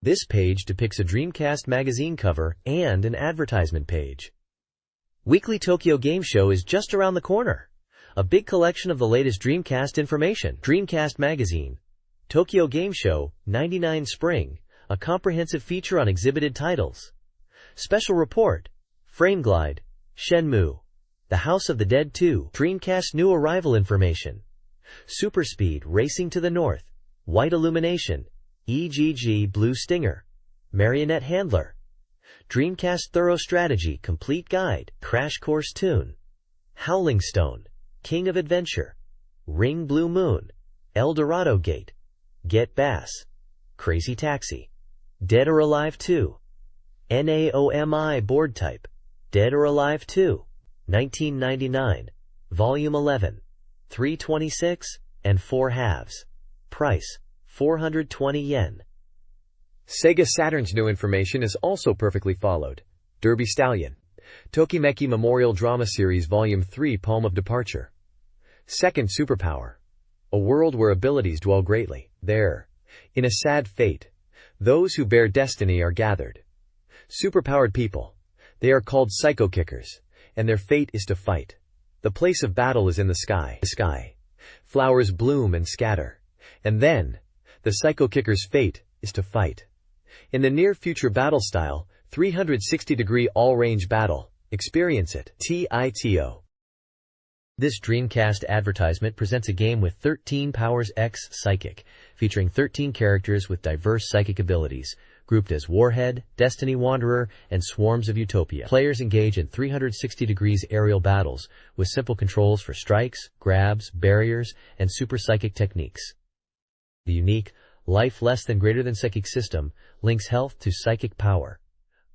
This page depicts a Dreamcast Magazine cover and an advertisement page. Weekly Tokyo Game Show is just around the corner. A big collection of the latest Dreamcast information. Dreamcast Magazine, Tokyo Game Show, 99 Spring, a comprehensive feature on exhibited titles. Special report, Frame Glide, Shenmue, The House of the Dead 2, Dreamcast new arrival information. Super Speed Racing to the North, White Illumination, EGG Blue Stinger, Marionette Handler, Dreamcast Thorough Strategy Complete Guide, Crash Course Tune, Howling Stone, King of Adventure, Ring Blue Moon, El Dorado Gate, Get Bass, Crazy Taxi, Dead or Alive 2, NAOMI Board Type, Dead or Alive 2, 1999, Volume 11, 326 and 4 halves. Price, 420 yen. Sega Saturn's new information is also perfectly followed. Derby Stallion, Tokimeki Memorial Drama Series Volume 3 Palm of Departure. Second Superpower, a world where abilities dwell greatly. There, in a sad fate, those who bear destiny are gathered. Superpowered people, they are called Psycho Kickers, and their fate is to fight. The place of battle is in the sky. Flowers bloom and scatter, and then the Psycho Kicker's fate is to fight. In the near-future battle style, 360-degree all-range battle. Experience it. TITO. This Dreamcast advertisement presents a game with 13 Powers X Psychic, featuring 13 characters with diverse psychic abilities, grouped as Warhead, Destiny Wanderer, and Swarms of Utopia. Players engage in 360 degrees aerial battles, with simple controls for strikes, grabs, barriers, and super psychic techniques. The unique, life less than greater than psychic system links health to psychic power,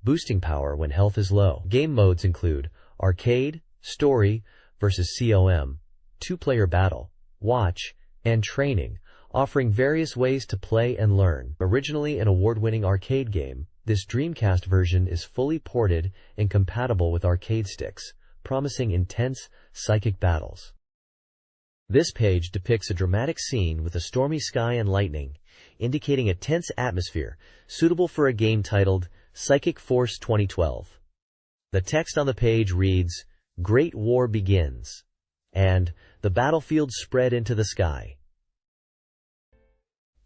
boosting power when health is low. Game modes include Arcade, Story, versus COM, 2-player battle, watch, and training, offering various ways to play and learn. Originally an award-winning arcade game, this Dreamcast version is fully ported and compatible with arcade sticks, promising intense psychic battles. This page depicts a dramatic scene with a stormy sky and lightning, indicating a tense atmosphere suitable for a game titled Psychic Force 2012. The text on the page reads, "Great War Begins," and "The battlefield spread into the sky."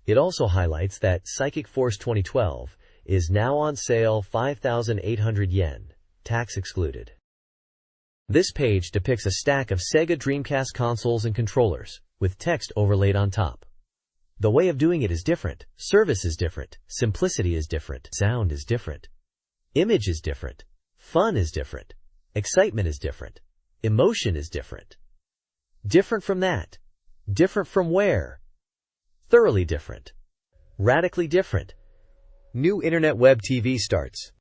It also highlights that Psychic Force 2012 is now on sale 5,800 yen, tax excluded. This page depicts a stack of Sega Dreamcast consoles and controllers, with text overlaid on top. The way of doing it is different, service is different, simplicity is different, sound is different, image is different, fun is different, excitement is different, emotion is different. Different from that. Different from where? Thoroughly different. Radically different. New Internet Web TV starts.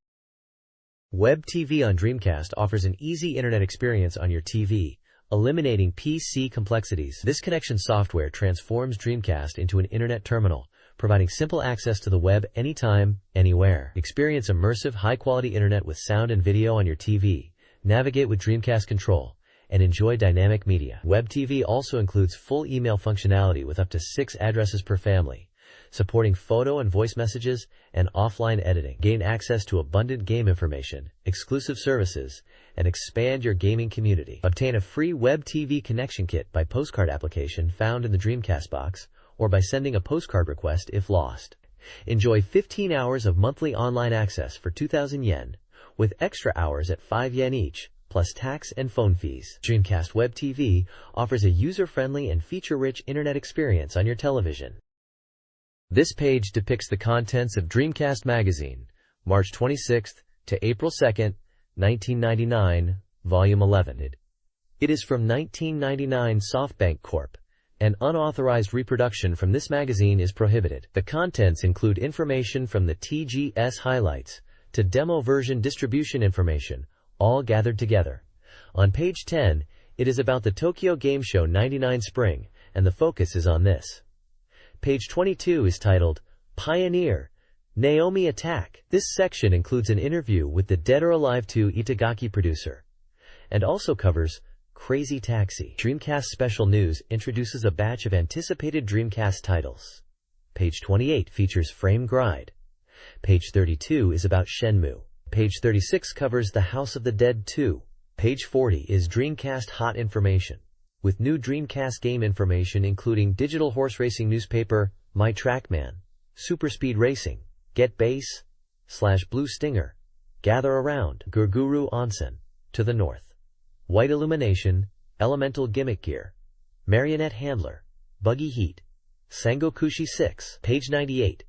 Web TV on Dreamcast offers an easy internet experience on your TV, eliminating PC complexities. This connection software transforms Dreamcast into an internet terminal, providing simple access to the web anytime, anywhere. Experience immersive, high-quality internet with sound and video on your TV. Navigate with Dreamcast Control, and enjoy dynamic media. Web TV also includes full email functionality with up to 6 addresses per family, supporting photo and voice messages and offline editing. Gain access to abundant game information, exclusive services, and expand your gaming community. Obtain a free Web TV connection kit by postcard application found in the Dreamcast box, or by sending a postcard request if lost. Enjoy 15 hours of monthly online access for 2,000 yen, with extra hours at 5 yen each, plus tax and phone fees. Dreamcast Web TV offers a user-friendly and feature-rich internet experience on your television. This page depicts the contents of Dreamcast Magazine, March 26th to April 2nd, 1999, Volume 11. It is from 1999 SoftBank Corp. An unauthorized reproduction from this magazine is prohibited. The contents include information from the TGS highlights to demo version distribution information, all gathered together. On page 10, it is about the Tokyo Game Show 99 Spring, and the focus is on this. Page 22 is titled, Pioneer, Naomi Attack. This section includes an interview with the Dead or Alive 2 Itagaki producer, and also covers Crazy Taxi. Dreamcast Special News introduces a batch of anticipated Dreamcast titles. Page 28 features Frame Glide, Page 32 is about Shenmue. Page 36 covers The House of the Dead 2. Page 40 is Dreamcast Hot Information, with new Dreamcast game information including digital horse racing newspaper, My Trackman, Super Speed Racing, Get Base, / Blue Stinger, Gather Around, Gurguru Onsen, to the north, White Illumination, Elemental Gimmick Gear, Marionette Handler, Buggy Heat, Sangokushi 6. Page 98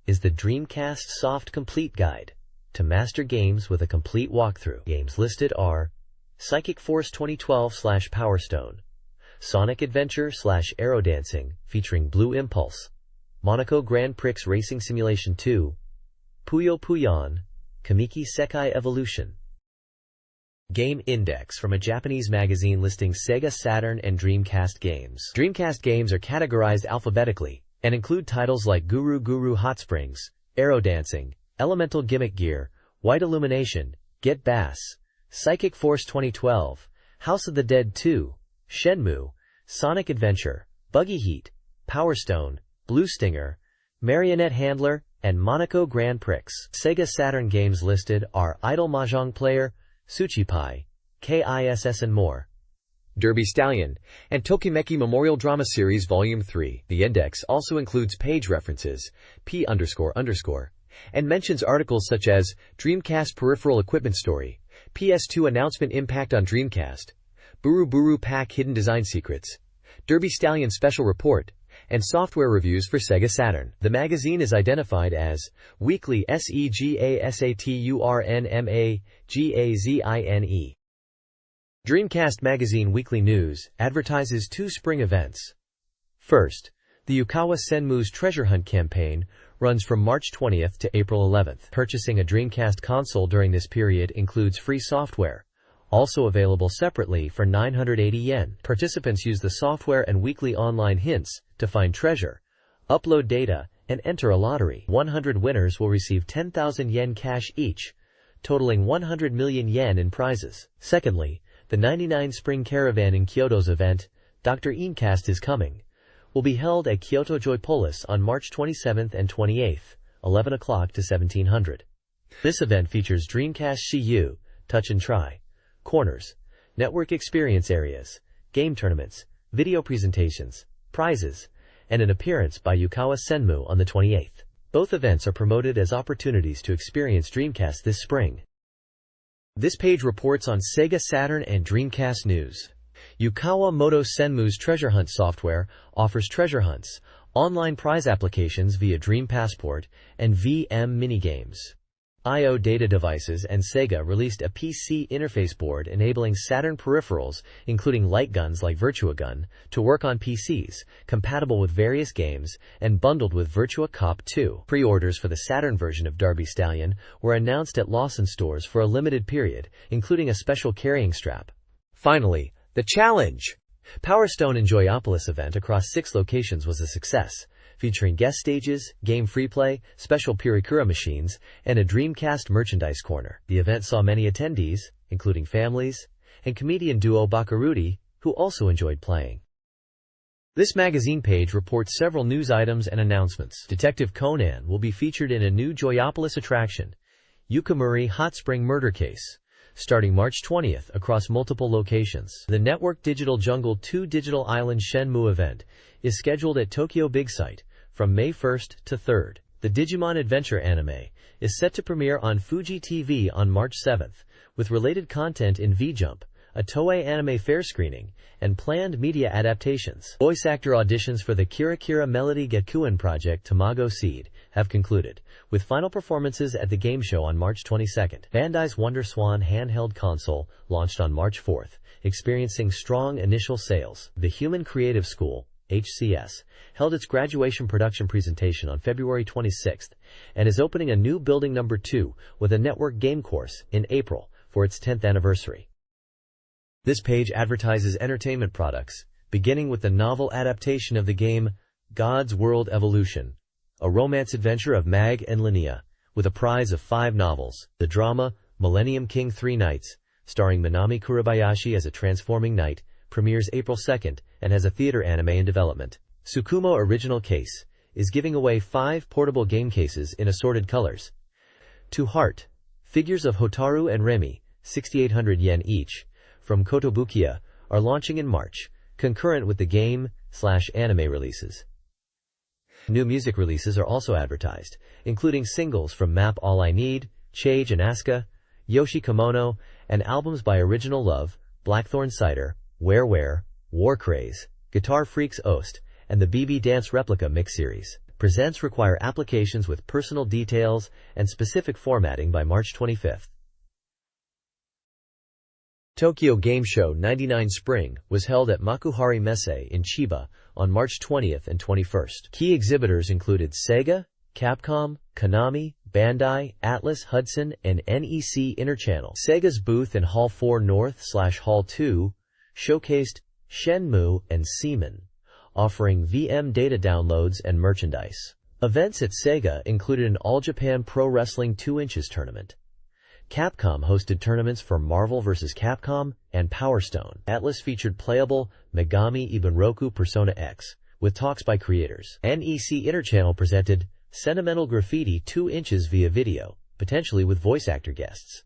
is the Dreamcast Soft Complete Guide to Master Games with a complete walkthrough. Games listed are Psychic Force 2012 / Power Stone, Sonic Adventure / Aero Dancing featuring Blue Impulse, Monaco Grand Prix Racing Simulation 2, Puyo Puyon, Kamiki Sekai Evolution. Game Index from a Japanese magazine listing Sega Saturn and Dreamcast games. Dreamcast games are categorized alphabetically and include titles like Guru Guru Hot Springs, Aero Dancing, Elemental Gimmick Gear, White Illumination, Get Bass, Psychic Force 2012, House of the Dead 2, Shenmue, Sonic Adventure, Buggy Heat, Power Stone, Blue Stinger, Marionette Handler, and Monaco Grand Prix. Sega Saturn games listed are Idle Mahjong Player, Tsuchipai, KISS and more. Derby Stallion, and Tokimeki Memorial Drama Series Volume 3. The index also includes page references, P__, and mentions articles such as Dreamcast Peripheral Equipment Story, PS2 Announcement Impact on Dreamcast, Buru Buru Pack Hidden Design Secrets, Derby Stallion Special Report, and software reviews for Sega Saturn. The magazine is identified as Weekly SEGASATURNMAGAZINE. Dreamcast Magazine Weekly News advertises 2 spring events. First, the Yukawa Senmu's Treasure Hunt campaign runs from March 20th to April 11th. Purchasing a Dreamcast console during this period includes free software, also available separately for 980 yen. Participants use the software and weekly online hints to find treasure, upload data, and enter a lottery. 100 winners will receive 10,000 yen cash each, totaling 100 million yen in prizes. Secondly, the 99 Spring Caravan in Kyoto's event, Dr. Eamcast is Coming, will be held at Kyoto Joypolis on March 27th and 28th, 11 o'clock to 1700. This event features Dreamcast Shiyu, Touch and Try, corners, network experience areas, game tournaments, video presentations, prizes, and an appearance by Yukawa Senmu on the 28th. Both events are promoted as opportunities to experience Dreamcast this spring. This page reports on Sega Saturn and Dreamcast news. Yukawa Moto Senmu's Treasure Hunt software offers treasure hunts, online prize applications via Dream Passport, and VM minigames. I/O data devices and Sega released a PC interface board enabling Saturn peripherals, including light guns like Virtua Gun, to work on PCs, compatible with various games, and bundled with Virtua Cop 2. Pre-orders for the Saturn version of Derby Stallion were announced at Lawson stores for a limited period, including a special carrying strap. Finally, the challenge! Power Stone and Joyopolis event across 6 locations was a success, featuring guest stages, game freeplay, special Pirikura machines, and a Dreamcast merchandise corner. The event saw many attendees, including families, and comedian duo Bakarudi, who also enjoyed playing. This magazine page reports several news items and announcements. Detective Conan will be featured in a new Joyopolis attraction, Yukamuri Hot Spring Murder Case, starting March 20th across multiple locations. The Network Digital Jungle 2 Digital Island Shenmue event is scheduled at Tokyo Big Sight from May 1st to 3rd. The Digimon Adventure anime is set to premiere on Fuji TV on March 7th, with related content in V-Jump, a Toei anime fair screening, and planned media adaptations. Voice actor auditions for the Kira Kira Melody Gakuen project Tamago Seed have concluded, with final performances at the game show on March 22nd. Bandai's Wonder Swan handheld console launched on March 4th, experiencing strong initial sales. The Human Creative School, HCS, held its graduation production presentation on February 26th and is opening a new building number 2 with a network game course in April for its 10th anniversary. This page advertises entertainment products, beginning with the novel adaptation of the game God's World Evolution, a romance adventure of Mag and Linnea, with a prize of 5 novels. The drama Millennium King 3 Nights, starring Minami Kurabayashi as a transforming knight, premieres April 2nd and has a theater anime in development. Tsukumo Original Case is giving away 5 portable game cases in assorted colors. To Heart, figures of Hotaru and Remy, 6,800 yen each, from Kotobukiya, are launching in March, concurrent with the game/anime releases. New music releases are also advertised, including singles from Map All I Need, Chage and Asuka, Yoshi Kimono, and albums by Original Love, Blackthorn Cider, Where, War Craze, Guitar Freaks Ost, and the BB Dance Replica Mix Series. Presents require applications with personal details and specific formatting by March 25th. Tokyo Game Show 99 Spring was held at Makuhari Messe in Chiba on March 20th and 21st. Key exhibitors included Sega, Capcom, Konami, Bandai, Atlas, Hudson, and NEC Interchannel. Sega's booth in Hall 4 North/Hall 2 showcased Shenmue and Seaman, offering VM data downloads and merchandise. Events at Sega included an All Japan Pro Wrestling 2 inches tournament. Capcom hosted tournaments for Marvel vs. Capcom and Power Stone. Atlas featured playable Megami Ibanroku Persona X, with talks by creators. NEC Interchannel presented Sentimental Graffiti 2 inches via video, potentially with voice actor guests.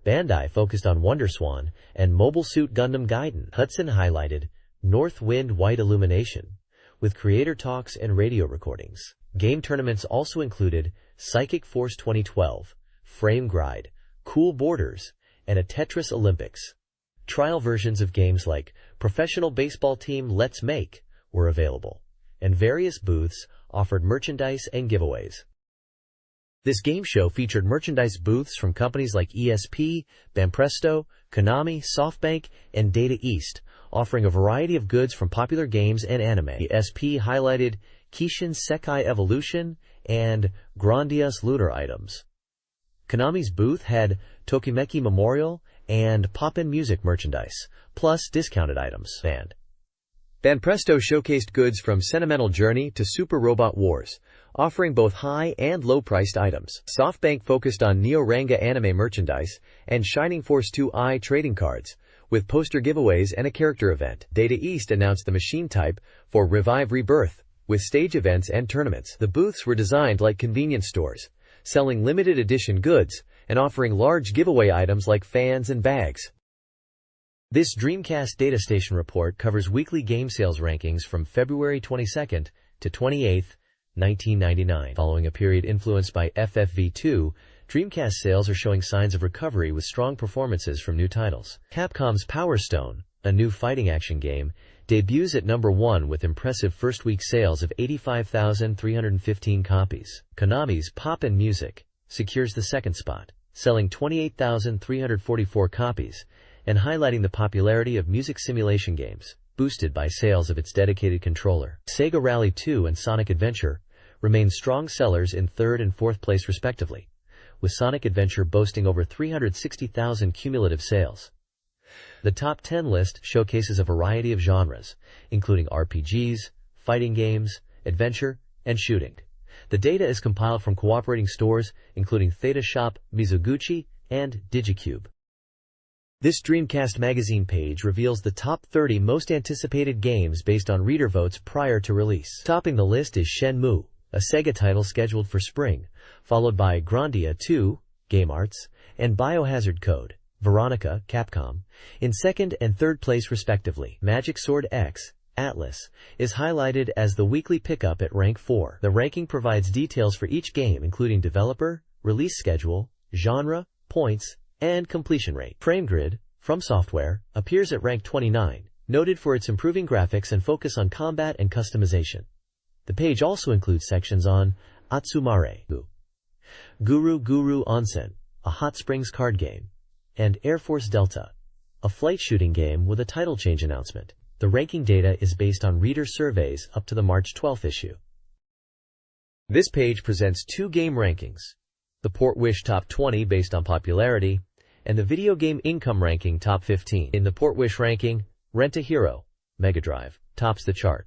Bandai focused on WonderSwan and Mobile Suit Gundam Gaiden. Hudson highlighted North Wind White Illumination, with creator talks and radio recordings. Game tournaments also included Psychic Force 2012, Frame Gride, Cool Borders, and a Tetris Olympics. Trial versions of games like Professional Baseball Team Let's Make were available, and various booths offered merchandise and giveaways. This game show featured merchandise booths from companies like ESP, Banpresto, Konami, SoftBank, and Data East, offering a variety of goods from popular games and anime. ESP highlighted Kishin Sekai Evolution and Grandiose Lunar items. Konami's booth had Tokimeki Memorial and Pop-In Music merchandise, plus discounted items. Banpresto showcased goods from Sentimental Journey to Super Robot Wars, offering both high and low-priced items. SoftBank focused on Neo-Ranga anime merchandise and Shining Force 2i trading cards, with poster giveaways and a character event. Data East announced the machine type for Revive Rebirth, with stage events and tournaments. The booths were designed like convenience stores, selling limited edition goods and offering large giveaway items like fans and bags. This Dreamcast Data Station report covers weekly game sales rankings from February 22nd to 28th, 1999. Following a period influenced by FFV2, Dreamcast sales are showing signs of recovery with strong performances from new titles. Capcom's Power Stone, a new fighting action game, debuts at number 1 with impressive first-week sales of 85,315 copies. Konami's Pop-In Music secures the second spot, selling 28,344 copies, and highlighting the popularity of music simulation games, boosted by sales of its dedicated controller. Sega Rally 2 and Sonic Adventure remain strong sellers in 3rd and 4th place respectively, with Sonic Adventure boasting over 360,000 cumulative sales. The top 10 list showcases a variety of genres, including RPGs, fighting games, adventure, and shooting. The data is compiled from cooperating stores, including Theta Shop, Mizuguchi, and Digicube. This Dreamcast Magazine page reveals the top 30 most anticipated games based on reader votes prior to release. Topping the list is Shenmue, a Sega title scheduled for spring, followed by Grandia 2, Game Arts, and Biohazard Code, Veronica, Capcom, in 2nd and 3rd place respectively. Magic Sword X, Atlas, is highlighted as the weekly pickup at rank 4. The ranking provides details for each game including developer, release schedule, genre, points, and completion rate. FrameGrid, from Software, appears at rank 29, noted for its improving graphics and focus on combat and customization. The page also includes sections on Atsumare, Guru Guru Onsen, a hot springs card game, and Air Force Delta, a flight shooting game with a title change announcement. The ranking data is based on reader surveys up to the March 12th issue. This page presents 2 game rankings: the Portwish Top 20 based on popularity, and the Video Game Income Ranking Top 15. In the Portwish ranking, Rent a Hero, Mega Drive, tops the chart,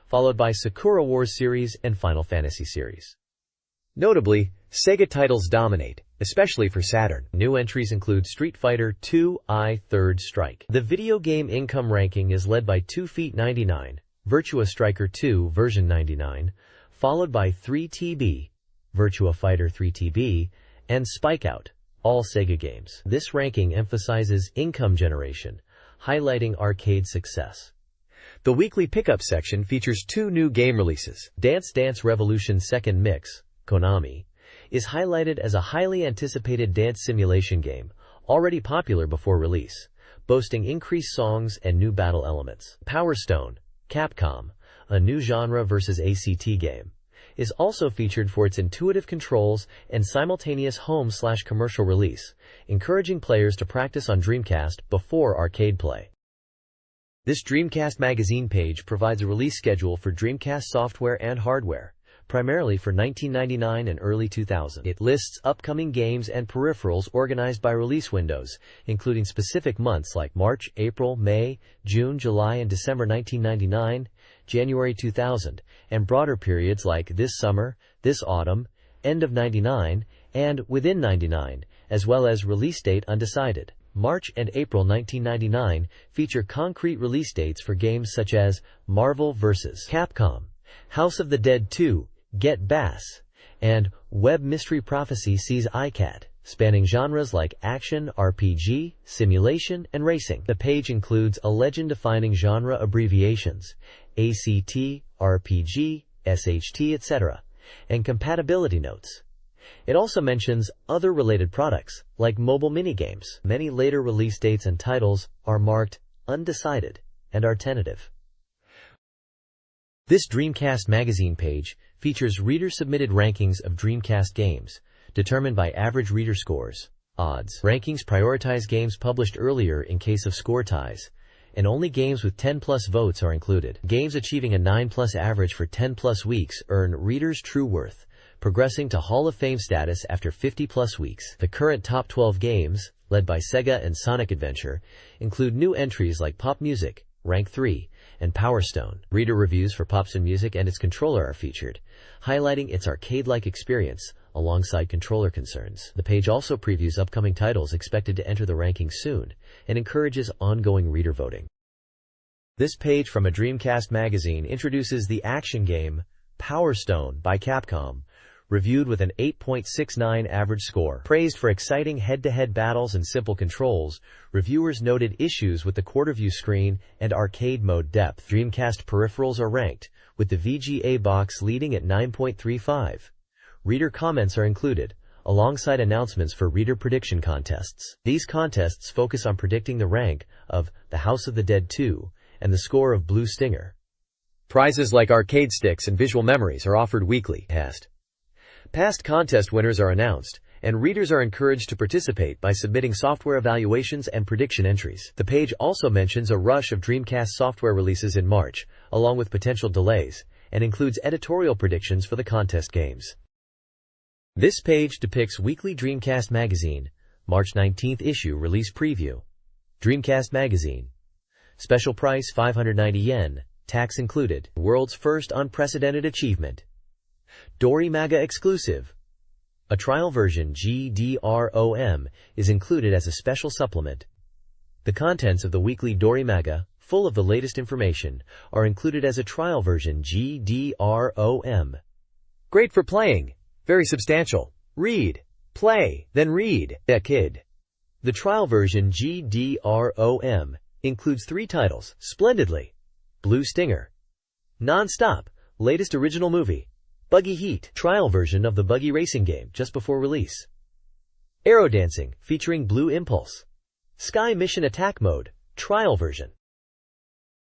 followed by Sakura Wars series and Final Fantasy series. Notably, Sega titles dominate, especially for Saturn. New entries include Street Fighter II Third Strike. The Video Game Income Ranking is led by 2 Feet 99, Virtua Striker 2 version 99, followed by 3TB, Virtua Fighter 3TB, and Spike Out, all Sega games. This ranking emphasizes income generation, highlighting arcade success. The weekly pickup section features 2 new game releases. Dance Dance Revolution Second Mix, Konami, is highlighted as a highly anticipated dance simulation game, already popular before release, boasting increased songs and new battle elements. Power Stone, Capcom, a new genre versus ACT game, is also featured for its intuitive controls and simultaneous home/commercial release, encouraging players to practice on Dreamcast before arcade play. This Dreamcast Magazine page provides a release schedule for Dreamcast software and hardware, primarily for 1999 and early 2000. It lists upcoming games and peripherals organized by release windows, including specific months like March, April, May, June, July, and December 1999, January 2000, and broader periods like this summer, this autumn, end of 99, and within 99, as well as release date undecided. March and April 1999 feature concrete release dates for games such as Marvel vs. Capcom, House of the Dead 2, Get Bass, and Web Mystery Prophecy Sees ICAT, spanning genres like action, RPG, simulation, and racing. The page includes a legend-defining genre abbreviations, ACT, RPG, SHT, etc., and compatibility notes. It also mentions other related products, like mobile minigames. Many later release dates and titles are marked undecided and are tentative. This Dreamcast Magazine page features reader-submitted rankings of Dreamcast games, determined by average reader scores, odds. Rankings prioritize games published earlier in case of score ties, and only games with 10+ votes are included. Games achieving a 9+ average for 10+ weeks earn readers' true worth, progressing to Hall of Fame status after 50+ weeks. The current top 12 games, led by Sega and Sonic Adventure, include new entries like Pop Music, Rank 3, and Power Stone. Reader reviews for Popson Music and its controller are featured, highlighting its arcade-like experience alongside controller concerns. The page also previews upcoming titles expected to enter the rankings soon and encourages ongoing reader voting. This page from a Dreamcast magazine introduces the action game Power Stone by Capcom, reviewed with an 8.69 average score. Praised for exciting head-to-head battles and simple controls, reviewers noted issues with the quarter-view screen and arcade mode depth. Dreamcast peripherals are ranked, with the VGA box leading at 9.35. Reader comments are included, alongside announcements for reader prediction contests. These contests focus on predicting the rank of The House of the Dead 2 and the score of Blue Stinger. Prizes like arcade sticks and visual memories are offered weekly. Past contest winners are announced, and readers are encouraged to participate by submitting software evaluations and prediction entries. The page also mentions a rush of Dreamcast software releases in March, along with potential delays, and includes editorial predictions for the contest games. This page depicts weekly Dreamcast Magazine, March 19th issue release preview. Dreamcast Magazine. Special price 590 yen, tax included. World's first unprecedented achievement. Dorimaga exclusive. A trial version GDROM is included as a special supplement. The contents of the weekly Dorimaga, full of the latest information, are included as a trial version GDROM. Great for playing. Very substantial. Read. Play. Then read. A kid. The trial version GDROM includes 3 titles, splendidly. Blue Stinger. Non-Stop, latest original movie. Buggy Heat, trial version of the buggy racing game just before release. Aero Dancing, featuring Blue Impulse. Sky Mission Attack Mode, trial version.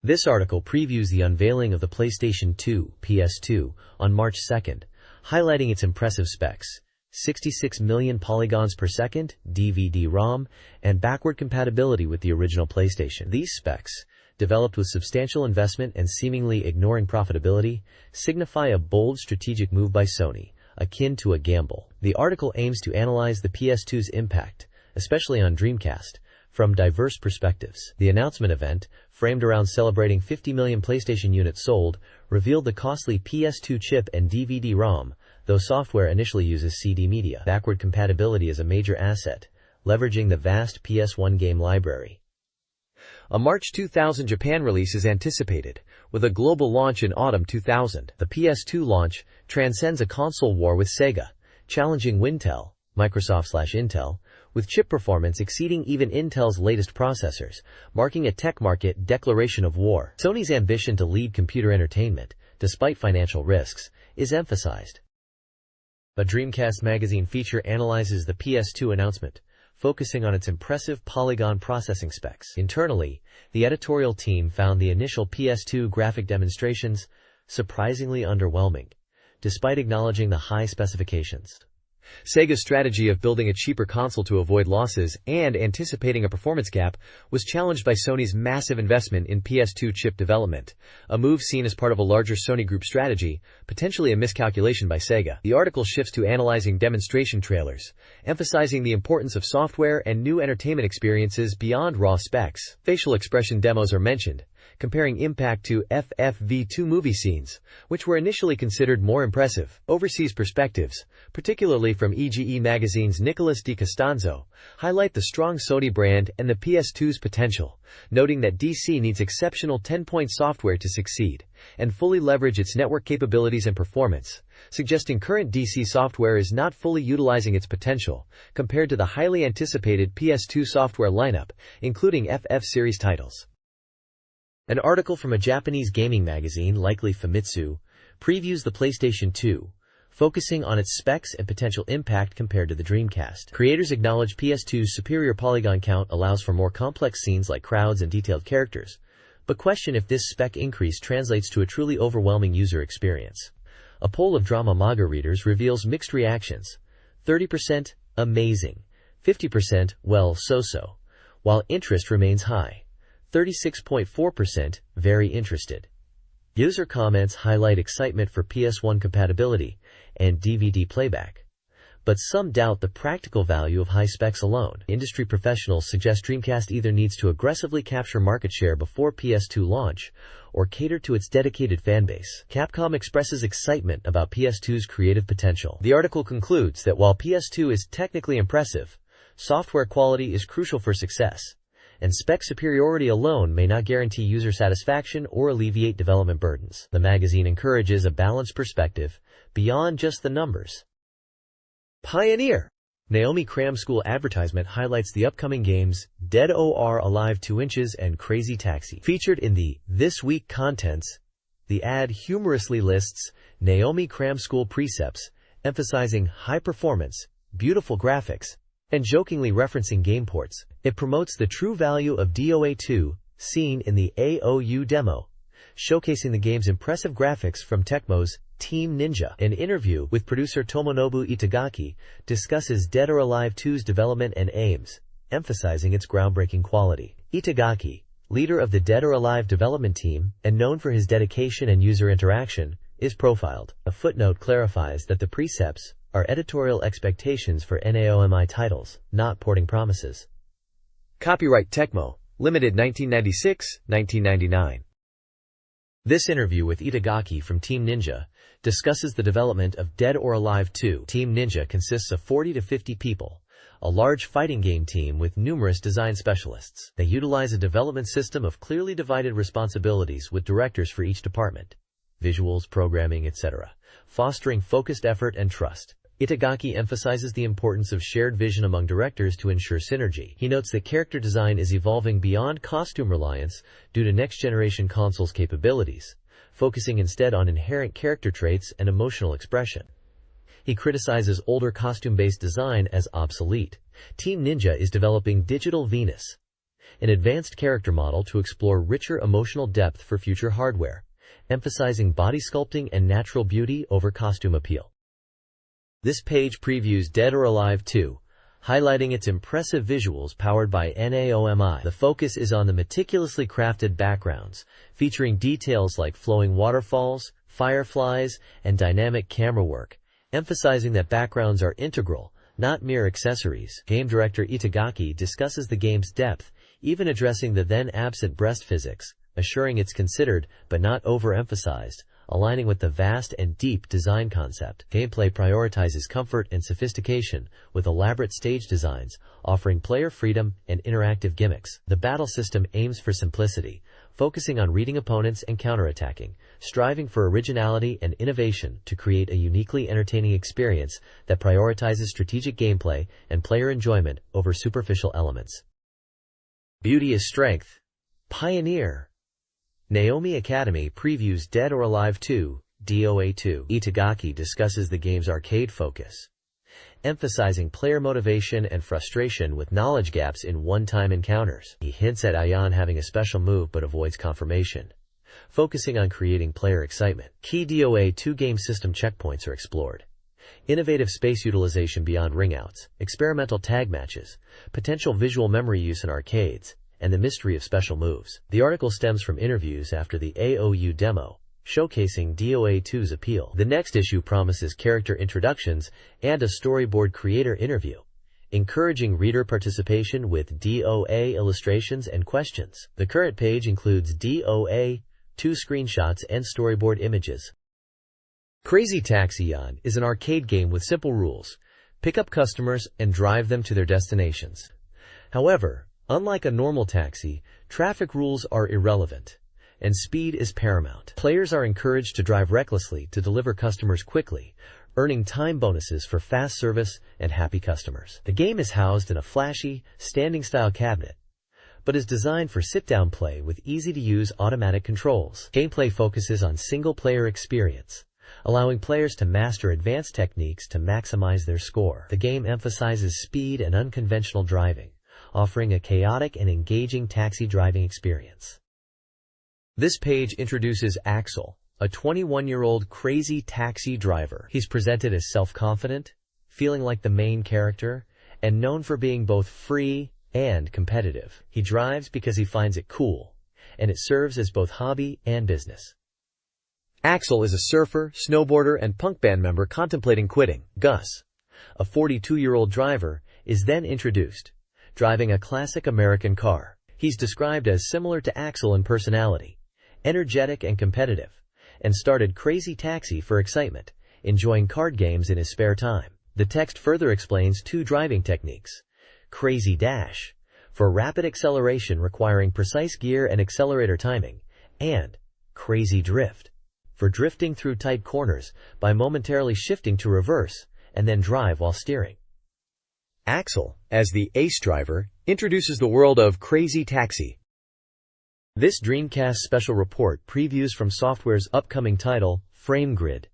This article previews the unveiling of the PlayStation 2, PS2, on March 2nd, highlighting its impressive specs, 66 million polygons per second, DVD-ROM, and backward compatibility with the original PlayStation. These specs, developed with substantial investment and seemingly ignoring profitability, signify a bold strategic move by Sony, akin to a gamble. The article aims to analyze the PS2's impact, especially on Dreamcast, from diverse perspectives. The announcement event, framed around celebrating 50 million PlayStation units sold, revealed the costly PS2 chip and DVD-ROM, though software initially uses CD media. Backward compatibility is a major asset, leveraging the vast PS1 game library. A March 2000 Japan release is anticipated, with a global launch in autumn 2000. The PS2 launch transcends a console war with Sega, challenging Microsoft/Intel, with chip performance exceeding even Intel's latest processors, marking a tech market declaration of war. Sony's ambition to lead computer entertainment, despite financial risks, is emphasized. A Dreamcast Magazine feature analyzes the PS2 announcement, focusing on its impressive polygon processing specs. Internally, the editorial team found the initial PS2 graphic demonstrations surprisingly underwhelming, despite acknowledging the high specifications. Sega's strategy of building a cheaper console to avoid losses and anticipating a performance gap was challenged by Sony's massive investment in PS2 chip development, a move seen as part of a larger Sony Group strategy, potentially a miscalculation by Sega. The article shifts to analyzing demonstration trailers, emphasizing the importance of software and new entertainment experiences beyond raw specs. Facial expression demos are mentioned, comparing impact to FFV2 movie scenes, which were initially considered more impressive. Overseas perspectives, particularly from EGE Magazine's Nicholas D. Costanzo, highlight the strong Sony brand and the PS2's potential, noting that DC needs exceptional 10-point software to succeed and fully leverage its network capabilities and performance, suggesting current DC software is not fully utilizing its potential compared to the highly anticipated PS2 software lineup, including FF series titles. An article from a Japanese gaming magazine, likely Famitsu, previews the PlayStation 2, focusing on its specs and potential impact compared to the Dreamcast. Creators acknowledge PS2's superior polygon count allows for more complex scenes like crowds and detailed characters, but question if this spec increase translates to a truly overwhelming user experience. A poll of Drama Maga readers reveals mixed reactions: 30% amazing, 50% well so-so, while interest remains high. 36.4% very interested. User comments highlight excitement for PS1 compatibility and DVD playback, but some doubt the practical value of high specs alone. Industry professionals suggest Dreamcast either needs to aggressively capture market share before PS2 launch or cater to its dedicated fanbase. Capcom expresses excitement about PS2's creative potential. The article concludes that while PS2 is technically impressive, software quality is crucial for success, and spec superiority alone may not guarantee user satisfaction or alleviate development burdens. The magazine encourages a balanced perspective beyond just the numbers. Pioneer! Naomi Cram School advertisement highlights the upcoming games Dead or Alive 2 Inches and Crazy Taxi. Featured in the This Week contents, the ad humorously lists Naomi Cram School precepts, emphasizing high performance, beautiful graphics, and jokingly referencing game ports. It promotes the true value of DOA 2, seen in the AOU demo, showcasing the game's impressive graphics from Tecmo's Team Ninja. An interview with producer Tomonobu Itagaki discusses Dead or Alive 2's development and aims, emphasizing its groundbreaking quality. Itagaki, leader of the Dead or Alive development team and known for his dedication and user interaction, is profiled. A footnote clarifies that the precepts are editorial expectations for NAOMI titles, not porting promises. Copyright Tecmo, Limited 1996-1999. This interview with Itagaki from Team Ninja discusses the development of Dead or Alive 2. Team Ninja consists of 40 to 50 people, a large fighting game team with numerous design specialists. They utilize a development system of clearly divided responsibilities with directors for each department, visuals, programming, etc., fostering focused effort and trust. Itagaki emphasizes the importance of shared vision among directors to ensure synergy. He notes that character design is evolving beyond costume reliance due to next-generation consoles' capabilities, focusing instead on inherent character traits and emotional expression. He criticizes older costume-based design as obsolete. Team Ninja is developing Digital Venus, an advanced character model to explore richer emotional depth for future hardware, emphasizing body sculpting and natural beauty over costume appeal. This page previews Dead or Alive 2, highlighting its impressive visuals powered by NAOMI. The focus is on the meticulously crafted backgrounds, featuring details like flowing waterfalls, fireflies, and dynamic camera work, emphasizing that backgrounds are integral, not mere accessories. Game director Itagaki discusses the game's depth, even addressing the then-absent breast physics, assuring it's considered but not overemphasized, aligning with the vast and deep design concept. Gameplay prioritizes comfort and sophistication, with elaborate stage designs, offering player freedom and interactive gimmicks. The battle system aims for simplicity, focusing on reading opponents and counterattacking, striving for originality and innovation to create a uniquely entertaining experience that prioritizes strategic gameplay and player enjoyment over superficial elements. Beauty is strength. Pioneer. Naomi Academy previews Dead or Alive 2, DOA 2. Itagaki discusses the game's arcade focus, emphasizing player motivation and frustration with knowledge gaps in one-time encounters. He hints at Ayan having a special move but avoids confirmation, focusing on creating player excitement. Key DOA 2 game system checkpoints are explored. Innovative space utilization beyond ringouts, experimental tag matches, potential visual memory use in arcades, and the mystery of special moves. The article stems from interviews after the AOU demo, showcasing DOA 2's appeal. The next issue promises character introductions and a storyboard creator interview, encouraging reader participation with DOA illustrations and questions. The current page includes DOA 2 screenshots and storyboard images. Crazy Taxi On is an arcade game with simple rules. Pick up customers and drive them to their destinations. However, unlike a normal taxi, traffic rules are irrelevant, and speed is paramount. Players are encouraged to drive recklessly to deliver customers quickly, earning time bonuses for fast service and happy customers. The game is housed in a flashy, standing-style cabinet, but is designed for sit-down play with easy-to-use automatic controls. Gameplay focuses on single-player experience, allowing players to master advanced techniques to maximize their score. The game emphasizes speed and unconventional driving, offering a chaotic and engaging taxi driving experience. This page introduces Axel, a 21-year-old crazy taxi driver. He's presented as self-confident, feeling like the main character, and known for being both free and competitive. He drives because he finds it cool, and it serves as both hobby and business. Axel is a surfer, snowboarder, and punk band member contemplating quitting. Gus, a 42-year-old driver, is then introduced, driving a classic American car. He's described as similar to Axel in personality, energetic and competitive, and started Crazy Taxi for excitement, enjoying card games in his spare time. The text further explains two driving techniques: Crazy Dash, for rapid acceleration requiring precise gear and accelerator timing, and Crazy Drift, for drifting through tight corners by momentarily shifting to reverse and then drive while steering. Axel, as the ace driver, introduces the world of Crazy Taxi. This Dreamcast special report previews From Software's upcoming title, FrameGrid,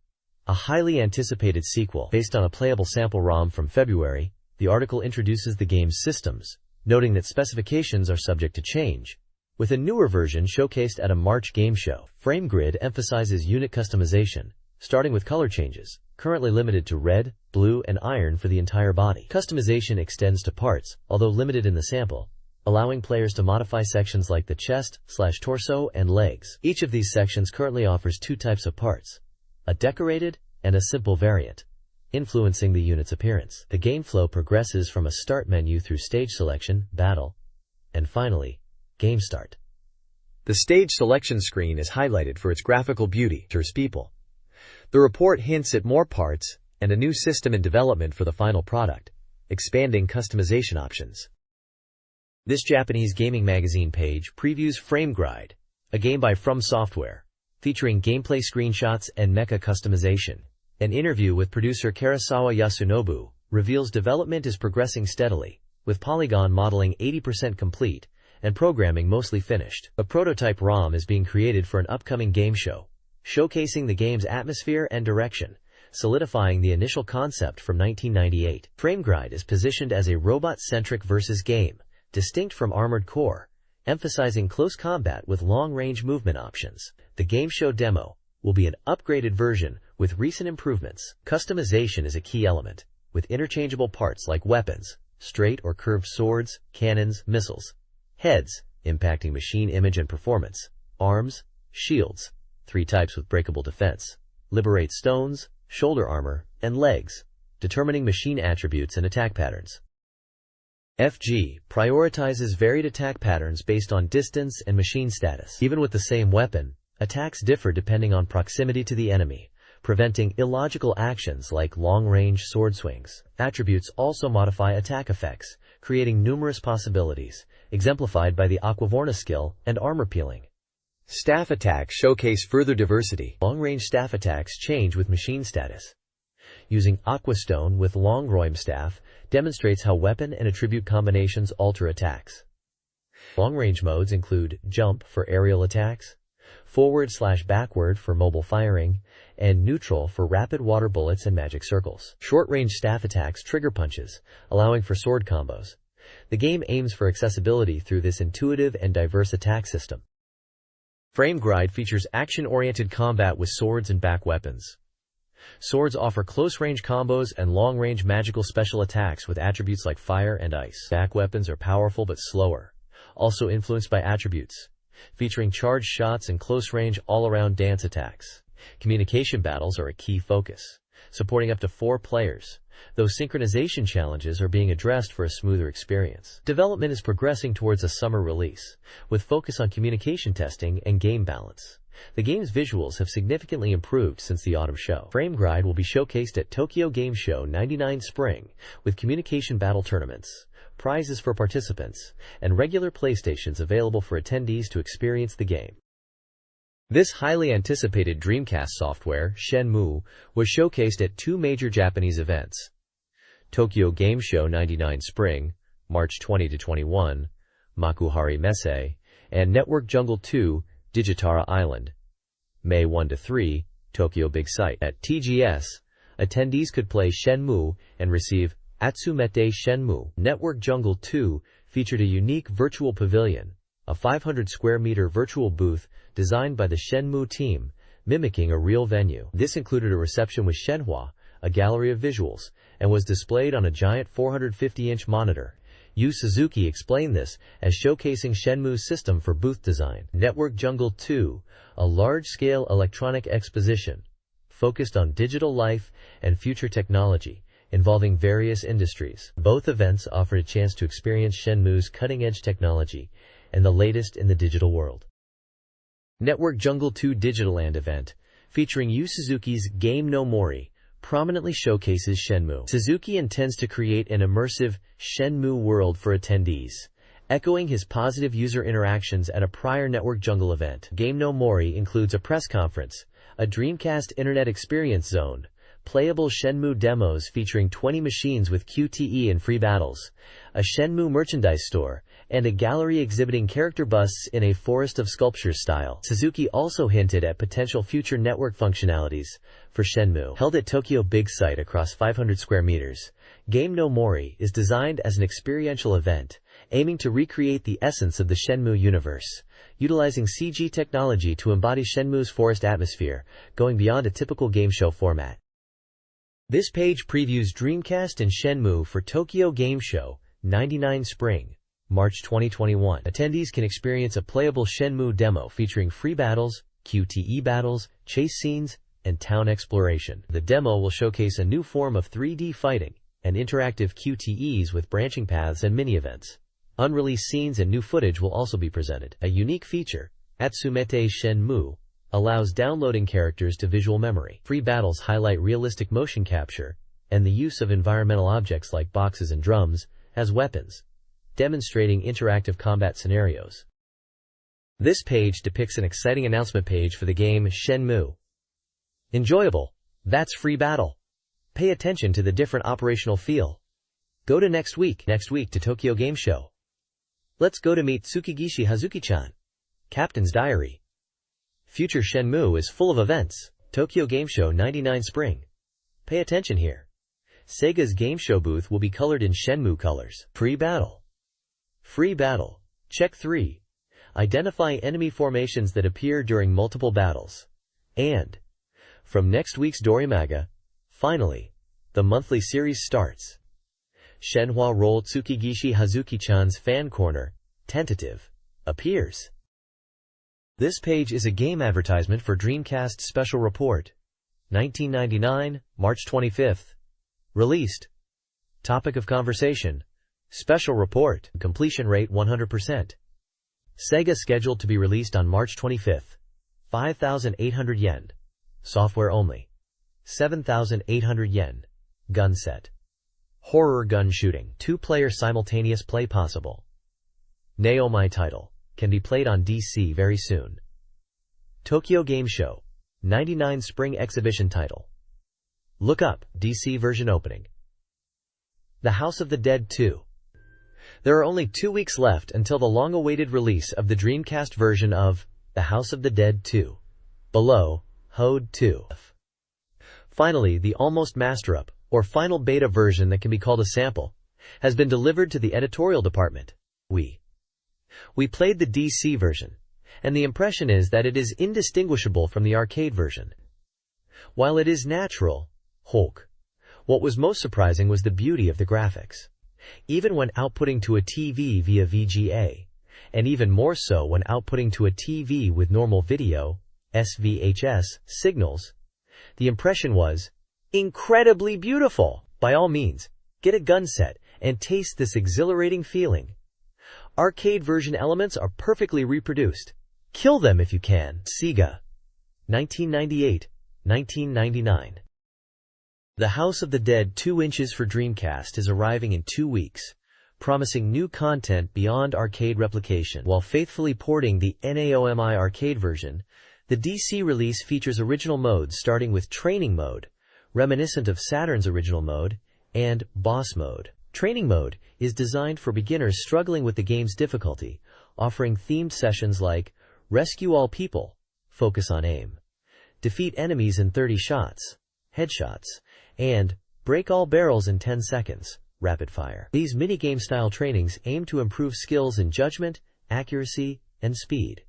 a highly anticipated sequel based on a playable sample ROM from February. The article introduces the game's systems, noting that specifications are subject to change, with a newer version showcased at a March game show. FrameGrid emphasizes unit customization, starting with color changes, currently limited to red, blue, and iron for the entire body. Customization extends to parts, although limited in the sample, allowing players to modify sections like the chest/torso and legs. Each of these sections currently offers two types of parts, a decorated and a simple variant, influencing the unit's appearance. The game flow progresses from a start menu through stage selection, battle, and finally, game start. The stage selection screen is highlighted for its graphical beauty. People. The report hints at more parts and a new system in development for the final product, expanding customization options. This Japanese gaming magazine page previews FrameGrid, a game by From Software, featuring gameplay screenshots and mecha customization. An interview with producer Karasawa Yasunobu reveals development is progressing steadily, with polygon modeling 80% complete and programming mostly finished. A prototype ROM is being created for an upcoming game show, showcasing the game's atmosphere and direction, solidifying the initial concept from 1998. FrameGrid is positioned as a robot-centric versus game, distinct from Armored Core, emphasizing close combat with long-range movement options. The game show demo will be an upgraded version with recent improvements. Customization is a key element, with interchangeable parts like weapons, straight or curved swords, cannons, missiles, heads, impacting machine image and performance, arms, shields, 3 types with breakable defense, liberate stones, shoulder armor, and legs, determining machine attributes and attack patterns. FG prioritizes varied attack patterns based on distance and machine status. Even with the same weapon, attacks differ depending on proximity to the enemy, preventing illogical actions like long-range sword swings. Attributes also modify attack effects, creating numerous possibilities, exemplified by the Aquavorna skill and armor peeling. Staff attacks showcase further diversity. Long-range staff attacks change with machine status. Using Aquastone with Longroim staff demonstrates how weapon and attribute combinations alter attacks. Long-range modes include jump for aerial attacks, forward/backward for mobile firing, and neutral for rapid water bullets and magic circles. Short-range staff attacks trigger punches, allowing for sword combos. The game aims for accessibility through this intuitive and diverse attack system. Frame Guide features action-oriented combat with swords and back weapons. Swords offer close-range combos and long-range magical special attacks with attributes like fire and ice. Back weapons are powerful but slower, also influenced by attributes, featuring charged shots and close-range all-around dance attacks. Communication battles are a key focus, supporting up to 4 players, though synchronization challenges are being addressed for a smoother experience. Development is progressing towards a summer release, with focus on communication testing and game balance. The game's visuals have significantly improved since the autumn show. Frame Guide will be showcased at Tokyo Game Show '99 Spring, with communication battle tournaments, prizes for participants, and regular playstations available for attendees to experience the game. This highly anticipated Dreamcast software, Shenmue, was showcased at 2 major Japanese events: Tokyo Game Show '99 Spring, March 20-21, Makuhari Messe, and Network Jungle 2, Digitara Island, May 1-3, Tokyo Big Sight. At TGS, attendees could play Shenmue and receive Atsumete Shenmue. Network Jungle 2 featured a unique virtual pavilion, a 500-square-meter virtual booth designed by the Shenmue team, mimicking a real venue. This included a reception with Shenhua, a gallery of visuals, and was displayed on a giant 450-inch monitor. Yu Suzuki explained this as showcasing Shenmue's system for booth design. Network Jungle 2, a large-scale electronic exposition, focused on digital life and future technology, involving various industries. Both events offered a chance to experience Shenmue's cutting-edge technology and the latest in the digital world. Network Jungle 2 Digitalland event, featuring Yu Suzuki's Game No Mori, prominently showcases Shenmue. Suzuki intends to create an immersive Shenmue world for attendees, echoing his positive user interactions at a prior Network Jungle event. Game No Mori includes a press conference, a Dreamcast Internet Experience Zone, playable Shenmue demos featuring 20 machines with QTE and free battles, a Shenmue merchandise store, and a gallery exhibiting character busts in a forest of sculptures style. Suzuki also hinted at potential future network functionalities for Shenmue. Held at Tokyo Big Sight across 500 square meters, Game No Mori is designed as an experiential event, aiming to recreate the essence of the Shenmue universe, utilizing CG technology to embody Shenmue's forest atmosphere, going beyond a typical game show format. This page previews Dreamcast and Shenmue for Tokyo Game Show '99 Spring, March 2021. Attendees can experience a playable Shenmue demo featuring free battles, QTE battles, chase scenes, and town exploration. The demo will showcase a new form of 3D fighting and interactive QTEs with branching paths and mini-events. Unreleased scenes and new footage will also be presented. A unique feature, Atsumete Shenmue, allows downloading characters to visual memory. Free battles highlight realistic motion capture and the use of environmental objects like boxes and drums as weapons, demonstrating interactive combat scenarios. This page depicts an exciting announcement page for the game Shenmue. Enjoyable. That's free battle. Pay attention to the different operational feel. Go to next week to Tokyo Game Show. Let's go to meet Tsukigishi Hazuki-chan. Captain's Diary. Future Shenmue is full of events. Tokyo Game Show '99 Spring. Pay attention here. Sega's Game Show booth will be colored in Shenmue colors. Free battle. Free battle. Check 3. Identify enemy formations that appear during multiple battles. And from next week's Dorimaga, finally, the monthly series starts. Shenhua Roll Tsukigishi Hazuki-chan's fan corner, tentative, appears. This page is a game advertisement for Dreamcast Special Report, 1999, March 25th. Released. Topic of conversation: Special Report. Completion rate 100%. Sega scheduled to be released on March 25th. 5,800 yen. Software only. 7,800 yen. Gun set. Horror gun shooting. 2-player simultaneous play possible. Naomai title. Can be played on DC very soon. Tokyo Game Show, 99 Spring Exhibition title. Look up, DC version opening. The House of the Dead 2. There are only 2 weeks left until the long-awaited release of the Dreamcast version of The House of the Dead 2. Below, HOD 2. Finally, the almost master-up, or final beta version that can be called a sample, has been delivered to the editorial department. We played the DC version, and the impression is that it is indistinguishable from the arcade version. While it is natural, Hulk, what was most surprising was the beauty of the graphics. Even when outputting to a TV via VGA, and even more so when outputting to a TV with normal video, SVHS, signals, the impression was incredibly beautiful. By all means, get a gun set and taste this exhilarating feeling. Arcade version elements are perfectly reproduced. Kill them if you can. Sega. 1998-1999. The House of the Dead 2 inches for Dreamcast is arriving in 2 weeks, promising new content beyond arcade replication. While faithfully porting the NAOMI arcade version, the DC release features original modes starting with Training Mode, reminiscent of Saturn's original mode, and Boss Mode. Training Mode is designed for beginners struggling with the game's difficulty, offering themed sessions like Rescue All People, Focus on Aim, Defeat Enemies in 30 Shots, Headshots, and Break All Barrels in 10 Seconds, Rapid Fire. These minigame-style trainings aim to improve skills in judgment, accuracy, and speed.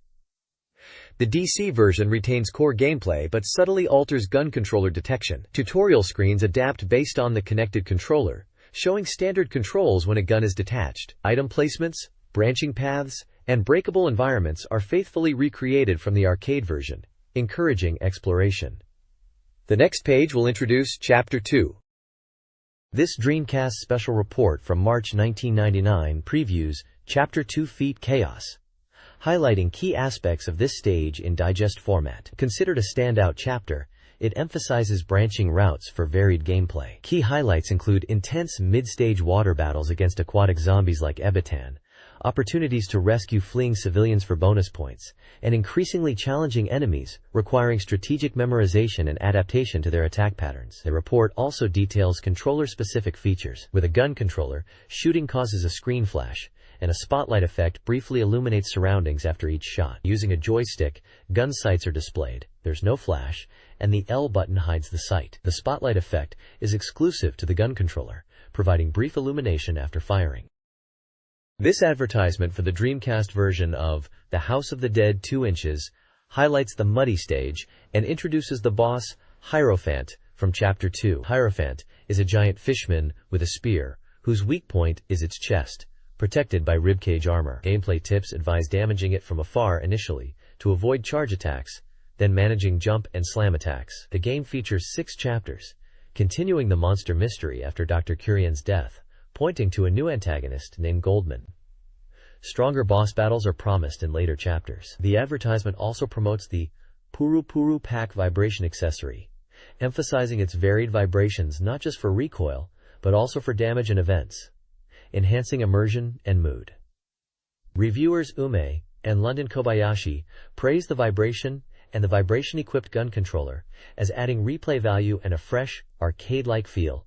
The DC version retains core gameplay but subtly alters gun controller detection. Tutorial screens adapt based on the connected controller, showing standard controls when a gun is detached. Item placements, branching paths, and breakable environments are faithfully recreated from the arcade version, encouraging exploration. The next page will introduce Chapter 2. This Dreamcast special report from March 1999 previews Chapter 2 Feat Chaos, highlighting key aspects of this stage in digest format. Considered a standout chapter, it emphasizes branching routes for varied gameplay. Key highlights include intense mid-stage water battles against aquatic zombies like Ebitan, opportunities to rescue fleeing civilians for bonus points, and increasingly challenging enemies requiring strategic memorization and adaptation to their attack patterns. The report also details controller-specific features. With a gun controller, shooting causes a screen flash, and a spotlight effect briefly illuminates surroundings after each shot. Using a joystick, gun sights are displayed, there's no flash, and the L button hides the sight. The spotlight effect is exclusive to the gun controller, providing brief illumination after firing. This advertisement for the Dreamcast version of The House of the Dead 2 inches highlights the muddy stage and introduces the boss, Hierophant, from Chapter 2. Hierophant is a giant fishman with a spear, whose weak point is its chest, protected by ribcage armor. Gameplay tips advise damaging it from afar initially, to avoid charge attacks, then managing jump and slam attacks. The game features 6 chapters, continuing the monster mystery after Dr. Curian's death, pointing to a new antagonist named Goldman. Stronger boss battles are promised in later chapters. The advertisement also promotes the Puru Puru Pack vibration accessory, emphasizing its varied vibrations not just for recoil, but also for damage and events, enhancing immersion and mood. Reviewers Ume and London Kobayashi praise the vibration and the vibration-equipped gun controller as adding replay value and a fresh, arcade-like feel.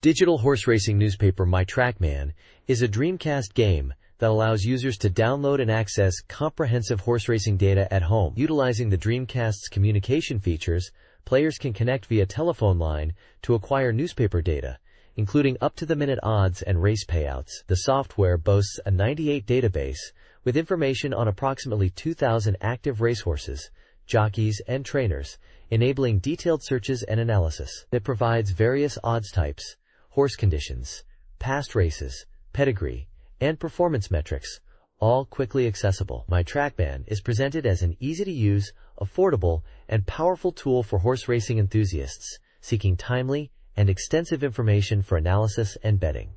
Digital horse racing newspaper My Trackman is a Dreamcast game that allows users to download and access comprehensive horse racing data at home. Utilizing the Dreamcast's communication features, players can connect via telephone line to acquire newspaper data, including up-to-the-minute odds and race payouts. The software boasts a 98 database with information on approximately 2,000 active racehorses, jockeys, and trainers, enabling detailed searches and analysis. It provides various odds types, horse conditions, past races, pedigree, and performance metrics, all quickly accessible. My Trackman is presented as an easy-to-use, affordable, and powerful tool for horse racing enthusiasts seeking timely and extensive information for analysis and betting.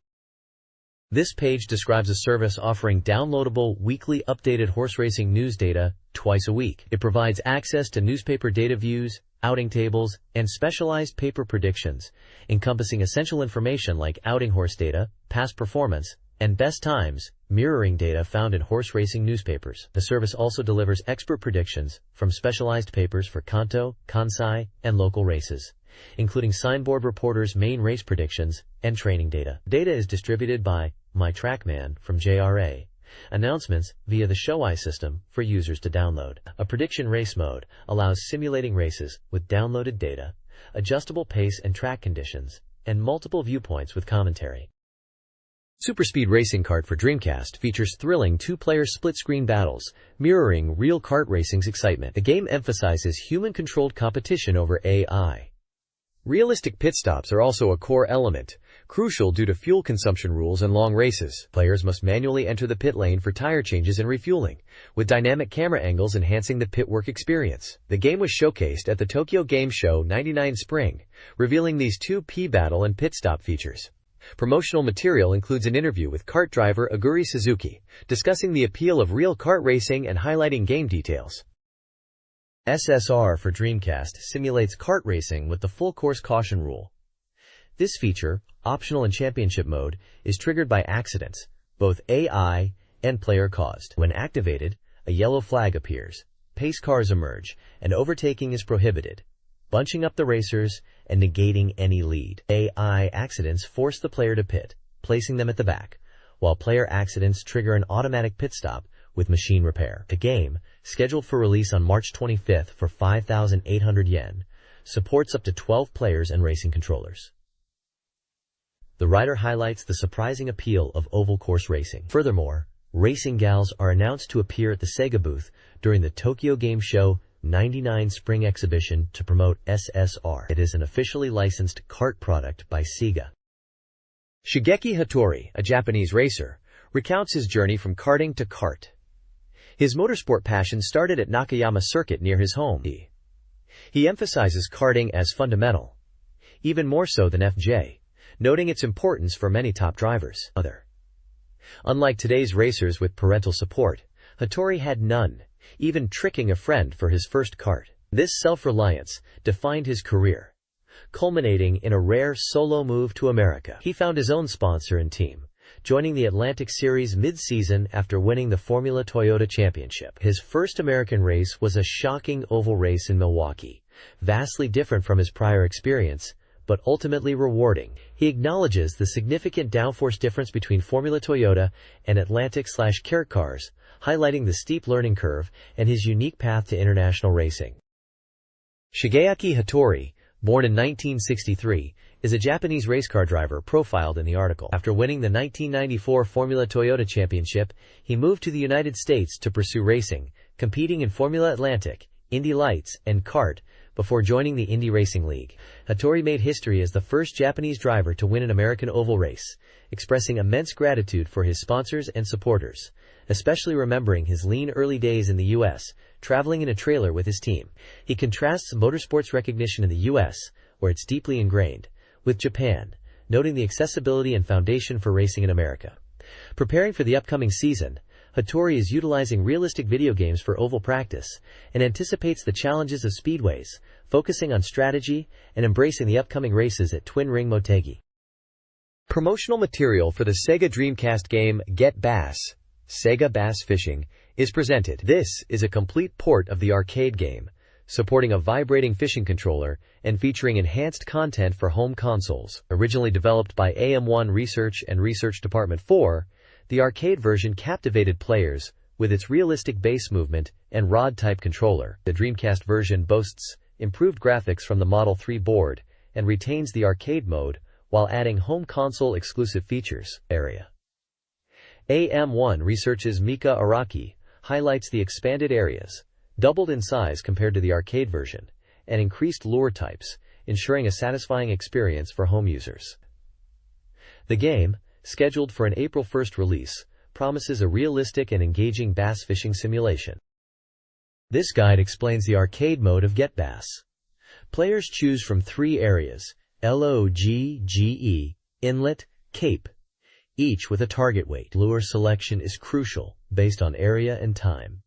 This page describes a service offering downloadable, weekly updated horse racing news data twice a week. It provides access to newspaper data views, outing tables, and specialized paper predictions, encompassing essential information like outing horse data, past performance, and best times, mirroring data found in horse racing newspapers. The service also delivers expert predictions from specialized papers for Kanto, Kansai, and local races, including signboard reporters' main race predictions and training data. Data is distributed by MyTrackMan from JRA. Announcements via the Show Eye system for users to download. A prediction race mode allows simulating races with downloaded data, adjustable pace and track conditions, and multiple viewpoints with commentary. Superspeed Racing Kart for Dreamcast features thrilling two-player split-screen battles, mirroring real kart racing's excitement. The game emphasizes human-controlled competition over AI. Realistic pit stops are also a core element, crucial due to fuel consumption rules and long races. Players must manually enter the pit lane for tire changes and refueling, with dynamic camera angles enhancing the pit work experience. The game was showcased at the Tokyo Game Show '99 Spring, revealing these two P-battle and pit stop features. Promotional material includes an interview with kart driver Aguri Suzuki, discussing the appeal of real kart racing and highlighting game details. SSR for Dreamcast simulates kart racing with the full course caution rule. This feature, optional in championship mode, is triggered by accidents, both AI and player-caused. When activated, a yellow flag appears, pace cars emerge, and overtaking is prohibited, bunching up the racers and negating any lead. AI accidents force the player to pit, placing them at the back, while player accidents trigger an automatic pit stop with machine repair. The game, scheduled for release on March 25th for 5,800 yen, supports up to 12 players and racing controllers. The writer highlights the surprising appeal of oval course racing. Furthermore, racing gals are announced to appear at the Sega booth during the Tokyo Game Show '99 Spring Exhibition to promote SSR. It is an officially licensed kart product by Sega. Shigeki Hattori, a Japanese racer, recounts his journey from karting to kart. His motorsport passion started at Nakayama Circuit near his home. He emphasizes karting as fundamental, even more so than FJ, noting its importance for many top drivers. Unlike today's racers with parental support, Hattori had none, even tricking a friend for his first kart. This self-reliance defined his career, culminating in a rare solo move to America. He found his own sponsor and team, joining the Atlantic Series mid-season after winning the Formula Toyota Championship. His first American race was a shocking oval race in Milwaukee, vastly different from his prior experience, but ultimately rewarding. He acknowledges the significant downforce difference between Formula Toyota and Atlantic/Kart cars, highlighting the steep learning curve and his unique path to international racing. Shigeki Hattori, born in 1963, is a Japanese race car driver profiled in the article. After winning the 1994 Formula Toyota Championship, he moved to the United States to pursue racing, competing in Formula Atlantic, Indy Lights, and kart, before joining the Indy Racing League. Hattori made history as the first Japanese driver to win an American oval race, expressing immense gratitude for his sponsors and supporters, especially remembering his lean early days in the U.S., traveling in a trailer with his team. He contrasts motorsports recognition in the U.S., where it's deeply ingrained, with Japan, noting the accessibility and foundation for racing in America. Preparing for the upcoming season, Hattori is utilizing realistic video games for oval practice and anticipates the challenges of speedways, focusing on strategy and embracing the upcoming races at Twin Ring Motegi. Promotional material for the Sega Dreamcast game Get Bass, Sega Bass Fishing, is presented. This is a complete port of the arcade game, supporting a vibrating fishing controller and featuring enhanced content for home consoles. Originally developed by AM1 Research and Research Department 4, the arcade version captivated players with its realistic base movement and rod-type controller. The Dreamcast version boasts improved graphics from the Model 3 board and retains the arcade mode while adding home console exclusive features. AM1 Research's Mika Araki highlights the expanded areas, doubled in size compared to the arcade version, and increased lure types, ensuring a satisfying experience for home users. The game, scheduled for an April 1st release, promises a realistic and engaging bass fishing simulation. This guide explains the arcade mode of Get Bass. Players choose from 3 areas, LOGGE, Inlet, Cape, each with a target weight. Lure selection is crucial, based on area and time.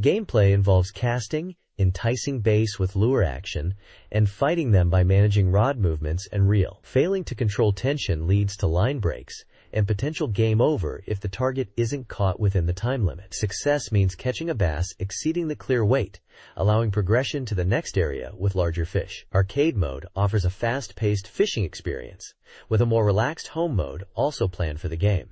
Gameplay involves casting, enticing base with lure action, and fighting them by managing rod movements and reel. Failing to control tension leads to line breaks and potential game over if the target isn't caught within the time limit. Success means catching a bass exceeding the clear weight, allowing progression to the next area with larger fish. Arcade mode offers a fast-paced fishing experience, with a more relaxed home mode also planned for the game.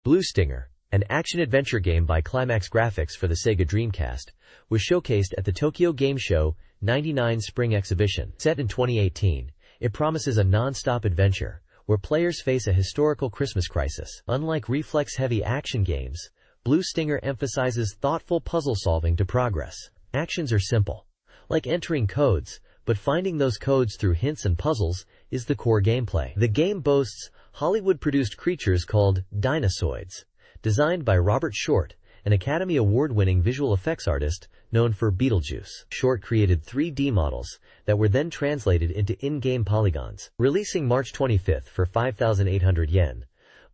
Blue Stinger, an action-adventure game by Climax Graphics for the Sega Dreamcast, was showcased at the Tokyo Game Show '99 Spring Exhibition. Set in 2018, it promises a non-stop adventure where players face a historical Christmas crisis. Unlike reflex-heavy action games, Blue Stinger emphasizes thoughtful puzzle-solving to progress. Actions are simple, like entering codes, but finding those codes through hints and puzzles is the core gameplay. The game boasts Hollywood-produced creatures called dinosaurs, designed by Robert Short, an Academy Award-winning visual effects artist known for Beetlejuice. Short created 3D models that were then translated into in-game polygons. Releasing March 25th for 5,800 yen,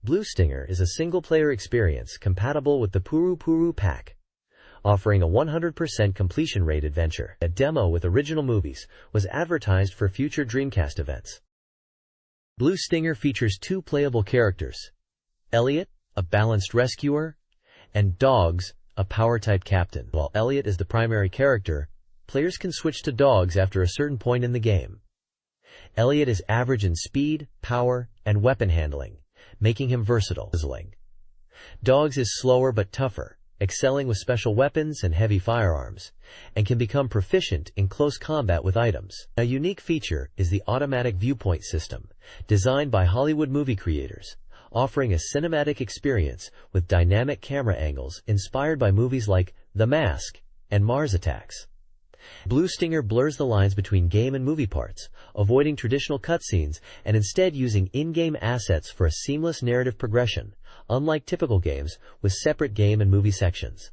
Blue Stinger is a single-player experience compatible with the Puru Puru Pack, offering a 100% completion rate adventure. A demo with original movies was advertised for future Dreamcast events. Blue Stinger features 2 playable characters, Elliot, a balanced rescuer, and Dogs, a power-type captain. While Elliot is the primary character, players can switch to Dogs after a certain point in the game. Elliot is average in speed, power, and weapon handling, making him versatile. Dogs is slower but tougher, excelling with special weapons and heavy firearms, and can become proficient in close combat with items. A unique feature is the automatic viewpoint system, designed by Hollywood movie creators, offering a cinematic experience with dynamic camera angles inspired by movies like The Mask and Mars Attacks. Blue Stinger blurs the lines between game and movie parts, avoiding traditional cutscenes and instead using in-game assets for a seamless narrative progression, unlike typical games with separate game and movie sections.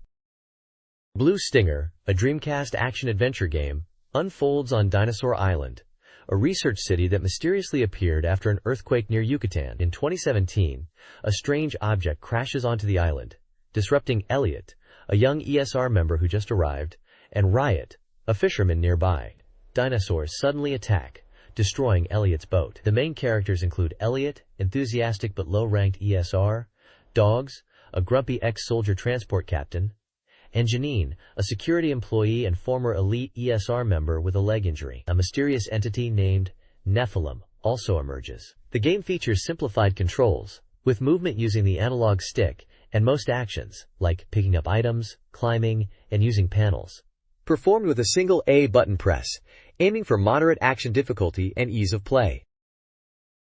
Blue Stinger, a Dreamcast action-adventure game, unfolds on Dinosaur Island, a research city that mysteriously appeared after an earthquake near Yucatan. In 2017, a strange object crashes onto the island, disrupting Elliot, a young ESR member who just arrived, and Riot, a fisherman nearby. Dinosaurs suddenly attack, destroying Elliot's boat. The main characters include Elliot, enthusiastic but low-ranked ESR, Dogs, a grumpy ex-soldier transport captain, and Janine, a security employee and former elite ESR member with a leg injury. A mysterious entity named Nephilim also emerges. The game features simplified controls, with movement using the analog stick, and most actions, like picking up items, climbing, and using panels, performed with a single A button press, aiming for moderate action difficulty and ease of play.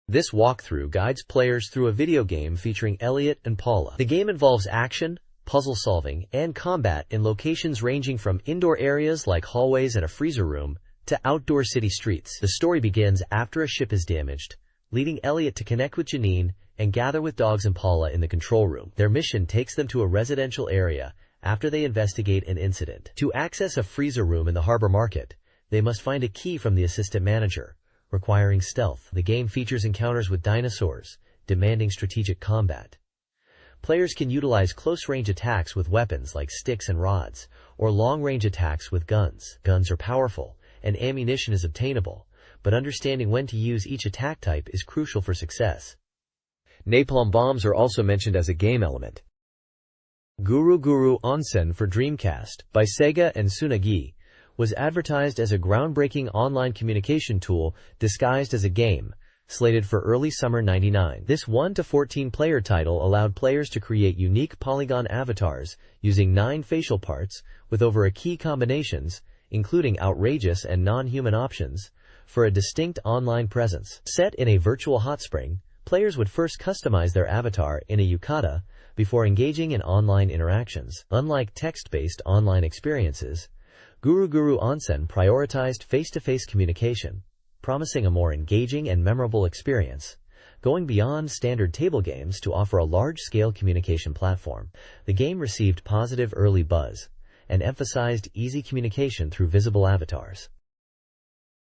This walkthrough guides players through a video game featuring Elliot and Paula. The game involves action, puzzle solving, and combat in locations ranging from indoor areas like hallways and a freezer room to outdoor city streets. The story begins after a ship is damaged, leading Elliot to connect with Janine and gather with Dogs and Paula in the control room. Their mission takes them to a residential area after they investigate an incident. To access a freezer room in the harbor market, they must find a key from the assistant manager, requiring stealth. The game features encounters with dinosaurs, demanding strategic combat. Players can utilize close-range attacks with weapons like sticks and rods, or long-range attacks with guns. Guns are powerful, and ammunition is obtainable, but understanding when to use each attack type is crucial for success. Napalm bombs are also mentioned as a game element. Guru Guru Onsen for Dreamcast, by Sega and Tsunagi, was advertised as a groundbreaking online communication tool disguised as a game, slated for early summer '99. This 1 to 14 player title allowed players to create unique polygon avatars using 9 facial parts with over a key combinations, including outrageous and non-human options, for a distinct online presence. Set in a virtual hot spring, players would first customize their avatar in a yukata before engaging in online interactions. Unlike text-based online experiences, Guru Guru Onsen prioritized face-to-face communication, promising a more engaging and memorable experience, going beyond standard table games to offer a large-scale communication platform. The game received positive early buzz and emphasized easy communication through visible avatars.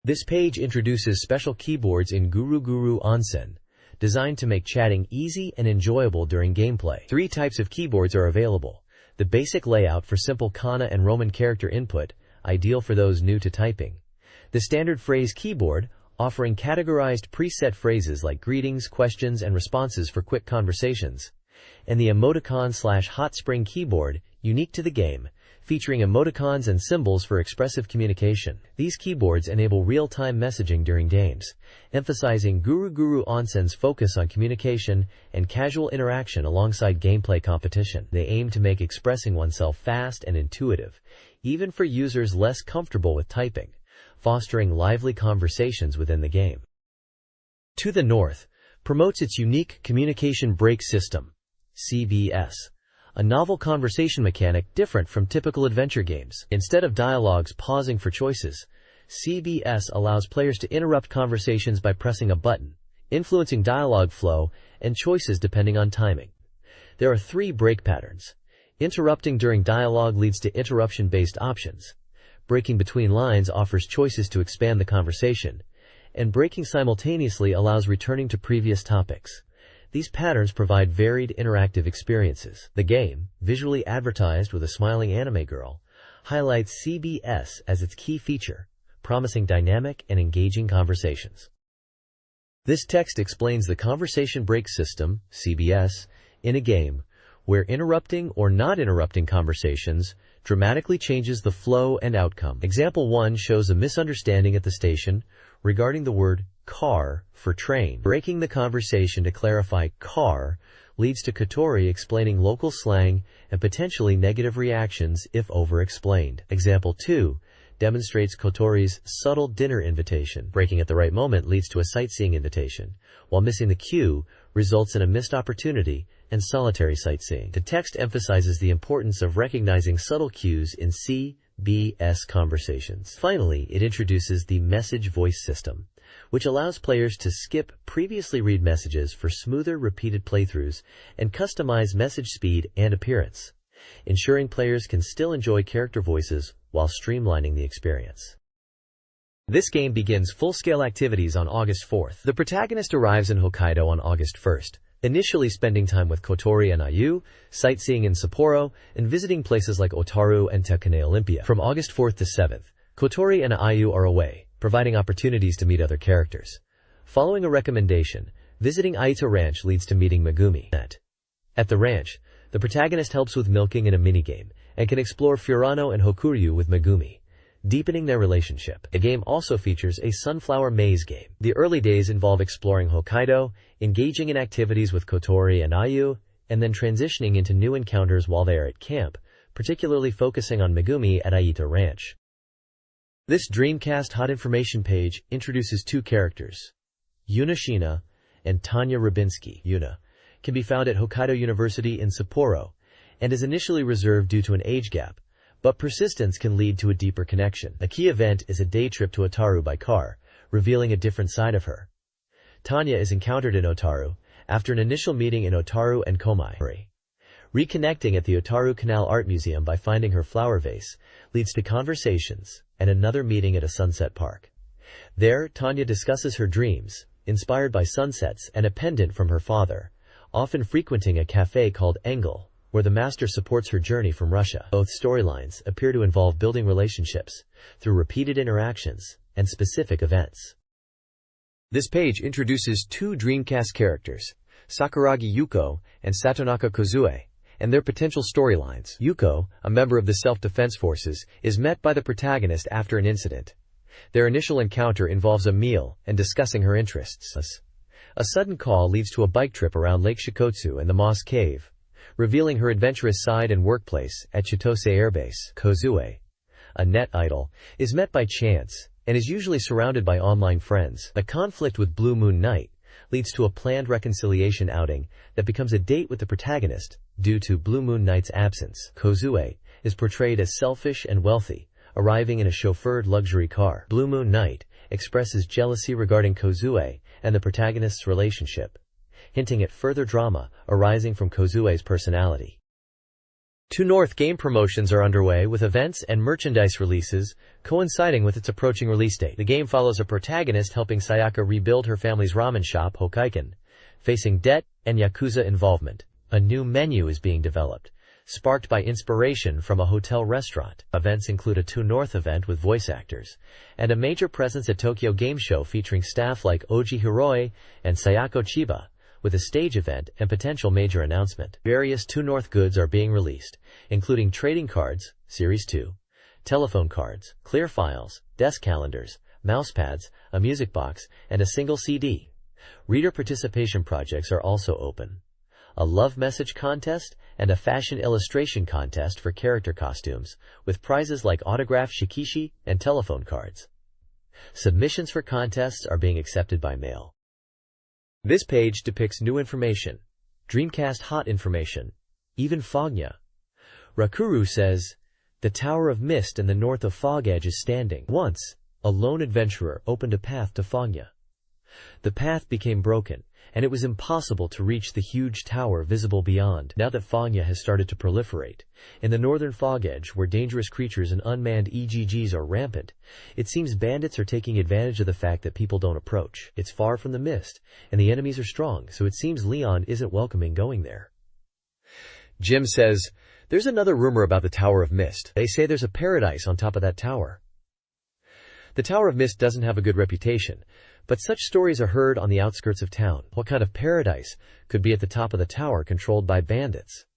This page introduces special keyboards in Guru Guru Onsen, designed to make chatting easy and enjoyable during gameplay. 3 types of keyboards are available. The basic layout for simple kana and Roman character input, ideal for those new to typing. The standard phrase keyboard, offering categorized preset phrases like greetings, questions, and responses for quick conversations, and the emoticon/hot spring keyboard, unique to the game, featuring emoticons and symbols for expressive communication. These keyboards enable real-time messaging during games, emphasizing Guru Onsen's focus on communication and casual interaction alongside gameplay competition. They aim to make expressing oneself fast and intuitive, even for users less comfortable with typing, fostering lively conversations within the game. To the north, promotes its unique communication break system, CBS, a novel conversation mechanic different from typical adventure games. Instead of dialogues pausing for choices, CBS allows players to interrupt conversations by pressing a button, influencing dialogue flow and choices depending on timing. There are 3 break patterns. Interrupting during dialogue leads to interruption-based options. Breaking between lines offers choices to expand the conversation, and breaking simultaneously allows returning to previous topics. These patterns provide varied interactive experiences. The game, visually advertised with a smiling anime girl, highlights CBS as its key feature, promising dynamic and engaging conversations. This text explains the conversation break system, CBS, in a game, where interrupting or not interrupting conversations dramatically changes the flow and outcome. Example 1 shows a misunderstanding at the station regarding the word car for train. Breaking the conversation to clarify car leads to Kotori explaining local slang and potentially negative reactions if over-explained. Example 2 demonstrates Kotori's subtle dinner invitation. Breaking at the right moment leads to a sightseeing invitation, while missing the cue results in a missed opportunity and solitary sightseeing. The text emphasizes the importance of recognizing subtle cues in CBS conversations. Finally, it introduces the message voice system, which allows players to skip previously read messages for smoother repeated playthroughs and customize message speed and appearance, ensuring players can still enjoy character voices while streamlining the experience. This game begins full-scale activities on August 4th. The protagonist arrives in Hokkaido on August 1st, initially spending time with Kotori and Ayu, sightseeing in Sapporo, and visiting places like Otaru and Tekane Olympia. From August 4th to 7th, Kotori and Ayu are away, providing opportunities to meet other characters. Following a recommendation, visiting Aita Ranch leads to meeting Megumi. At the ranch, the protagonist helps with milking in a minigame, and can explore Furano and Hokuryu with Megumi, deepening their relationship. The game also features a sunflower maze game. The early days involve exploring Hokkaido, engaging in activities with Kotori and Ayu, and then transitioning into new encounters while they are at camp, particularly focusing on Megumi at Aita Ranch. This Dreamcast Hot Information page introduces 2 characters, Yuna Shina and Tanya Rubinski. Yuna can be found at Hokkaido University in Sapporo, and is initially reserved due to an age gap, but persistence can lead to a deeper connection. A key event is a day trip to Otaru by car, revealing a different side of her. Tanya is encountered in Otaru after an initial meeting in Otaru and Komai. Reconnecting at the Otaru Canal Art Museum by finding her flower vase leads to conversations and another meeting at a sunset park. There, Tanya discusses her dreams, inspired by sunsets and a pendant from her father, often frequenting a cafe called Engel, where the master supports her journey from Russia. Both storylines appear to involve building relationships through repeated interactions and specific events. This page introduces 2 Dreamcast characters, Sakuragi Yuko and Satonaka Kozue, and their potential storylines. Yuko, a member of the self-defense forces, is met by the protagonist after an incident. Their initial encounter involves a meal and discussing her interests. A sudden call leads to a bike trip around Lake Shikotsu and the Moss Cave, revealing her adventurous side and workplace at Chitose Air Base. Kozue, a net idol, is met by chance and is usually surrounded by online friends. A conflict with Blue Moon Knight leads to a planned reconciliation outing that becomes a date with the protagonist due to Blue Moon Knight's absence. Kozue is portrayed as selfish and wealthy, arriving in a chauffeured luxury car. Blue Moon Knight expresses jealousy regarding Kozue and the protagonist's relationship, hinting at further drama arising from Kozue's personality. 2 North game promotions are underway with events and merchandise releases coinciding with its approaching release date. The game follows a protagonist helping Sayaka rebuild her family's ramen shop, Hokkaiken, facing debt and Yakuza involvement. A new menu is being developed, sparked by inspiration from a hotel restaurant. Events include a 2 North event with voice actors, and a major presence at Tokyo Game Show featuring staff like Oji Hiroi and Sayako Chiba, with a stage event and potential major announcement. Various 2 North goods are being released, including trading cards, Series 2, telephone cards, clear files, desk calendars, mousepads, a music box, and a single CD. Reader participation projects are also open. A love message contest and a fashion illustration contest for character costumes, with prizes like autographed shikishi and telephone cards. Submissions for contests are being accepted by mail. This page depicts new information. Dreamcast hot information. Even Fognya. Rakuru says, "The Tower of Mist in the north of Fog Edge is standing. Once, a lone adventurer opened a path to Fognya. The path became broken, and it was impossible to reach the huge tower visible beyond. Now that Fognya has started to proliferate, in the northern Fog Edge, where dangerous creatures and unmanned EGGs are rampant, it seems bandits are taking advantage of the fact that people don't approach. It's far from the mist, and the enemies are strong, so it seems Leon isn't welcoming going there." Jim says, "There's another rumor about the Tower of Mist. They say there's a paradise on top of that tower." The Tower of Mist doesn't have a good reputation, but such stories are heard on the outskirts of town. What kind of paradise could be at the top of the tower controlled by bandits?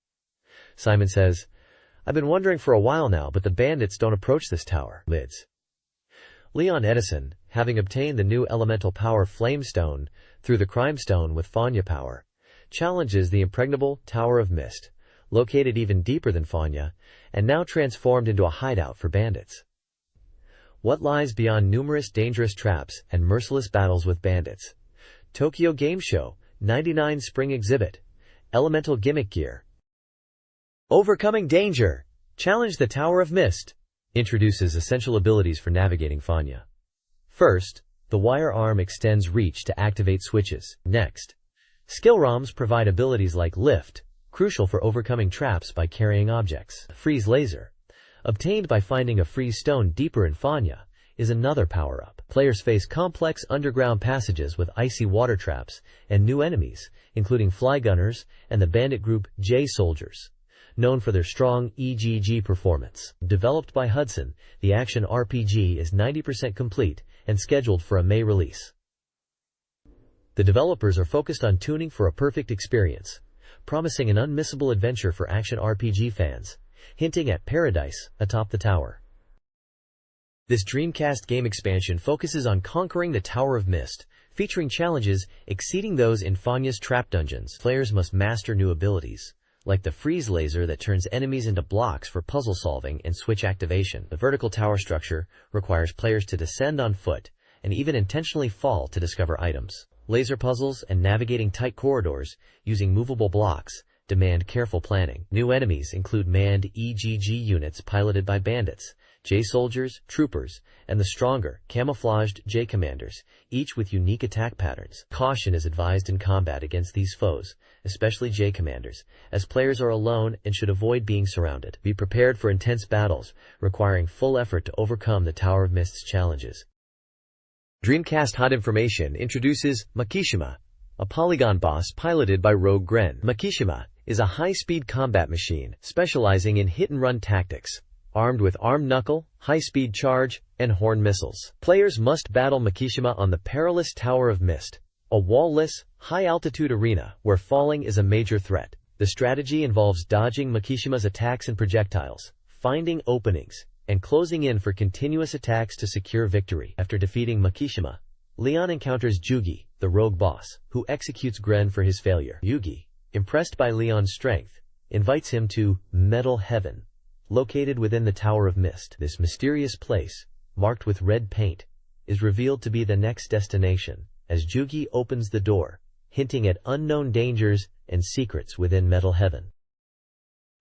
Simon says, "I've been wondering for a while now, but the bandits don't approach this tower." Lids. Leon Edison, having obtained the new elemental power Flamestone through the Crime Stone with Fognya power, challenges the impregnable Tower of Mist, located even deeper than Fognya, and now transformed into a hideout for bandits. What lies beyond numerous dangerous traps and merciless battles with bandits? Tokyo Game Show, 99 Spring Exhibit. Elemental Gimmick Gear. Overcoming Danger. Challenge the Tower of Mist. Introduces essential abilities for navigating Fognya. First, the wire arm extends reach to activate switches. Next, skill ROMs provide abilities like Lift, crucial for overcoming traps by carrying objects. Freeze Laser, obtained by finding a freeze stone deeper in Fognya, is another power-up. Players face complex underground passages with icy water traps and new enemies, including fly gunners and the bandit group J-Soldiers, known for their strong EGG performance. Developed by Hudson, the action RPG is 90% complete and scheduled for a May release. The developers are focused on tuning for a perfect experience, promising an unmissable adventure for action RPG fans, hinting at paradise atop the tower. This Dreamcast game expansion focuses on conquering the Tower of Mist, featuring challenges exceeding those in Fogna's trap dungeons. Players must master new abilities, like the freeze laser that turns enemies into blocks for puzzle solving and switch activation. The vertical tower structure requires players to descend on foot and even intentionally fall to discover items. Laser puzzles and navigating tight corridors using movable blocks demand careful planning. New enemies include manned EGG units piloted by bandits, J-Soldiers, Troopers, and the stronger, camouflaged J-Commanders, each with unique attack patterns. Caution is advised in combat against these foes, especially J-Commanders, as players are alone and should avoid being surrounded. Be prepared for intense battles, requiring full effort to overcome the Tower of Mist's challenges. Dreamcast Hot Information introduces Makishima, a polygon boss piloted by Rogue Gren. Makishima is a high-speed combat machine specializing in hit-and-run tactics, armed with armed knuckle, high-speed charge, and horn missiles. Players must battle Makishima on the perilous Tower of Mist, a wall-less, high-altitude arena where falling is a major threat. The strategy involves dodging Makishima's attacks and projectiles, finding openings, and closing in for continuous attacks to secure victory. After defeating Makishima, Leon encounters Jugi, the rogue boss, who executes Gren for his failure. Yugi, impressed by Leon's strength, invites him to Metal Heaven, located within the Tower of Mist. This mysterious place, marked with red paint, is revealed to be the next destination, as Jugi opens the door, hinting at unknown dangers and secrets within Metal Heaven.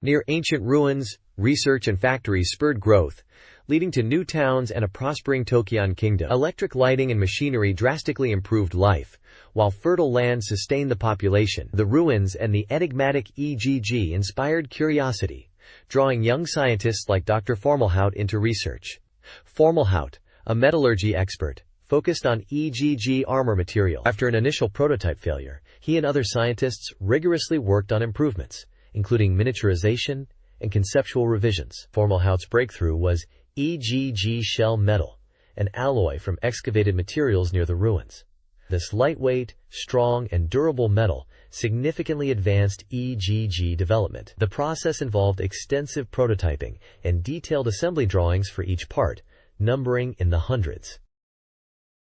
Near ancient ruins, research and factories spurred growth, leading to new towns and a prospering Tokyon kingdom. Electric lighting and machinery drastically improved life, while fertile land sustained the population. The ruins and the enigmatic EGG inspired curiosity, drawing young scientists like Dr. Formalhaut into research. Formalhaut, a metallurgy expert, focused on EGG armor material. After an initial prototype failure, he and other scientists rigorously worked on improvements, including miniaturization and conceptual revisions. Formalhaut's breakthrough was EGG shell metal, an alloy from excavated materials near the ruins. This lightweight, strong, and durable metal significantly advanced EGG development. The process involved extensive prototyping and detailed assembly drawings for each part, numbering in the hundreds.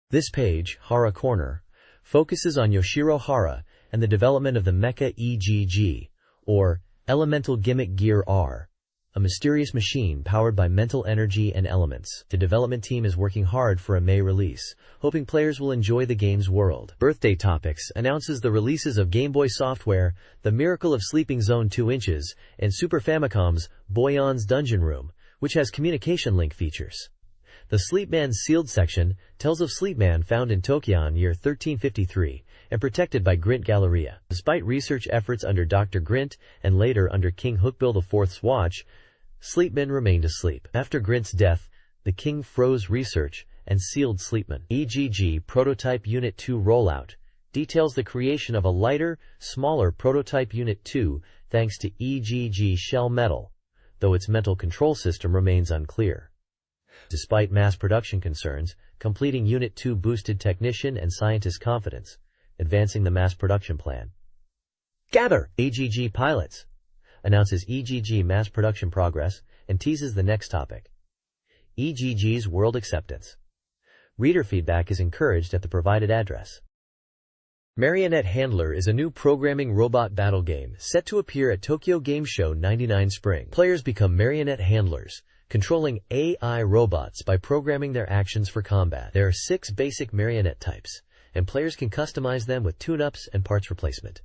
This page, Hara Corner, focuses on Yoshiro Hara and the development of the Mecha EGG, or Elemental Gimmick Gear R, a mysterious machine powered by mental energy and elements. The development team is working hard for a May release, hoping players will enjoy the game's world. Birthday Topics announces the releases of Game Boy Software, The Miracle of Sleeping Zone 2 Inches, and Super Famicom's Boyon's Dungeon Room, which has communication link features. The Sleepman's Sealed section tells of Sleepman found in Tokyon year 1353 and protected by Grint Galleria. Despite research efforts under Dr. Grint and later under King Hookbill IV's watch, Sleepman remained asleep. After Grint's death, the king froze research and sealed Sleepman. EGG Prototype Unit 2 Rollout details the creation of a lighter, smaller Prototype Unit 2 thanks to EGG shell metal, though its mental control system remains unclear. Despite mass production concerns, completing Unit 2 boosted technician and scientist confidence, advancing the mass production plan. Gather! EGG Pilots announces EGG mass production progress and teases the next topic. EGG's world acceptance. Reader feedback is encouraged at the provided address. Marionette Handler is a new programming robot battle game set to appear at Tokyo Game Show 99 Spring. Players become marionette handlers, controlling AI robots by programming their actions for combat. There are 6 basic marionette types, and players can customize them with tune-ups and parts replacement.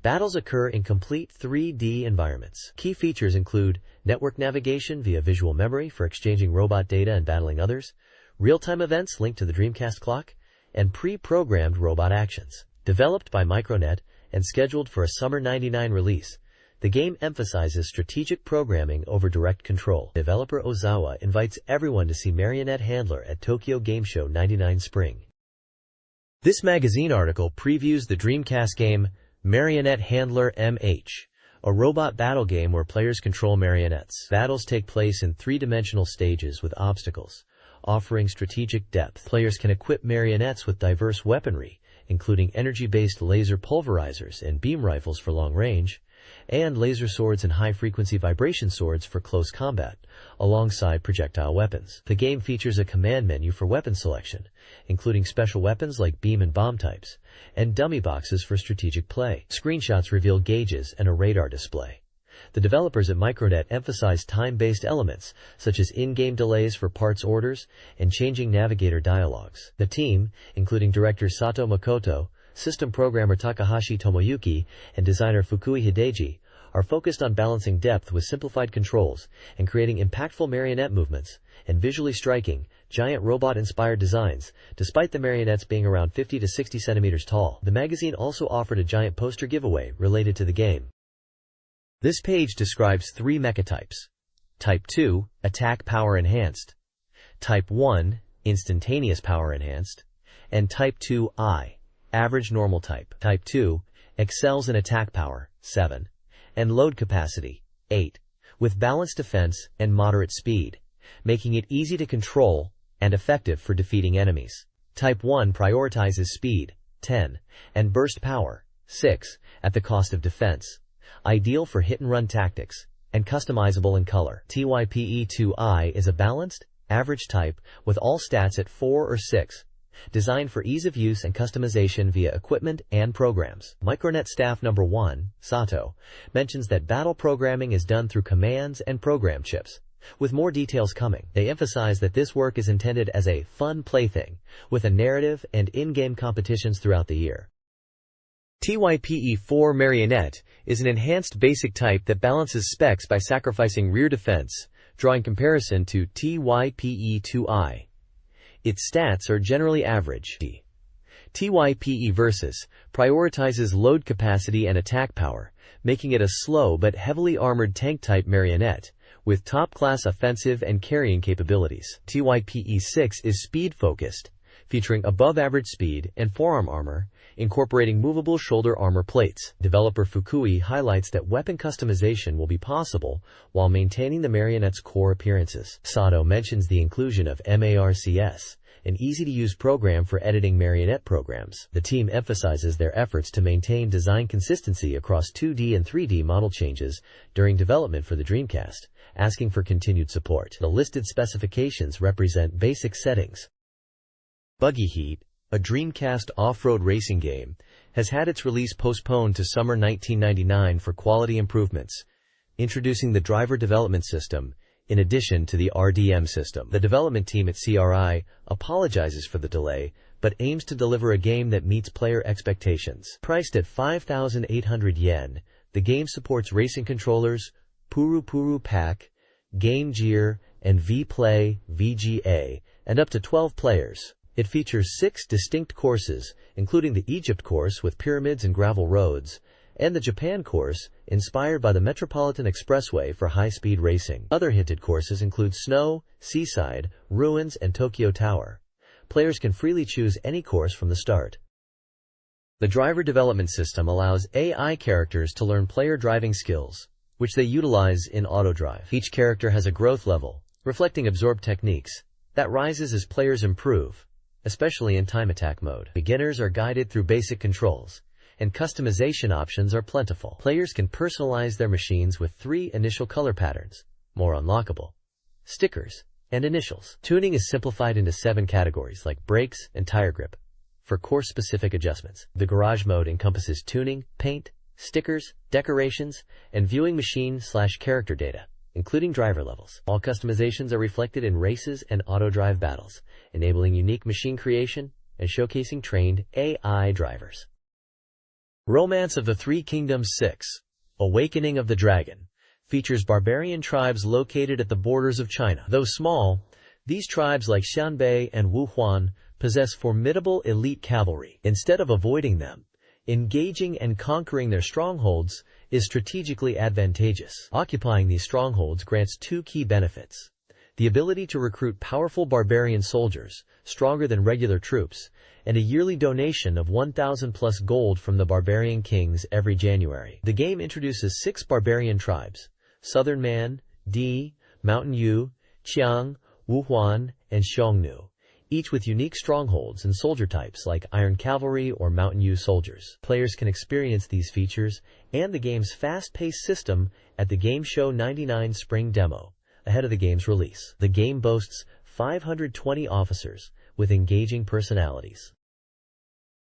Battles occur in complete 3D environments. Key features include network navigation via visual memory for exchanging robot data and battling others, real-time events linked to the Dreamcast clock, and pre-programmed robot actions. Developed by Micronet and scheduled for a summer '99 release, the game emphasizes strategic programming over direct control. Developer Ozawa invites everyone to see Marionette Handler at Tokyo Game Show 99 Spring. This magazine article previews the Dreamcast game Marionette Handler MH, a robot battle game where players control marionettes. Battles take place in 3-dimensional stages with obstacles, offering strategic depth. Players can equip marionettes with diverse weaponry, including energy-based laser pulverizers and beam rifles for long range, and laser swords and high-frequency vibration swords for close combat, alongside projectile weapons. The game features a command menu for weapon selection, including special weapons like beam and bomb types, and dummy boxes for strategic play. Screenshots reveal gauges and a radar display. The developers at Micronet emphasize time-based elements, such as in-game delays for parts orders and changing navigator dialogues. The team, including director Sato Makoto, system programmer Takahashi Tomoyuki, and designer Fukui Hideji, are focused on balancing depth with simplified controls and creating impactful marionette movements and visually striking, giant robot-inspired designs, despite the marionettes being around 50 to 60 centimeters tall. The magazine also offered a giant poster giveaway related to the game. This page describes 3 mecha types. Type 2, Attack Power Enhanced. Type 1, Instantaneous Power Enhanced. And Type 2I, Average Normal Type. Type 2 excels in attack power, 7, and load capacity, 8, with balanced defense and moderate speed, making it easy to control and effective for defeating enemies. Type 1 prioritizes speed, 10, and burst power, 6, at the cost of defense, ideal for hit-and-run tactics, and customizable in color. TYPE2I is a balanced, average type with all stats at 4 or 6, designed for ease of use and customization via equipment and programs. Micronet staff number 1, Sato, mentions that battle programming is done through commands and program chips, with more details coming. They emphasize that this work is intended as a fun plaything, with a narrative and in-game competitions throughout the year. TYPE4 Marionette is an enhanced basic type that balances specs by sacrificing rear defense, drawing comparison to TYPE2I. Its stats are generally average. TYPE Versus prioritizes load capacity and attack power, making it a slow but heavily armored tank-type marionette, with top-class offensive and carrying capabilities. TYPE6 is speed-focused, featuring above-average speed and forearm armor, incorporating movable shoulder armor plates. Developer Fukui highlights that weapon customization will be possible while maintaining the marionette's core appearances. Sato mentions the inclusion of MARCS, an easy-to-use program for editing marionette programs. The team emphasizes their efforts to maintain design consistency across 2D and 3D model changes during development for the Dreamcast, asking for continued support. The listed specifications represent basic settings. Buggy Heat, a Dreamcast off-road racing game, has had its release postponed to summer 1999 for quality improvements, introducing the driver development system in addition to the RDM system. The development team at CRI apologizes for the delay, but aims to deliver a game that meets player expectations. Priced at 5,800 yen, the game supports racing controllers, Puru Puru Pack, Game Gear, and V-Play, VGA, and up to 12 players. It features 6 distinct courses, including the Egypt course with pyramids and gravel roads, and the Japan course, inspired by the Metropolitan Expressway for high-speed racing. Other hinted courses include Snow, Seaside, Ruins, and Tokyo Tower. Players can freely choose any course from the start. The driver development system allows AI characters to learn player driving skills, which they utilize in AutoDrive. Each character has a growth level, reflecting absorbed techniques, that rises as players improve, especially in time attack mode. Beginners are guided through basic controls, and customization options are plentiful. Players can personalize their machines with 3 initial color patterns, more unlockable, stickers, and initials. Tuning is simplified into 7 categories like brakes and tire grip for course-specific adjustments. The garage mode encompasses tuning, paint, stickers, decorations, and viewing machine/character data, including driver levels. All customizations are reflected in races and auto-drive battles, enabling unique machine creation and showcasing trained AI drivers. Romance of the Three Kingdoms 6, Awakening of the Dragon, features barbarian tribes located at the borders of China. Though small, these tribes like Xianbei and Wuhuan possess formidable elite cavalry. Instead of avoiding them, engaging and conquering their strongholds is strategically advantageous. Occupying these strongholds grants 2 key benefits: the ability to recruit powerful barbarian soldiers, stronger than regular troops, and a yearly donation of 1,000 plus gold from the barbarian kings every January. The game introduces 6 barbarian tribes: Southern Man, Di, Mountain Yu, Qiang, Wuhuan, and Xiongnu, each with unique strongholds and soldier types like Iron Cavalry or Mountain Yu soldiers. Players can experience these features and the game's fast-paced system at the Game Show 99 Spring Demo, ahead of the game's release. The game boasts 520 officers with engaging personalities.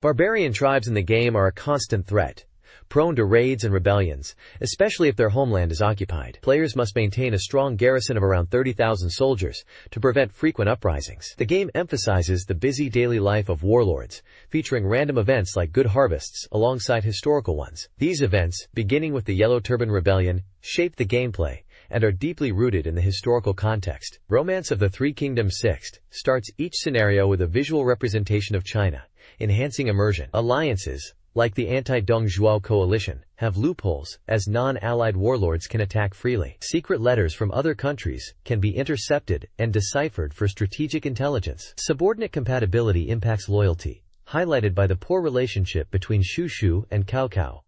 Barbarian tribes in the game are a constant threat, prone to raids and rebellions, especially if their homeland is occupied. Players must maintain a strong garrison of around 30,000 soldiers to prevent frequent uprisings. The game emphasizes the busy daily life of warlords, featuring random events like good harvests alongside historical ones. These events, beginning with the Yellow Turban Rebellion, shape the gameplay and are deeply rooted in the historical context. Romance of the Three Kingdoms 6 starts each scenario with a visual representation of China, enhancing immersion. Alliances, like the anti-Deng Zhuo coalition, have loopholes, as non-allied warlords can attack freely. Secret letters from other countries can be intercepted and deciphered for strategic intelligence. Subordinate compatibility impacts loyalty, highlighted by the poor relationship between Shu Shu and Cao Cao,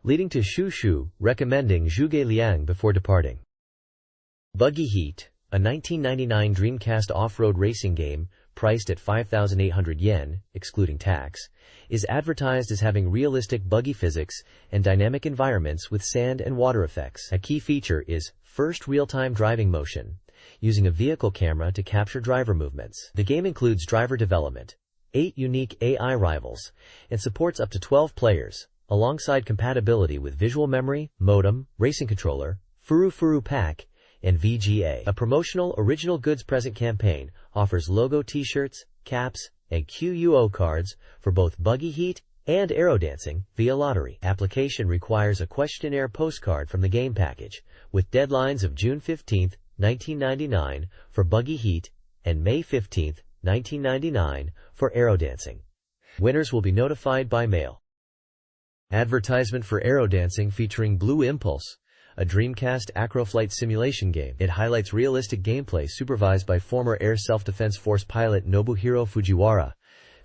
leading to Shu Shu recommending Zhuge Liang before departing. Buggy Heat, a 1999 Dreamcast off-road racing game, priced at 5,800 yen, excluding tax, is advertised as having realistic buggy physics and dynamic environments with sand and water effects. A key feature is first real-time driving motion, using a vehicle camera to capture driver movements. The game includes driver development, 8 unique AI rivals, and supports up to 12 players, alongside compatibility with visual memory, modem, racing controller, Furu Furu Pack, and VGA. A promotional original goods present campaign offers logo t-shirts, caps, and QUO cards for both Buggy Heat and Aerodancing via lottery. Application requires a questionnaire postcard from the game package, with deadlines of June 15, 1999 for Buggy Heat and May 15, 1999 for Aerodancing. Winners will be notified by mail. Advertisement for Aerodancing featuring Blue Impulse, a Dreamcast acroflight simulation game. It highlights realistic gameplay supervised by former Air Self-Defense Force pilot Nobuhiro Fujiwara,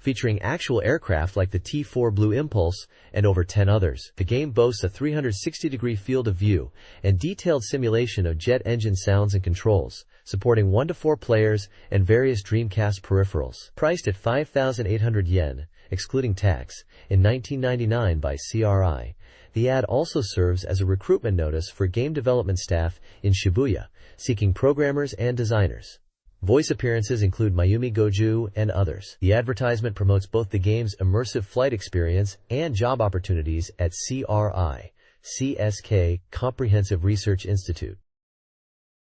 featuring actual aircraft like the T-4 Blue Impulse and over 10 others. The game boasts a 360-degree field of view and detailed simulation of jet engine sounds and controls, supporting 1 to 4 players and various Dreamcast peripherals. Priced at 5,800 yen, excluding tax, in 1999 by CRI. The ad also serves as a recruitment notice for game development staff in Shibuya, seeking programmers and designers. Voice appearances include Mayumi Goju and others. The advertisement promotes both the game's immersive flight experience and job opportunities at CRI, CSK Comprehensive Research Institute.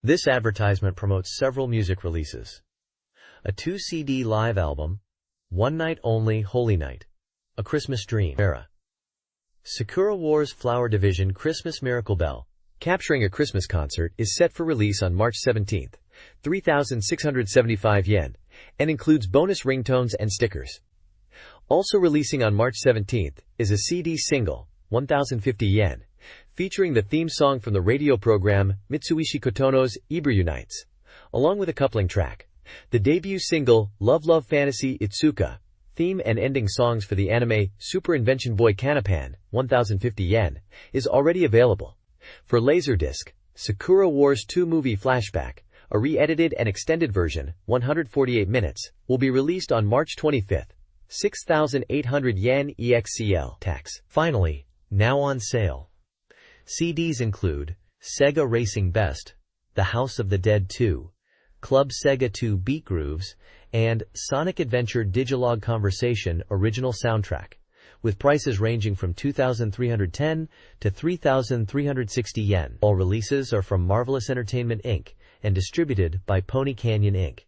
This advertisement promotes several music releases. A 2-CD live album, One Night Only Holy Night, A Christmas Dream Era. Sakura Wars Flower Division Christmas Miracle Bell, Capturing a Christmas Concert, is set for release on March 17, 3,675 yen, and includes bonus ringtones and stickers. Also releasing on March 17th is a CD single, 1,050 yen, featuring the theme song from the radio program Mitsuishi Kotono's Ibra Unites, along with a coupling track. The debut single, Love Love Fantasy Itsuka, theme and ending songs for the anime Super Invention Boy Canapan, 1,050 yen, is already available. For Laserdisc, Sakura Wars 2 Movie Flashback, a re-edited and extended version, 148 minutes, will be released on March 25th, 6,800 yen EXCL tax. Finally, now on sale. CDs include Sega Racing Best, The House of the Dead 2, Club Sega 2 Beat Grooves, and Sonic Adventure Digilog Conversation Original Soundtrack, with prices ranging from 2,310 to 3,360 yen. All releases are from Marvelous Entertainment Inc. and distributed by Pony Canyon Inc.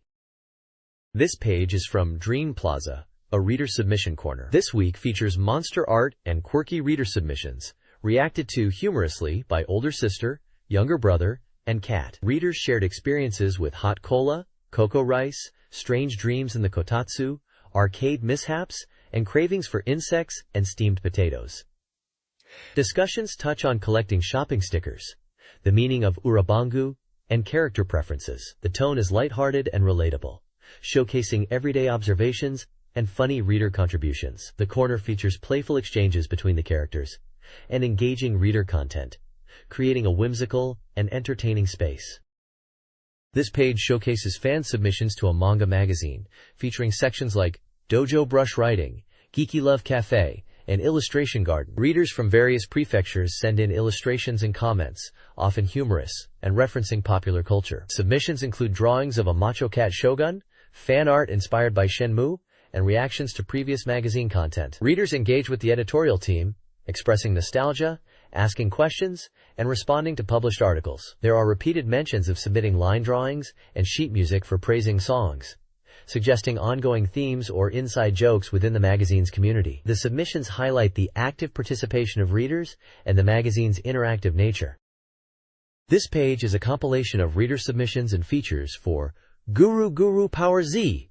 This page is from Dream Plaza, a reader submission corner. This week features monster art and quirky reader submissions, reacted to humorously by older sister, younger brother, and cat. Readers shared experiences with hot cola, cocoa rice, strange dreams in the kotatsu, arcade mishaps, and cravings for insects and steamed potatoes. Discussions touch on collecting shopping stickers, the meaning of urabangu, and character preferences. The tone is lighthearted and relatable, showcasing everyday observations and funny reader contributions. The corner features playful exchanges between the characters and engaging reader content, creating a whimsical and entertaining space. This page showcases fan submissions to a manga magazine, featuring sections like Dojo Brush Writing, Geeky Love Cafe, and Illustration Garden. Readers from various prefectures send in illustrations and comments, often humorous, and referencing popular culture. Submissions include drawings of a macho cat Shogun, fan art inspired by Shenmue, and reactions to previous magazine content. Readers engage with the editorial team, expressing nostalgia, asking questions, and responding to published articles. There are repeated mentions of submitting line drawings and sheet music for praising songs, suggesting ongoing themes or inside jokes within the magazine's community. The submissions highlight the active participation of readers and the magazine's interactive nature. This page is a compilation of reader submissions and features for Guru Guru Power Z.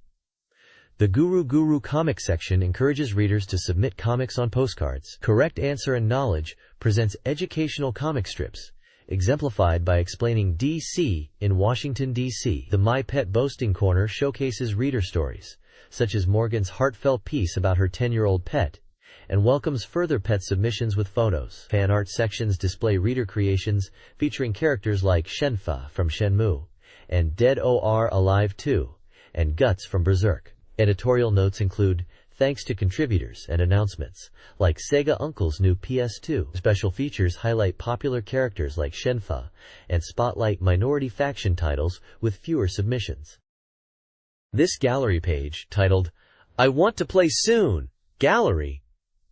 The Guru Guru Comic section encourages readers to submit comics on postcards. Correct Answer and Knowledge presents educational comic strips, exemplified by explaining DC in Washington, D.C. The My Pet Boasting Corner showcases reader stories, such as Morgan's heartfelt piece about her 10-year-old pet, and welcomes further pet submissions with photos. Fan art sections display reader creations featuring characters like Shenfa from Shenmue, and Dead or Alive 2, and Guts from Berserk. Editorial notes include thanks to contributors and announcements, like Sega Uncle's new PS2. Special features highlight popular characters like Shenfa and spotlight minority faction titles with fewer submissions. This gallery page, titled, I Want to Play Soon! Gallery,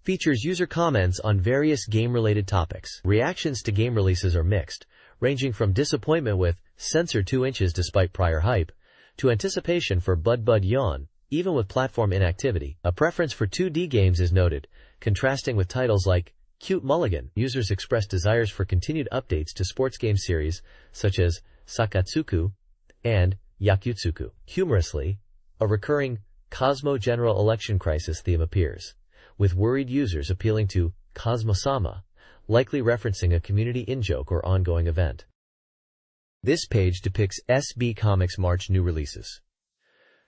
features user comments on various game-related topics. Reactions to game releases are mixed, ranging from disappointment with Censor 2 inches despite prior hype, to anticipation for Bud Bud Yawn, even with platform inactivity. A preference for 2D games is noted, contrasting with titles like Cute Mulligan. Users express desires for continued updates to sports game series such as Sakatsuku and Yakutsuku. Humorously, a recurring Cosmo General Election Crisis theme appears, with worried users appealing to Cosmo-sama, likely referencing a community in-joke or ongoing event. This page depicts SB Comics March new releases.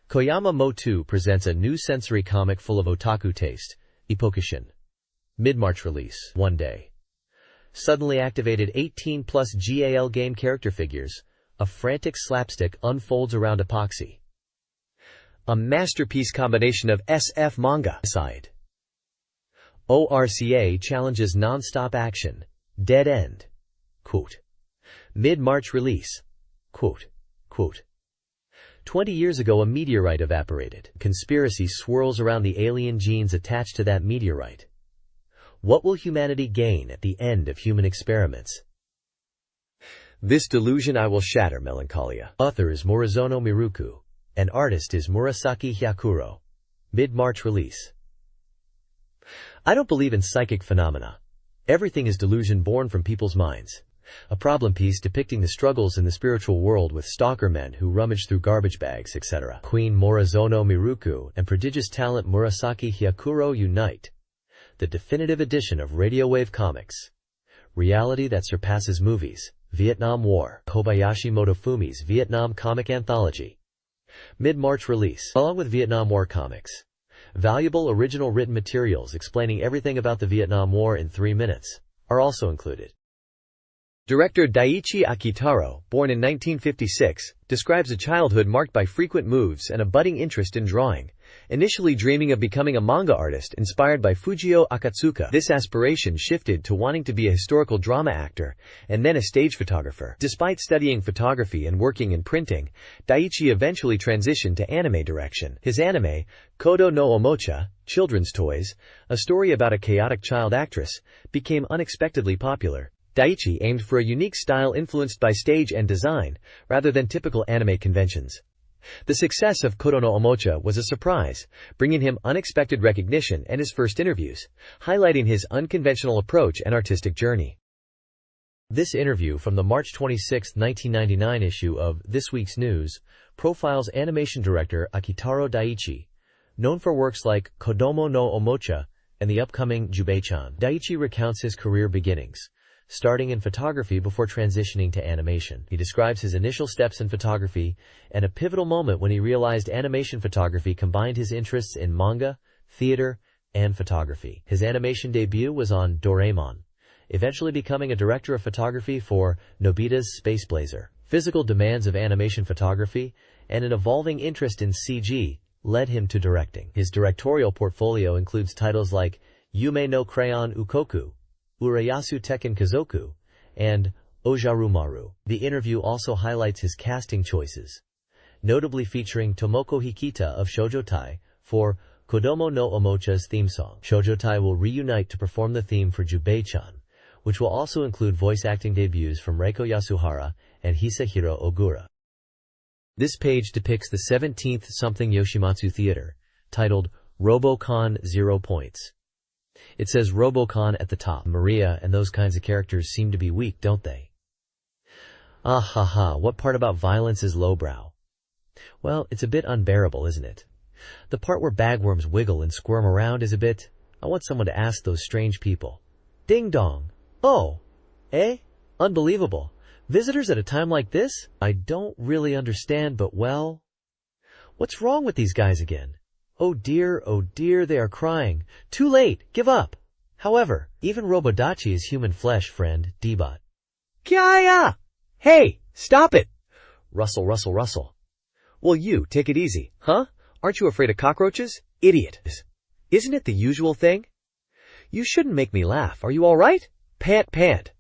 Koyama Motu presents a new sensory comic full of otaku taste, Ipokishin. Mid-March release, one day. Suddenly activated 18+ GAL game character figures. A frantic slapstick unfolds around epoxy. A masterpiece combination of SF manga. Side. ORCA challenges non-stop action. Dead end. Quote. Mid-March release. Quote. 20 years ago a meteorite evaporated. Conspiracy swirls around the alien genes attached to that meteorite. What will humanity gain at the end of human experiments? This delusion I will shatter, Melancholia. Author is Morizono Miruku. And artist is Murasaki Hyakuro. Mid-March release. I don't believe in psychic phenomena. Everything is delusion born from people's minds. A problem piece depicting the struggles in the spiritual world with stalker men who rummage through garbage bags, etc. Queen Morizono Miruku and prodigious talent Murasaki Hyakuro unite. The definitive edition of Radio Wave Comics. Reality that surpasses movies. Vietnam War. Kobayashi Motofumi's Vietnam Comic Anthology. Mid-March release, along with Vietnam War comics. Valuable original written materials explaining everything about the Vietnam War in 3 minutes are also included. Director Daiichi Akitaro, born in 1956, describes a childhood marked by frequent moves and a budding interest in drawing. Initially dreaming of becoming a manga artist inspired by Fujio Akatsuka, this aspiration shifted to wanting to be a historical drama actor and then a stage photographer. Despite studying photography and working in printing, Daiichi eventually transitioned to anime direction. His anime, Kodo no Omocha, Children's Toys, a story about a chaotic child actress, became unexpectedly popular. Daiichi aimed for a unique style influenced by stage and design, rather than typical anime conventions. The success of Kodo no Omocha was a surprise, bringing him unexpected recognition and his first interviews, highlighting his unconventional approach and artistic journey. This interview from the March 26, 1999 issue of This Week's News profiles animation director Akitaro Daiichi, known for works like Kodomo no Omocha and the upcoming Jubei-chan. Daiichi recounts his career beginnings, starting in photography before transitioning to animation. He describes his initial steps in photography and a pivotal moment when he realized animation photography combined his interests in manga, theater, and photography. His animation debut was on Doraemon, eventually becoming a director of photography for Nobita's Space Blazer. Physical demands of animation photography and an evolving interest in CG led him to directing. His directorial portfolio includes titles like Yume no Crayon Ukoku, Urayasu Tekken Kazoku, and Ojarumaru. The interview also highlights his casting choices, notably featuring Tomoko Hikita of Shoujotai for Kodomo no Omocha's theme song. Shoujotai will reunite to perform the theme for Jubei-chan, which will also include voice acting debuts from Reiko Yasuhara and Hisahiro Ogura. This page depicts the 17th something Yoshimatsu Theater, titled Robocon 0 points. It says Robocon at the top. Maria and those kinds of characters seem to be weak, don't they? Ah ha ha, what part about violence is lowbrow? Well, it's a bit unbearable, isn't it? The part where bagworms wiggle and squirm around is a bit... I want someone to ask those strange people. Ding dong. Oh. Eh? Unbelievable. Visitors at a time like this? I don't really understand, but well... What's wrong with these guys again? Oh dear, they are crying. Too late, give up. However, even Robodachi is human flesh, friend, Dbot. Kya! Hey, stop it! Russell. Well, you, take it easy, huh? Aren't you afraid of cockroaches? Idiot. Isn't it the usual thing? You shouldn't make me laugh, are you alright? Pant.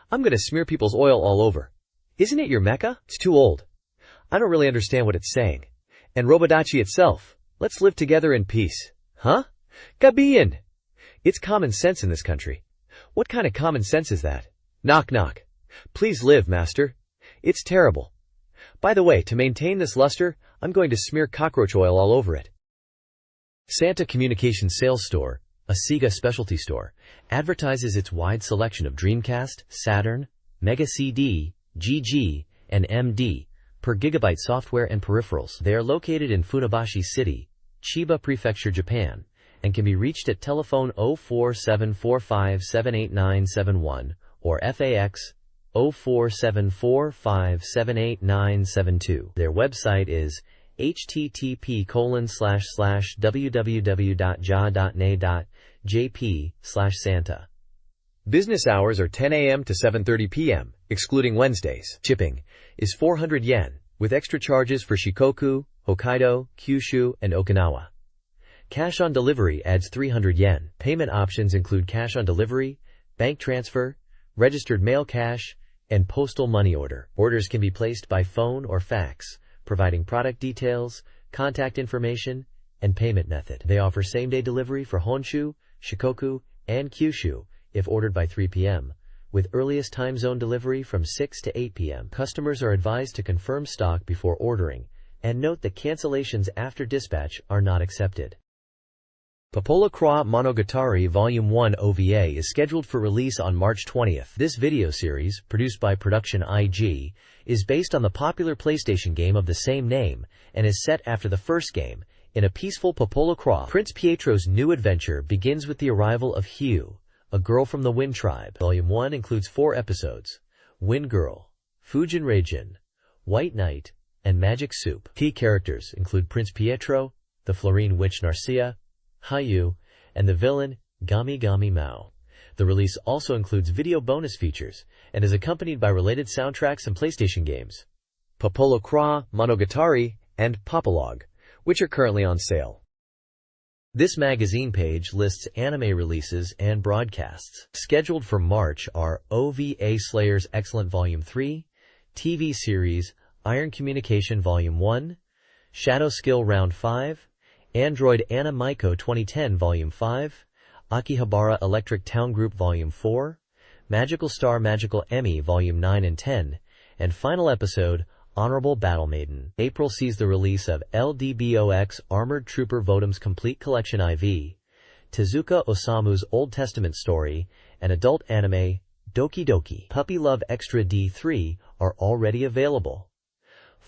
I'm gonna smear people's oil all over. Isn't it your mecha? It's too old. I don't really understand what it's saying. And Robodachi itself. Let's live together in peace. Huh? Gabian! It's common sense in this country. What kind of common sense is that? Knock. Please live, master. It's terrible. By the way, to maintain this luster, I'm going to smear cockroach oil all over it. Santa Communications Sales Store, a Sega specialty store, advertises its wide selection of Dreamcast, Saturn, Mega CD, GG, and MD, per gigabyte software and peripherals. They are located in Funabashi City, Chiba Prefecture, Japan, and can be reached at telephone 04745789171 or FAX 04745788972. Their website is http://www.ja.na.jp/Santa. Business hours are 10 a.m. to 7:30 p.m., excluding Wednesdays. Shipping is 400 yen, with extra charges for Shikoku, Hokkaido, Kyushu, and Okinawa. Cash on delivery adds 300 yen. Payment options include cash on delivery, bank transfer, registered mail cash, and postal money order. Orders can be placed by phone or fax, providing product details, contact information, and payment method. They offer same-day delivery for Honshu, Shikoku, and Kyushu if ordered by 3 p.m., with earliest time zone delivery from 6 to 8 p.m. Customers are advised to confirm stock before ordering, and note that cancellations after dispatch are not accepted. Popolo Kwa Monogatari Volume 1 OVA is scheduled for release on March 20th. This video series, produced by Production IG, is based on the popular PlayStation game of the same name and is set after the first game, in a peaceful Popolo Kwa. Prince Pietro's new adventure begins with the arrival of Hugh, a girl from the Wind Tribe. Volume 1 includes 4 episodes: Wind Girl, Fujin Reijin, White Knight, and Magic Soup. Key characters include Prince Pietro, the Florine Witch Narcia, Hayu, and the villain Gami Gami Mao. The release also includes video bonus features and is accompanied by related soundtracks and PlayStation games, Popolo Kwa Monogatari and Popolog, which are currently on sale. This magazine page lists anime releases and broadcasts. Scheduled for March are OVA Slayers Excellent Volume 3, TV series Iron Communication Volume 1, Shadow Skill Round 5, Android Anna Maiko 2010 Volume 5, Akihabara Electric Town Group Volume 4, Magical Star Magical Emmy Volume 9 and 10, and final episode, Honorable Battle Maiden. April sees the release of LDBOX Armored Trooper Votem's Complete Collection IV, Tezuka Osamu's Old Testament story, and adult anime Doki Doki. Puppy Love Extra D3 are already available.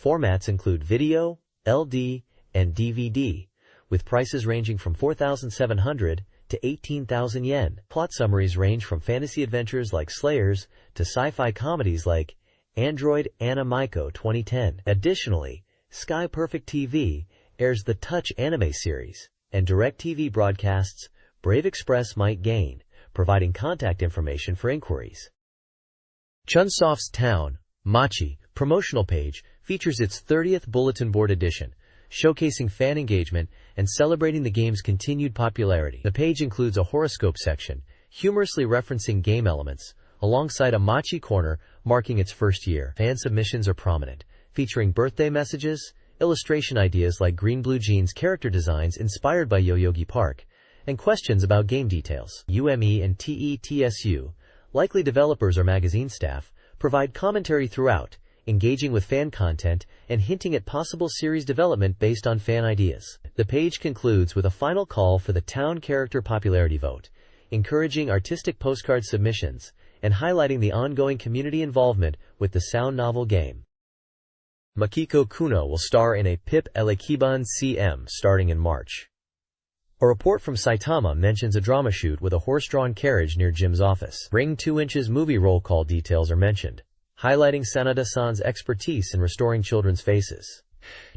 Formats include video, LD, and DVD, with prices ranging from 4,700 to 18,000 yen. Plot summaries range from fantasy adventures like Slayers to sci-fi comedies like Android Anna Maiko 2010. Additionally, Sky Perfect TV airs the Touch anime series, and DirecTV broadcasts Brave Express Might Gain, providing contact information for inquiries. Chunsoft's Town, Machi, promotional page features its 30th bulletin board edition, showcasing fan engagement and celebrating the game's continued popularity. The page includes a horoscope section, humorously referencing game elements, alongside a Machi corner marking its first year. Fan submissions are prominent, featuring birthday messages, illustration ideas like Green Blue Jeans character designs inspired by Yoyogi Park, and questions about game details. UME and TETSU, likely developers or magazine staff, provide commentary throughout, engaging with fan content and hinting at possible series development based on fan ideas. The page concludes with a final call for the town character popularity vote, encouraging artistic postcard submissions and highlighting the ongoing community involvement with the sound novel game. Makiko Kuno will star in a Pip Elekiban CM starting in March. A report from Saitama mentions a drama shoot with a horse-drawn carriage near Jim's office. Ring 2 inches movie roll call details are mentioned, highlighting Sanada-san's expertise in restoring children's faces.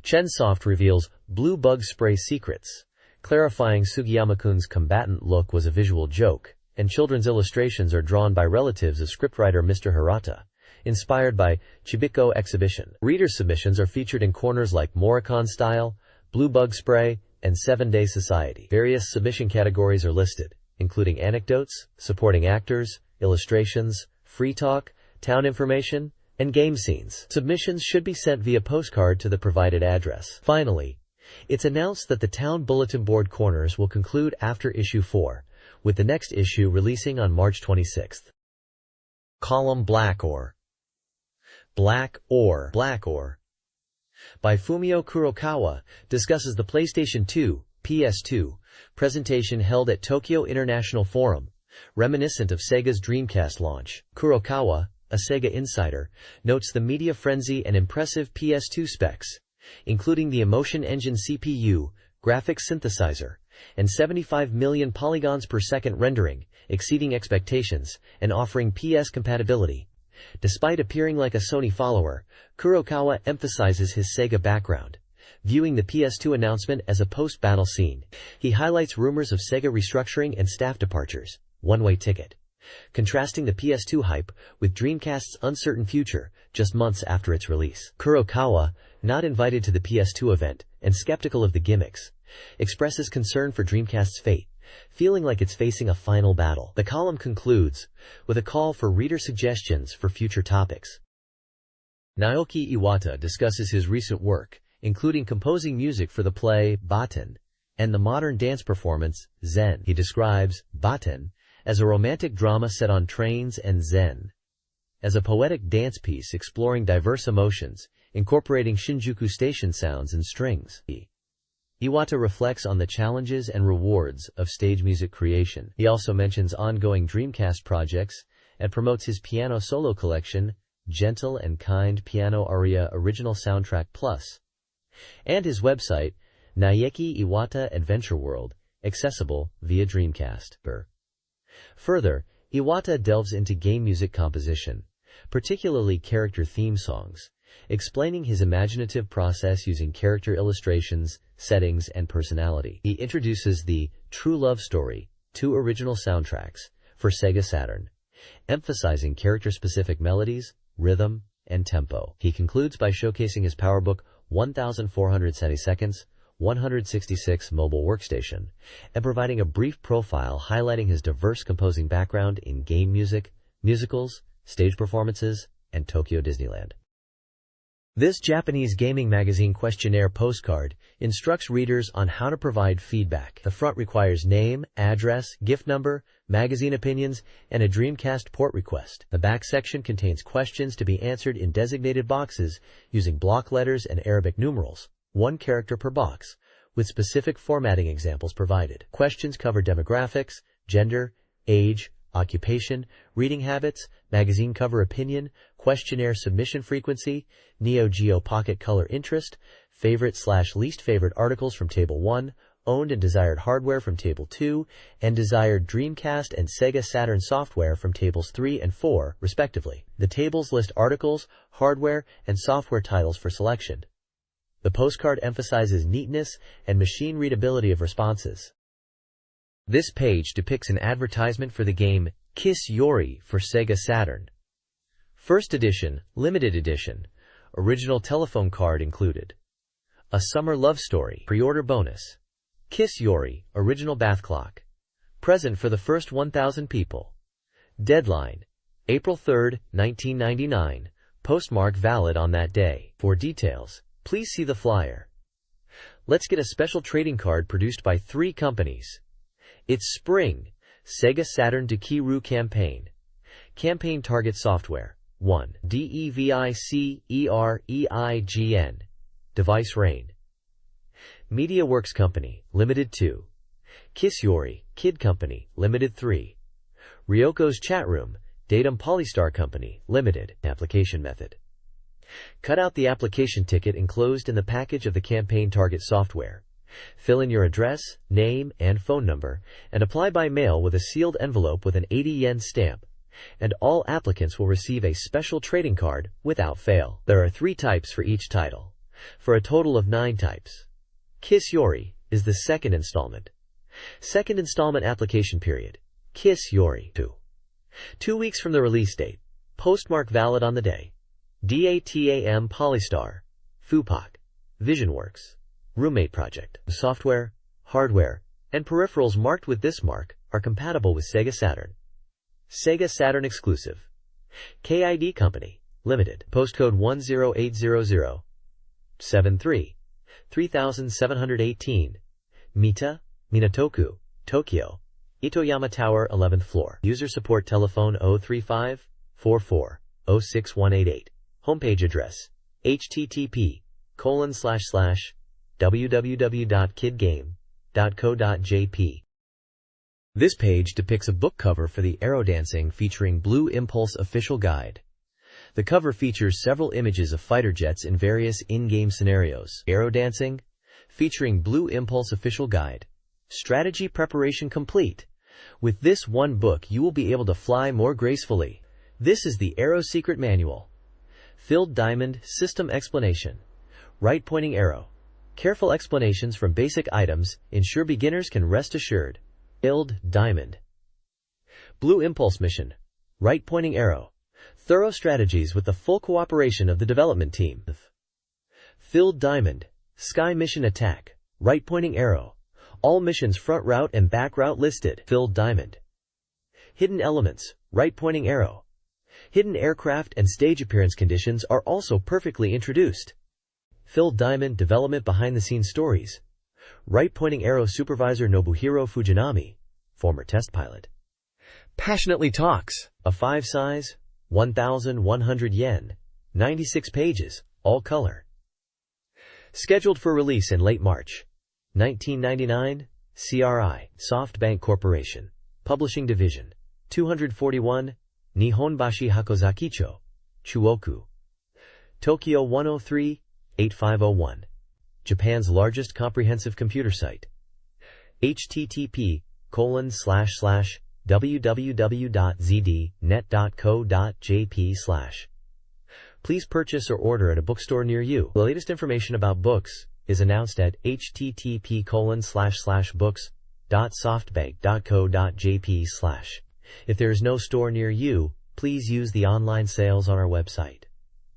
Chensoft reveals Blue Bug Spray secrets, clarifying Sugiyama-kun's combatant look was a visual joke, and children's illustrations are drawn by relatives of scriptwriter Mr. Hirata, inspired by Chibiko Exhibition. Reader submissions are featured in corners like Moricon Style, Blue Bug Spray, and 7-Day Society. Various submission categories are listed, including anecdotes, supporting actors, illustrations, free talk, town information, and game scenes. Submissions should be sent via postcard to the provided address. Finally, it's announced that the town bulletin board corners will conclude after issue 4, with the next issue releasing on March 26th. Column Black Ore by Fumio Kurokawa discusses the PlayStation 2, PS2, presentation held at Tokyo International Forum, reminiscent of Sega's Dreamcast launch. Kurokawa, a Sega insider, notes the media frenzy and impressive PS2 specs, including the Emotion Engine CPU, graphics synthesizer, and 75 million polygons per second rendering, exceeding expectations and offering PS compatibility. Despite appearing like a Sony follower, Kurokawa emphasizes his Sega background, Viewing the PS2 announcement as a post-battle scene, he highlights rumors of Sega restructuring and staff departures. One-way ticket. Contrasting the PS2 hype with Dreamcast's uncertain future just months after its release. Kurokawa, not invited to the PS2 event and skeptical of the gimmicks, expresses concern for Dreamcast's fate, feeling like it's facing a final battle. The column concludes with a call for reader suggestions for future topics. Naoki Iwata discusses his recent work, including composing music for the play Baten and the modern dance performance Zen. He describes Baten as a romantic drama set on trains and Zen as a poetic dance piece exploring diverse emotions, incorporating Shinjuku station sounds and strings. Iwata reflects on the challenges and rewards of stage music creation. He also mentions ongoing Dreamcast projects and promotes his piano solo collection, Gentle and Kind Piano Aria Original Soundtrack Plus, and his website, Naoki Iwata Adventure World, accessible via Dreamcast. Further, Iwata delves into game music composition, particularly character theme songs, explaining his imaginative process using character illustrations, settings, and personality. He introduces the True Love Story, 2 original soundtracks for Sega Saturn, emphasizing character-specific melodies, rhythm, and tempo. He concludes by showcasing his PowerBook 1470 seconds, 166 mobile workstation, and providing a brief profile highlighting his diverse composing background in game music, musicals, stage performances, and Tokyo Disneyland. This Japanese gaming magazine questionnaire postcard instructs readers on how to provide feedback. The front requires name, address, gift number, magazine opinions, and a Dreamcast port request. The back section contains questions to be answered in designated boxes using block letters and Arabic numerals, 1 character per box, with specific formatting examples provided. Questions cover demographics, gender, age, occupation, reading habits, magazine cover opinion, questionnaire submission frequency, Neo Geo Pocket color interest, favorite/least favorite articles from Table 1, owned and desired hardware from Table 2, and desired Dreamcast and Sega Saturn software from Tables 3 and 4, respectively. The tables list articles, hardware, and software titles for selection. The postcard emphasizes neatness and machine readability of responses. This page depicts an advertisement for the game Kiss Yori for Sega Saturn. First edition, limited edition, original telephone card included. A summer love story, pre-order bonus. Kiss Yori, original bath clock. Present for the first 1,000 people. Deadline, April 3, 1999. Postmark valid on that day. For details, please see the flyer. Let's get a special trading card produced by 3 companies. It's Spring, Sega Saturn Dekiru Campaign. Campaign Target Software, 1. DEVICEREIGN. Device Rain. MediaWorks Company, Limited 2. Kiss Yori, Kid Company, Limited 3. Ryoko's Chat Room, Datum Polystar Company, Limited. Application method. Cut out the application ticket enclosed in the package of the campaign target software. Fill in your address, name, and phone number, and apply by mail with a sealed envelope with an 80 yen stamp, and all applicants will receive a special trading card without fail. There are 3 types for each title, for a total of 9 types. Kiss Yori is the second installment. Second installment application period. Kiss Yori 2. 2 weeks from the release date. Postmark valid on the day. DATAM Polystar, FUPOC, VisionWorks, Roommate Project. Software, hardware, and peripherals marked with this mark are compatible with Sega Saturn. Sega Saturn exclusive. KID Company, Limited. Postcode 10800. 73. 3718. Mita, Minatoku, Tokyo. Itoyama Tower, 11th floor. User support telephone 035 44 06188. Homepage address, http://www.kidgame.co.jp. This page depicts a book cover for the Aerodancing featuring Blue Impulse official guide. The cover features several images of fighter jets in various in-game scenarios. Aerodancing, featuring Blue Impulse official guide. Strategy preparation complete. With this one book you will be able to fly more gracefully. This is the Aero Secret Manual. Filled diamond, system explanation. Right pointing arrow. Careful explanations from basic items ensure beginners can rest assured. Filled diamond. Blue impulse mission. Right pointing arrow. Thorough strategies with the full cooperation of the development team. Filled diamond. Sky mission attack. Right pointing arrow. All missions front route and back route listed. Filled diamond. Hidden elements. Right pointing arrow. Hidden aircraft and stage appearance conditions are also perfectly introduced. Filled diamond development behind the scenes stories. Right pointing arrow supervisor Nobuhiro Fujinami, former test pilot. Passionately talks. A 5 size, 1,100 yen, 96 pages, all color. Scheduled for release in late March. 1999, CRI, SoftBank Corporation, Publishing Division, 241, Nihonbashi Hakozakicho, Chuoku. Tokyo 103, 8501. Japan's largest comprehensive computer site. http://www.zdnet.co.jp/. Please purchase or order at a bookstore near you. The latest information about books is announced at http://books.softbank.co.jp/. If there is no store near you, please use the online sales on our website.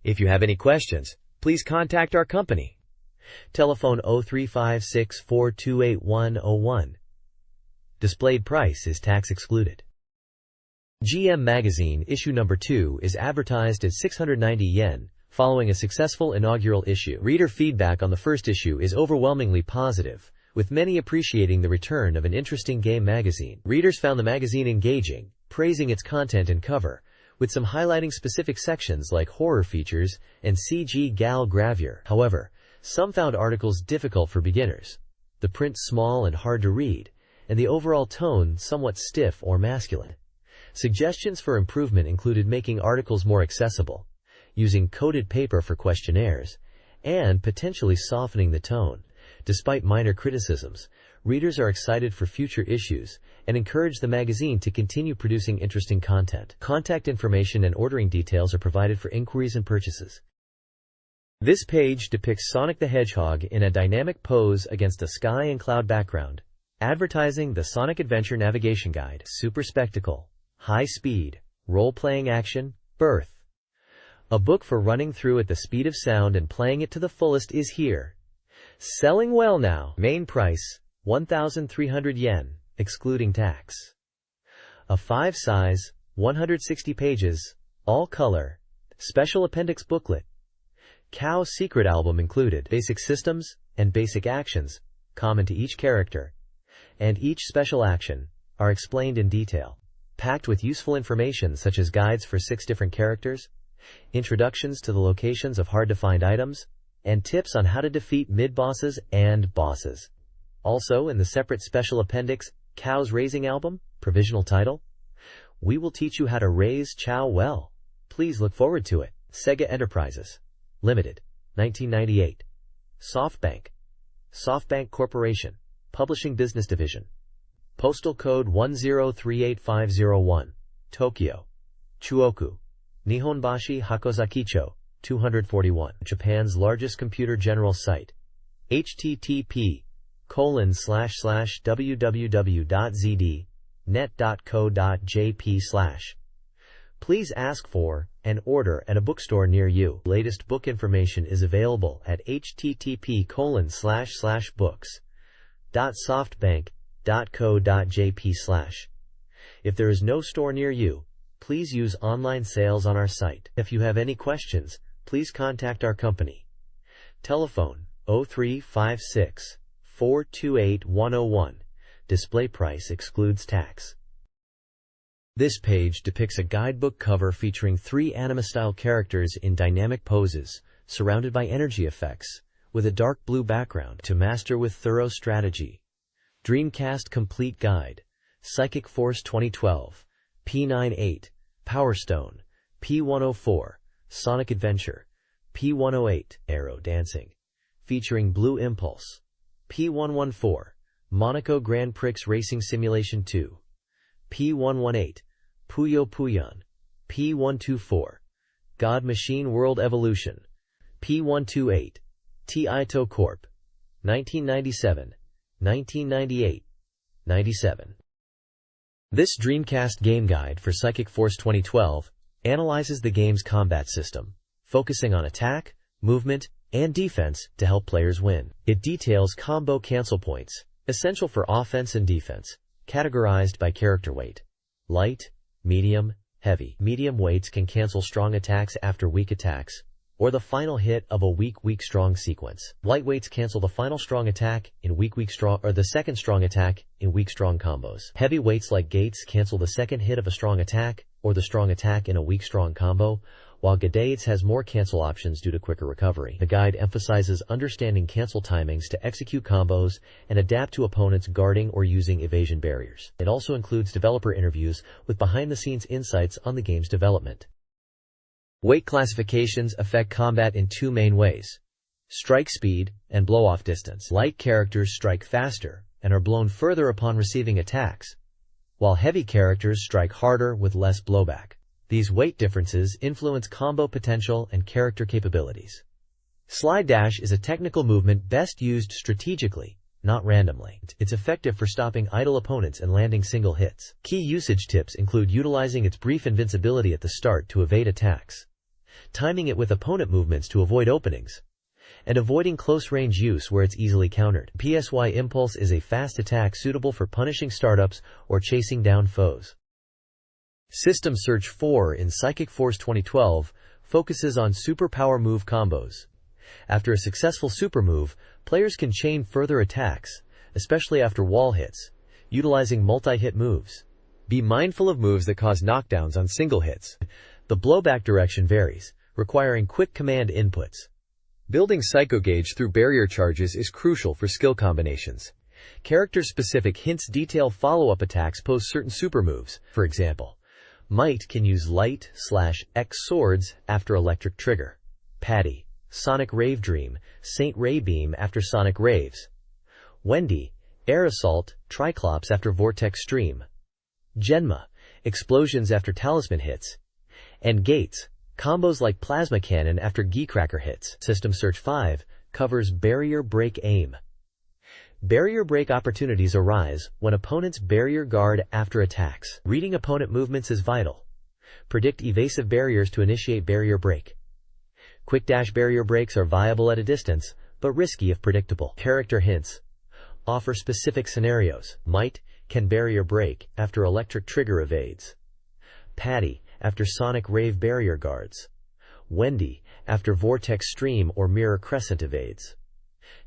If you have any questions, please contact our company. Telephone 0356428101. Displayed price is tax excluded. GM Magazine issue number 2 is advertised at 690 yen, following a successful inaugural issue. Reader feedback on the first issue is overwhelmingly positive, with many appreciating the return of an interesting game magazine. Readers found the magazine engaging, praising its content and cover, with some highlighting specific sections like horror features and CG gal gravure. However, some found articles difficult for beginners, the print small and hard to read, and the overall tone somewhat stiff or masculine. Suggestions for improvement included making articles more accessible, using coated paper for questionnaires, and potentially softening the tone. Despite minor criticisms, readers are excited for future issues and encourage the magazine to continue producing interesting content. Contact information and ordering details are provided for inquiries and purchases. This page depicts Sonic the Hedgehog in a dynamic pose against a sky and cloud background, advertising the Sonic Adventure Navigation Guide. Super spectacle, high speed, role-playing action, birth. A book for running through at the speed of sound and playing it to the fullest is here. Selling well now. Main price, 1,300 yen, excluding tax. A 5 size, 160 pages, all color, special appendix booklet. Cow Secret album included. Basic systems and basic actions, common to each character, and each special action, are explained in detail. Packed with useful information such as guides for 6 different characters, introductions to the locations of hard-to-find items, and tips on how to defeat mid-bosses and bosses. Also in the separate special appendix, Cow's Raising Album, provisional title. We will teach you how to raise Chow well. Please look forward to it. Sega Enterprises. Limited. 1998. SoftBank. SoftBank Corporation. Publishing Business Division. Postal Code 1038501. Tokyo. Chuoku. Nihonbashi Hakozakicho. 241. Japan's largest computer general site. http://www.zdnet.co.jp/. Please ask for and order at a bookstore near you. Latest book information is available at http://books.softbank.co.jp/. If there is no store near you, please use online sales on our site. If you have any questions, please contact our company. Telephone 0356-428-101. Display price excludes tax. This page depicts a guidebook cover featuring 3 anime-style characters in dynamic poses, surrounded by energy effects, with a dark blue background to master with thorough strategy. Dreamcast Complete Guide, Psychic Force 2012, P98, Power Stone, P104, Sonic Adventure, P108, Aero Dancing, featuring Blue Impulse, P114, Monaco Grand Prix Racing Simulation 2, P118, Puyo Puyon, P124, God Machine World Evolution, P128, Taito Corp, 1997, 1998, 97. This Dreamcast Game Guide for Psychic Force 2012 analyzes the game's combat system, focusing on attack, movement, and defense to help players win. It details combo cancel points, essential for offense and defense, categorized by character weight. Light, medium, heavy. Medium weights can cancel strong attacks after weak attacks, or the final hit of a weak strong sequence. Light weights cancel the final strong attack in weak strong or the second strong attack in weak strong combos. Heavy weights like gates cancel the second hit of a strong attack or the strong attack in a weak strong combo, while Gadates has more cancel options due to quicker recovery. The guide emphasizes understanding cancel timings to execute combos and adapt to opponents guarding or using evasion barriers. It also includes developer interviews with behind-the-scenes insights on the game's development. Weight classifications affect combat in two main ways: strike speed and blow-off distance. Light characters strike faster and are blown further upon receiving attacks, while heavy characters strike harder with less blowback. These weight differences influence combo potential and character capabilities. Slide dash is a technical movement best used strategically, not randomly. It's effective for stopping idle opponents and landing single hits. Key usage tips include utilizing its brief invincibility at the start to evade attacks, timing it with opponent movements to avoid openings, and avoiding close-range use where it's easily countered. PSY Impulse is a fast attack suitable for punishing startups or chasing down foes. System Search 4 in Psychic Force 2012 focuses on superpower move combos. After a successful super move, players can chain further attacks, especially after wall hits, utilizing multi-hit moves. Be mindful of moves that cause knockdowns on single hits. The blowback direction varies, requiring quick command inputs. Building Psycho Gauge through barrier charges is crucial for skill combinations. Character-specific hints detail follow-up attacks post certain super moves. For example, Might can use Light/X swords after Electric Trigger. Patty, Sonic Rave Dream, Saint Ray Beam after Sonic Raves. Wendy, Air Assault, Triclops after Vortex Stream. Genma, Explosions after Talisman hits. And Gates, combos like Plasma Cannon after Geecracker hits. System Search 5 covers Barrier Break Aim. Barrier break opportunities arise when opponents barrier guard after attacks. Reading opponent movements is vital. Predict evasive barriers to initiate barrier break. Quick dash barrier breaks are viable at a distance, but risky if predictable. Character hints offer specific scenarios. Might can barrier break after Electric Trigger evades. Patty after Sonic Rave barrier guards. Wendy after Vortex Stream or Mirror Crescent evades.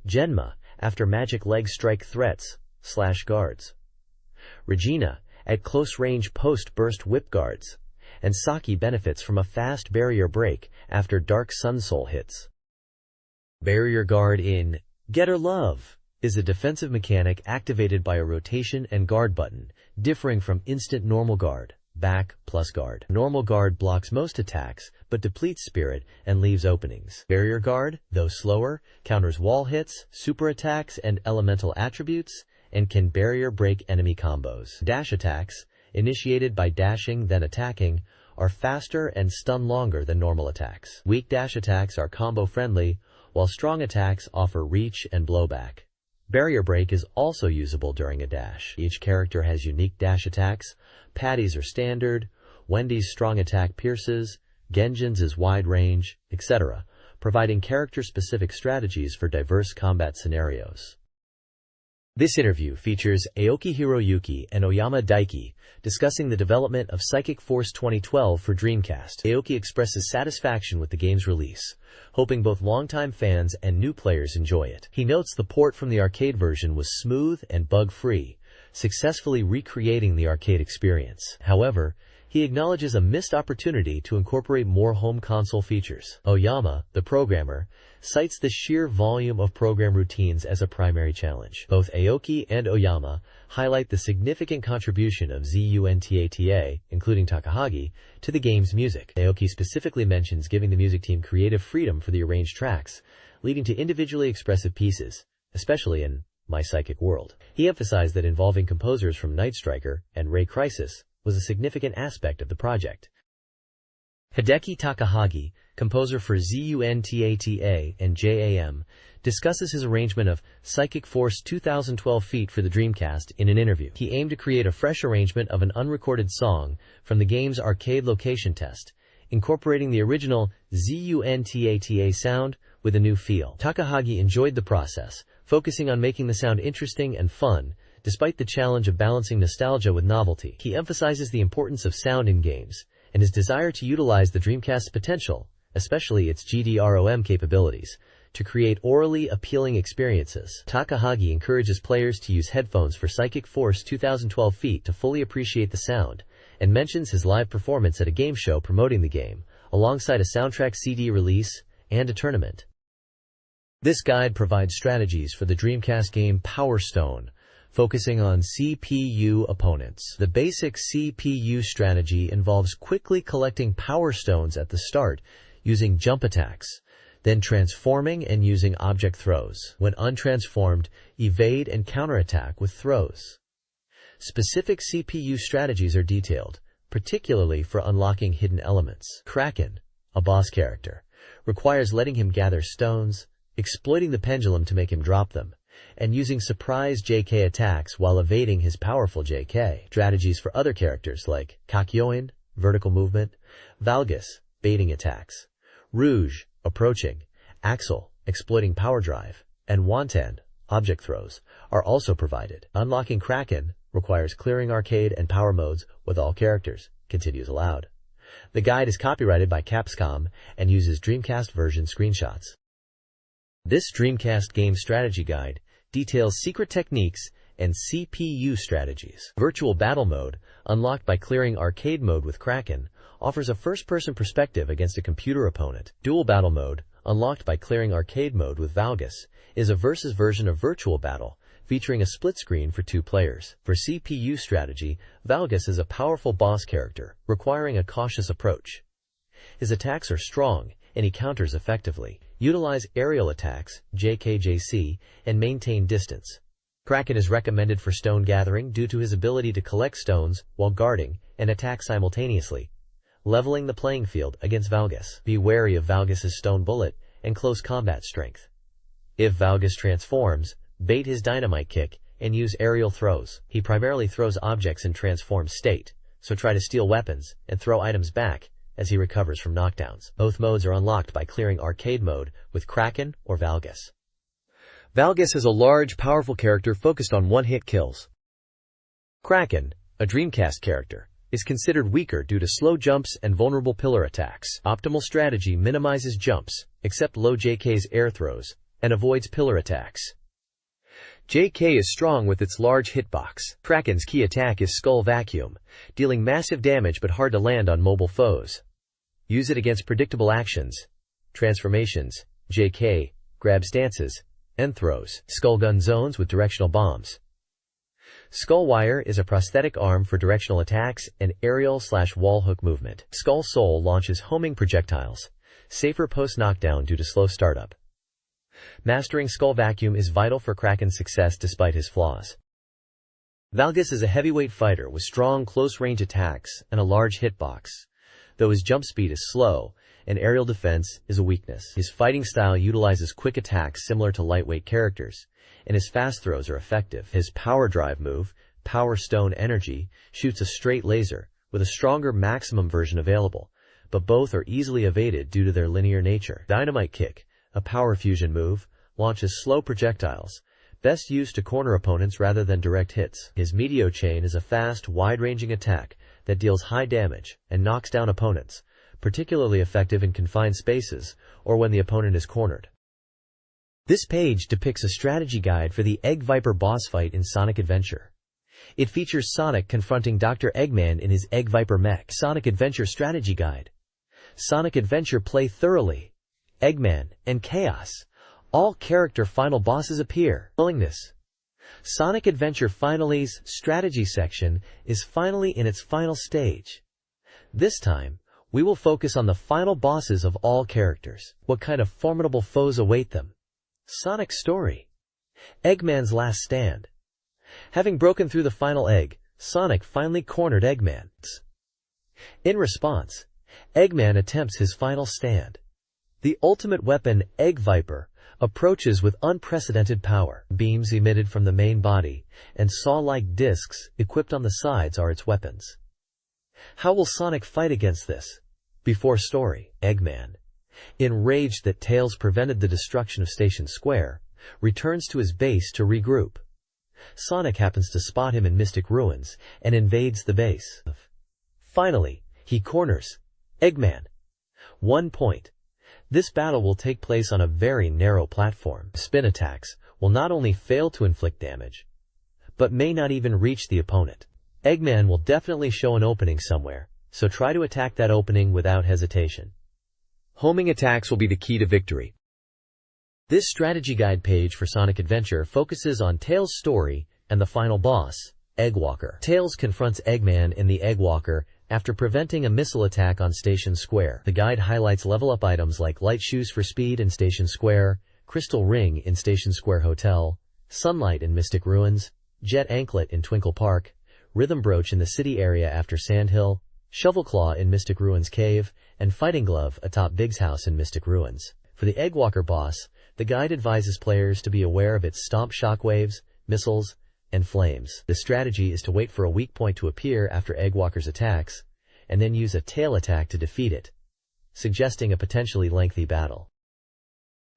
Genma after Magic Leg Strike threats/guards. Regina at close range post-burst whip guards. And Saki benefits from a fast barrier break after Dark Sun Soul hits. Barrier guard in Get Her Love is a defensive mechanic activated by a rotation and guard button, differing from instant normal guard, back plus guard. Normal guard blocks most attacks, but depletes spirit and leaves openings. Barrier guard, though slower, counters wall hits, super attacks, and elemental attributes, and can barrier break enemy combos. Dash attacks, initiated by dashing then attacking, are faster and stun longer than normal attacks. Weak dash attacks are combo friendly, while strong attacks offer reach and blowback. Barrier break is also usable during a dash. Each character has unique dash attacks. Patty's are standard, Wendy's strong attack pierces, Genjin's is wide range, etc., providing character-specific strategies for diverse combat scenarios. This interview features Aoki Hiroyuki and Oyama Daiki discussing the development of Psychic Force 2012 for Dreamcast. Aoki expresses satisfaction with the game's release, hoping both longtime fans and new players enjoy it. He notes the port from the arcade version was smooth and bug-free, successfully recreating the arcade experience. However, he acknowledges a missed opportunity to incorporate more home console features. Oyama, the programmer, cites the sheer volume of program routines as a primary challenge. Both Aoki and Oyama highlight the significant contribution of ZUNTATA, including Takahagi, to the game's music. Aoki specifically mentions giving the music team creative freedom for the arranged tracks, leading to individually expressive pieces, especially in My Psychic World. He emphasized that involving composers from Night Striker and Ray Crisis was a significant aspect of the project. Hideki Takahagi, composer for ZUNTATA and JAM, discusses his arrangement of Psychic Force 2012 feat for the Dreamcast in an interview. He aimed to create a fresh arrangement of an unrecorded song from the game's arcade location test, incorporating the original ZUNTATA sound with a new feel. Takahagi enjoyed the process, focusing on making the sound interesting and fun, despite the challenge of balancing nostalgia with novelty. He emphasizes the importance of sound in games, and his desire to utilize the Dreamcast's potential, especially its GDROM capabilities, to create orally appealing experiences. Takahagi encourages players to use headphones for Psychic Force 2012 feat to fully appreciate the sound, and mentions his live performance at a game show promoting the game, alongside a soundtrack CD release and a tournament. This guide provides strategies for the Dreamcast game Power Stone, focusing on CPU opponents. The basic CPU strategy involves quickly collecting power stones at the start using jump attacks, then transforming and using object throws. When untransformed, evade and counterattack with throws. Specific CPU strategies are detailed, particularly for unlocking hidden elements. Kraken, a boss character, requires letting him gather stones, exploiting the pendulum to make him drop them, and using surprise JK attacks while evading his powerful JK. Strategies for other characters like Kakyoin, vertical movement, Valgus, baiting attacks, Rouge, approaching, Axel, exploiting power drive, and Wantan, object throws, are also provided. Unlocking Kraken requires clearing arcade and power modes with all characters. Continues allowed. The guide is copyrighted by Capcom and uses Dreamcast version screenshots. This Dreamcast game strategy guide details secret techniques and CPU strategies. Virtual Battle Mode, unlocked by clearing arcade mode with Kraken, offers a first-person perspective against a computer opponent. Dual Battle Mode, unlocked by clearing arcade mode with Valgus, is a versus version of Virtual Battle, featuring a split screen for 2 players. For CPU strategy, Valgus is a powerful boss character, requiring a cautious approach. His attacks are strong, and he counters effectively. Utilize aerial attacks, JKJC, and maintain distance. Kraken is recommended for stone gathering due to his ability to collect stones while guarding and attack simultaneously, leveling the playing field against Valgus. Be wary of Valgus's stone bullet and close combat strength. If Valgus transforms, bait his dynamite kick and use aerial throws. He primarily throws objects in transformed state, so try to steal weapons and throw items back as he recovers from knockdowns. Both modes are unlocked by clearing arcade mode with Kraken or Valgus. Valgus is a large, powerful character focused on one-hit kills. Kraken, a Dreamcast character, is considered weaker due to slow jumps and vulnerable pillar attacks. Optimal strategy minimizes jumps, except low JK's air throws, and avoids pillar attacks. JK is strong with its large hitbox. Kraken's key attack is Skull Vacuum, dealing massive damage but hard to land on mobile foes. Use it against predictable actions, transformations, JK, grab stances, and throws. Skull Gun zones with directional bombs. Skull Wire is a prosthetic arm for directional attacks and aerial/wall hook movement. Skull Soul launches homing projectiles, safer post-knockdown due to slow startup. Mastering Skull Vacuum is vital for Kraken's success despite his flaws. Valgus is a heavyweight fighter with strong close-range attacks and a large hitbox, though his jump speed is slow and aerial defense is a weakness. His fighting style utilizes quick attacks similar to lightweight characters, and his fast throws are effective. His power drive move, Power Stone Energy, shoots a straight laser, with a stronger maximum version available, but both are easily evaded due to their linear nature. Dynamite Kick, a power fusion move, launches slow projectiles, best used to corner opponents rather than direct hits. His Meteor Chain is a fast, wide-ranging attack that deals high damage and knocks down opponents, particularly effective in confined spaces or when the opponent is cornered. This page depicts a strategy guide for the Egg Viper boss fight in Sonic Adventure. It features Sonic confronting Dr. Eggman in his Egg Viper mech. Sonic Adventure Strategy Guide. Sonic Adventure Play Thoroughly. Eggman and Chaos. All character final bosses appear. Willingness. Sonic Adventure Finale's strategy section is finally in its final stage. This time, we will focus on the final bosses of all characters. What kind of formidable foes await them? Sonic's story. Eggman's last stand. Having broken through the final egg, Sonic finally cornered Eggman. In response, Eggman attempts his final stand. The ultimate weapon, Egg Viper, approaches with unprecedented power. Beams emitted from the main body, and saw-like discs equipped on the sides are its weapons. How will Sonic fight against this? Before story, Eggman, enraged that Tails prevented the destruction of Station Square, returns to his base to regroup. Sonic happens to spot him in Mystic Ruins and invades the base. Finally, he corners Eggman. 1 point. This battle will take place on a very narrow platform. Spin attacks will not only fail to inflict damage, but may not even reach the opponent. Eggman will definitely show an opening somewhere, so try to attack that opening without hesitation. Homing attacks will be the key to victory. This strategy guide page for Sonic Adventure focuses on Tails' story and the final boss, Eggwalker. Tails confronts Eggman in the Eggwalker after preventing a missile attack on Station Square. The guide highlights level-up items like Light Shoes for Speed in Station Square, Crystal Ring in Station Square Hotel, Sunlight in Mystic Ruins, Jet Anklet in Twinkle Park, Rhythm Brooch in the city area after Sandhill, Shovel Claw in Mystic Ruins Cave, and Fighting Glove atop Big's house in Mystic Ruins. For the Eggwalker boss, the guide advises players to be aware of its stomp shockwaves, missiles, and flames. The strategy is to wait for a weak point to appear after Eggwalker's attacks, and then use a tail attack to defeat it, suggesting a potentially lengthy battle.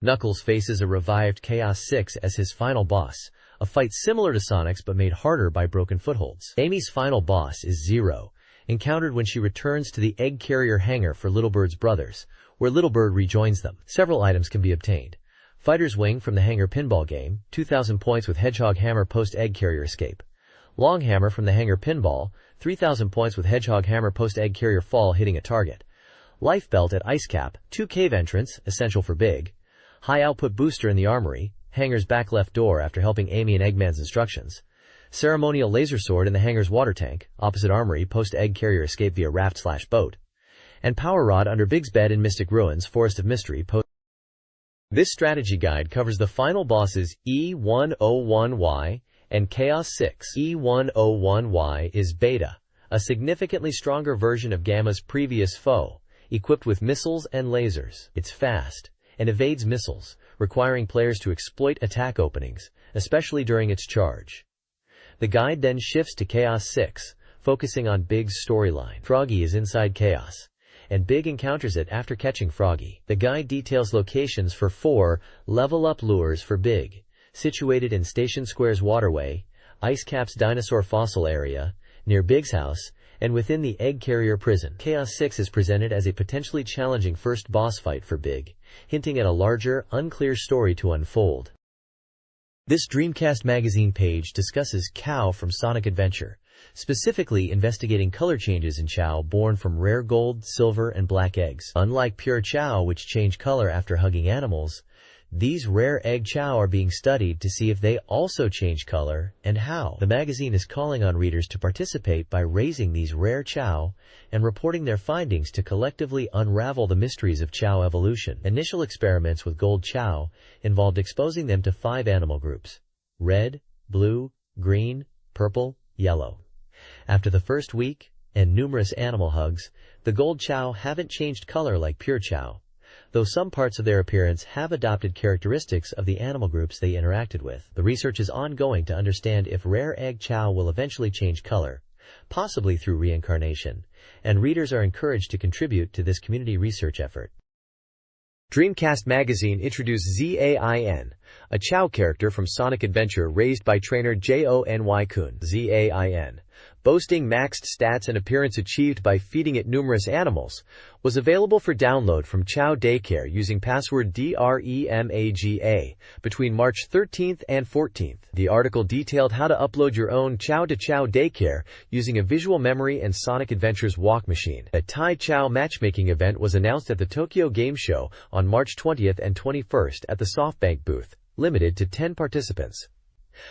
Knuckles faces a revived Chaos 6 as his final boss, a fight similar to Sonic's but made harder by broken footholds. Amy's final boss is Zero, encountered when she returns to the egg carrier hangar for Little Bird's brothers, where Little Bird rejoins them. Several items can be obtained. Fighter's Wing from the Hangar Pinball game, 2,000 points with Hedgehog Hammer post-egg carrier escape. Long Hammer from the Hangar Pinball, 3,000 points with Hedgehog Hammer post-egg carrier fall hitting a target. Life Belt at Ice Cap, 2 cave entrance, essential for Big. High Output Booster in the Armory, Hangar's back left door after helping Amy and Eggman's instructions. Ceremonial Laser Sword in the Hangar's water tank, opposite Armory post-egg carrier escape via raft/boat. And Power Rod under Big's bed in Mystic Ruins, Forest of Mystery post. This strategy guide covers the final bosses E101Y and Chaos 6. E101Y is Beta, a significantly stronger version of Gamma's previous foe, equipped with missiles and lasers. It's fast and evades missiles, requiring players to exploit attack openings, especially during its charge. The guide then shifts to Chaos 6, focusing on Big's storyline. Froggy is inside Chaos, and Big encounters it after catching Froggy. The guide details locations for 4 level-up lures for Big, situated in Station Square's waterway, Ice Cap's dinosaur fossil area, near Big's house, and within the egg carrier prison. Chaos 6 is presented as a potentially challenging first boss fight for Big, hinting at a larger, unclear story to unfold. This Dreamcast Magazine page discusses Cow from Sonic Adventure, specifically investigating color changes in Chow born from rare gold, silver, and black eggs. Unlike pure Chow, which change color after hugging animals, these rare egg Chow are being studied to see if they also change color and how. The magazine is calling on readers to participate by raising these rare Chow and reporting their findings to collectively unravel the mysteries of Chow evolution. Initial experiments with gold Chow involved exposing them to 5 animal groups: red, blue, green, purple, yellow. After the first week and numerous animal hugs, the gold Chow haven't changed color like pure Chow, though some parts of their appearance have adopted characteristics of the animal groups they interacted with. The research is ongoing to understand if rare egg Chow will eventually change color, possibly through reincarnation, and readers are encouraged to contribute to this community research effort. Dreamcast Magazine introduced Zain, a Chow character from Sonic Adventure raised by trainer Jony Kun. Zain, boasting maxed stats and appearance achieved by feeding it numerous animals, was available for download from Chow Daycare using password DREMAGA between March 13th and 14th. The article detailed how to upload your own Chow to Chow Daycare using a visual memory and Sonic Adventure's walk machine. A Thai Chow matchmaking event was announced at the Tokyo Game Show on March 20th and 21st at the SoftBank booth, limited to 10 participants.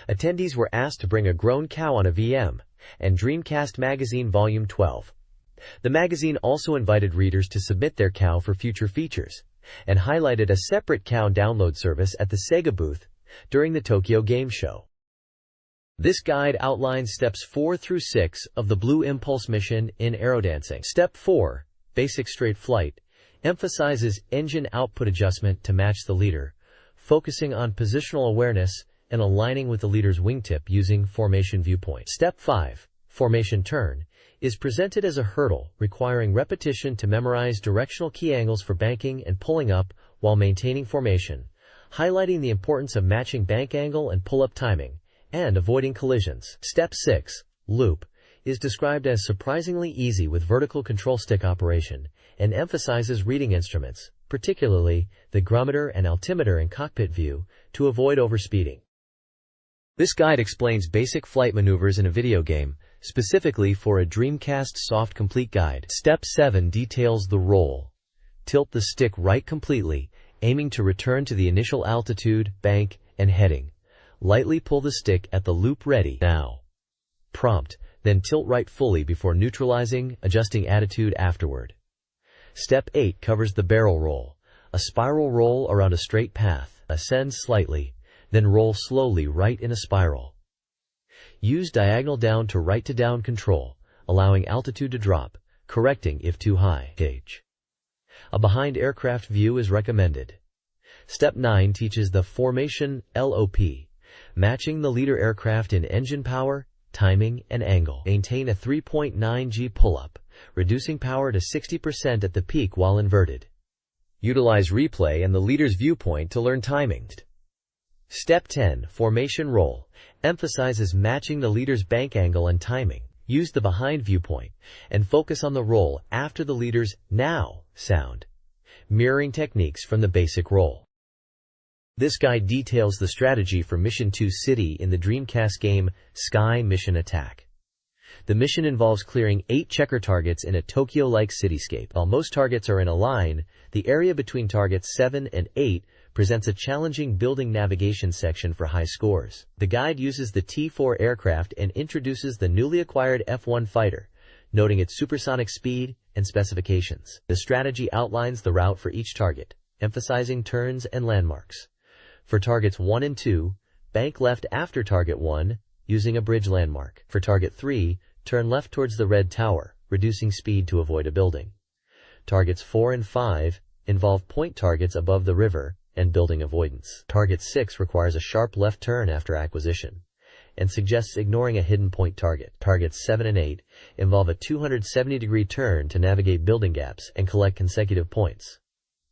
Attendees were asked to bring a grown cow on a VM and Dreamcast Magazine Volume 12. The magazine also invited readers to submit their cow for future features, and highlighted a separate cow download service at the Sega booth during the Tokyo Game Show. This guide outlines steps 4 through 6 of the Blue Impulse mission in Aerodancing. Step 4. Basic straight flight emphasizes engine output adjustment to match the leader, focusing on positional awareness and aligning with the leader's wingtip using formation viewpoint. Step 5, formation turn, is presented as a hurdle requiring repetition to memorize directional key angles for banking and pulling up while maintaining formation, highlighting the importance of matching bank angle and pull-up timing, and avoiding collisions. Step 6, loop, is described as surprisingly easy with vertical control stick operation and emphasizes reading instruments, particularly the hygrometer and altimeter in cockpit view, to avoid overspeeding. This guide explains basic flight maneuvers in a video game, specifically for a Dreamcast Soft Complete Guide. Step 7 details the roll. Tilt the stick right completely, aiming to return to the initial altitude, bank, and heading. Lightly pull the stick at the loop ready now. Prompt, then tilt right fully before neutralizing, adjusting attitude afterward. Step 8 covers the barrel roll, a spiral roll around a straight path. Ascend slightly, then roll slowly right in a spiral. Use diagonal down to right to down control, allowing altitude to drop, correcting if too high. Gauge. A behind aircraft view is recommended. Step 9 teaches the formation LOP, matching the leader aircraft in engine power, timing, and angle. Maintain a 3.9 G pull-up, reducing power to 60% at the peak while inverted. Utilize replay and the leader's viewpoint to learn timing. Step 10, formation roll, emphasizes matching the leader's bank angle and timing. Use the behind viewpoint and focus on the roll after the leader's now sound, mirroring techniques from the basic roll. This guide details the strategy for Mission 2 City in the Dreamcast game Sky Mission Attack. The mission involves clearing 8 checker targets in a Tokyo-like cityscape. While most targets are in a line, the area between targets 7 and 8 presents a challenging building navigation section for high scores. The guide uses the T-4 aircraft and introduces the newly acquired F-1 fighter, noting its supersonic speed and specifications. The strategy outlines the route for each target, emphasizing turns and landmarks. For targets 1 and 2, bank left after target 1, using a bridge landmark. For target 3, turn left towards the red tower, reducing speed to avoid a building. Targets 4 and 5 involve point targets above the river and building avoidance. Target 6 requires a sharp left turn after acquisition and suggests ignoring a hidden point target. Targets 7 and 8 involve a 270-degree turn to navigate building gaps and collect consecutive points.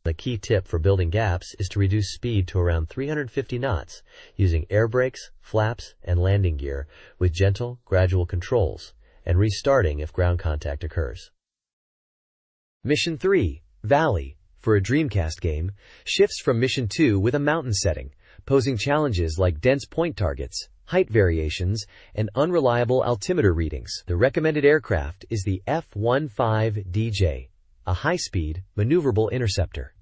The key tip for building gaps is to reduce speed to around 350 knots using air brakes, flaps, and landing gear with gentle, gradual controls, and restarting if ground contact occurs. Mission 3, Valley, for a Dreamcast game, shifts from Mission 2 with a mountain setting, posing challenges like dense point targets, height variations, and unreliable altimeter readings. The recommended aircraft is the F-15DJ, a high-speed, maneuverable interceptor.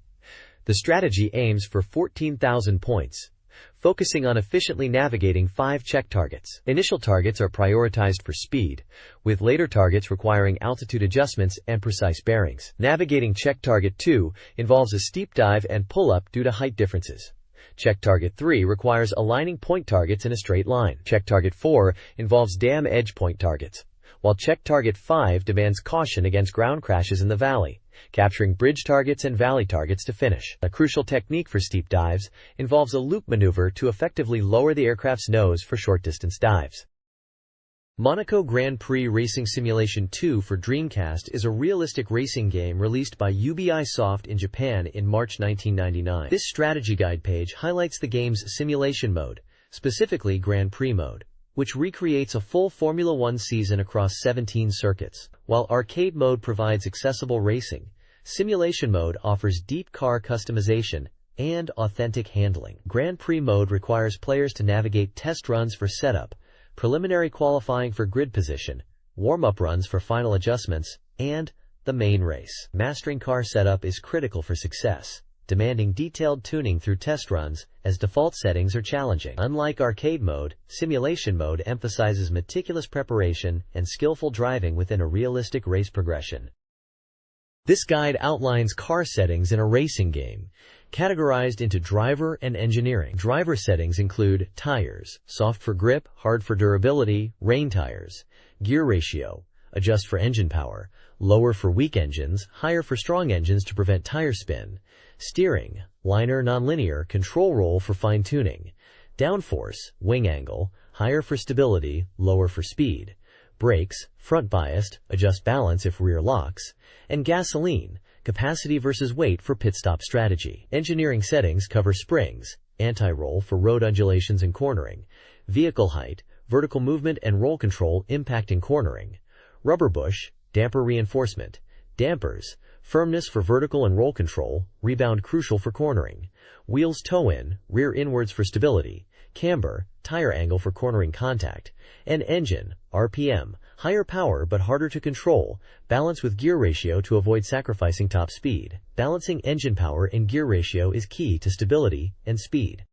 The strategy aims for 14,000 points, focusing on efficiently navigating 5 check targets. Initial targets are prioritized for speed, with later targets requiring altitude adjustments and precise bearings. Navigating check target 2 involves a steep dive and pull-up due to height differences. Check target 3 requires aligning point targets in a straight line. Check target 4 involves dam edge point targets, while check target 5 demands caution against ground crashes in the valley, capturing bridge targets and valley targets to finish. A crucial technique for steep dives involves a loop maneuver to effectively lower the aircraft's nose for short-distance dives. Monaco Grand Prix Racing Simulation 2 for Dreamcast is a realistic racing game released by Ubisoft in Japan in March 1999. This strategy guide page highlights the game's simulation mode, specifically Grand Prix mode, which recreates a full Formula One season across 17 circuits. While arcade mode provides accessible racing, simulation mode offers deep car customization and authentic handling. Grand Prix mode requires players to navigate test runs for setup, preliminary qualifying for grid position, warm-up runs for final adjustments, and the main race. Mastering car setup is critical for success, demanding detailed tuning through test runs, as default settings are challenging. Unlike arcade mode, simulation mode emphasizes meticulous preparation and skillful driving within a realistic race progression. This guide outlines car settings in a racing game, categorized into driver and engineering. Driver settings include tires, soft for grip, hard for durability, rain tires, gear ratio, adjust for engine power, lower for weak engines, higher for strong engines to prevent tire spin. Steering, linear nonlinear, control roll for fine-tuning. Downforce, wing angle, higher for stability, lower for speed. Brakes, front biased, adjust balance if rear locks. And gasoline, capacity versus weight for pit stop strategy. Engineering settings cover springs, anti-roll for road undulations and cornering. Vehicle height, vertical movement and roll control impacting cornering. Rubber bush, damper reinforcement. Dampers, firmness for vertical and roll control, rebound crucial for cornering. Wheels toe-in, rear inwards for stability. Camber, tire angle for cornering contact. And engine, RPM, higher power but harder to control, balance with gear ratio to avoid sacrificing top speed. Balancing engine power and gear ratio is key to stability and speed.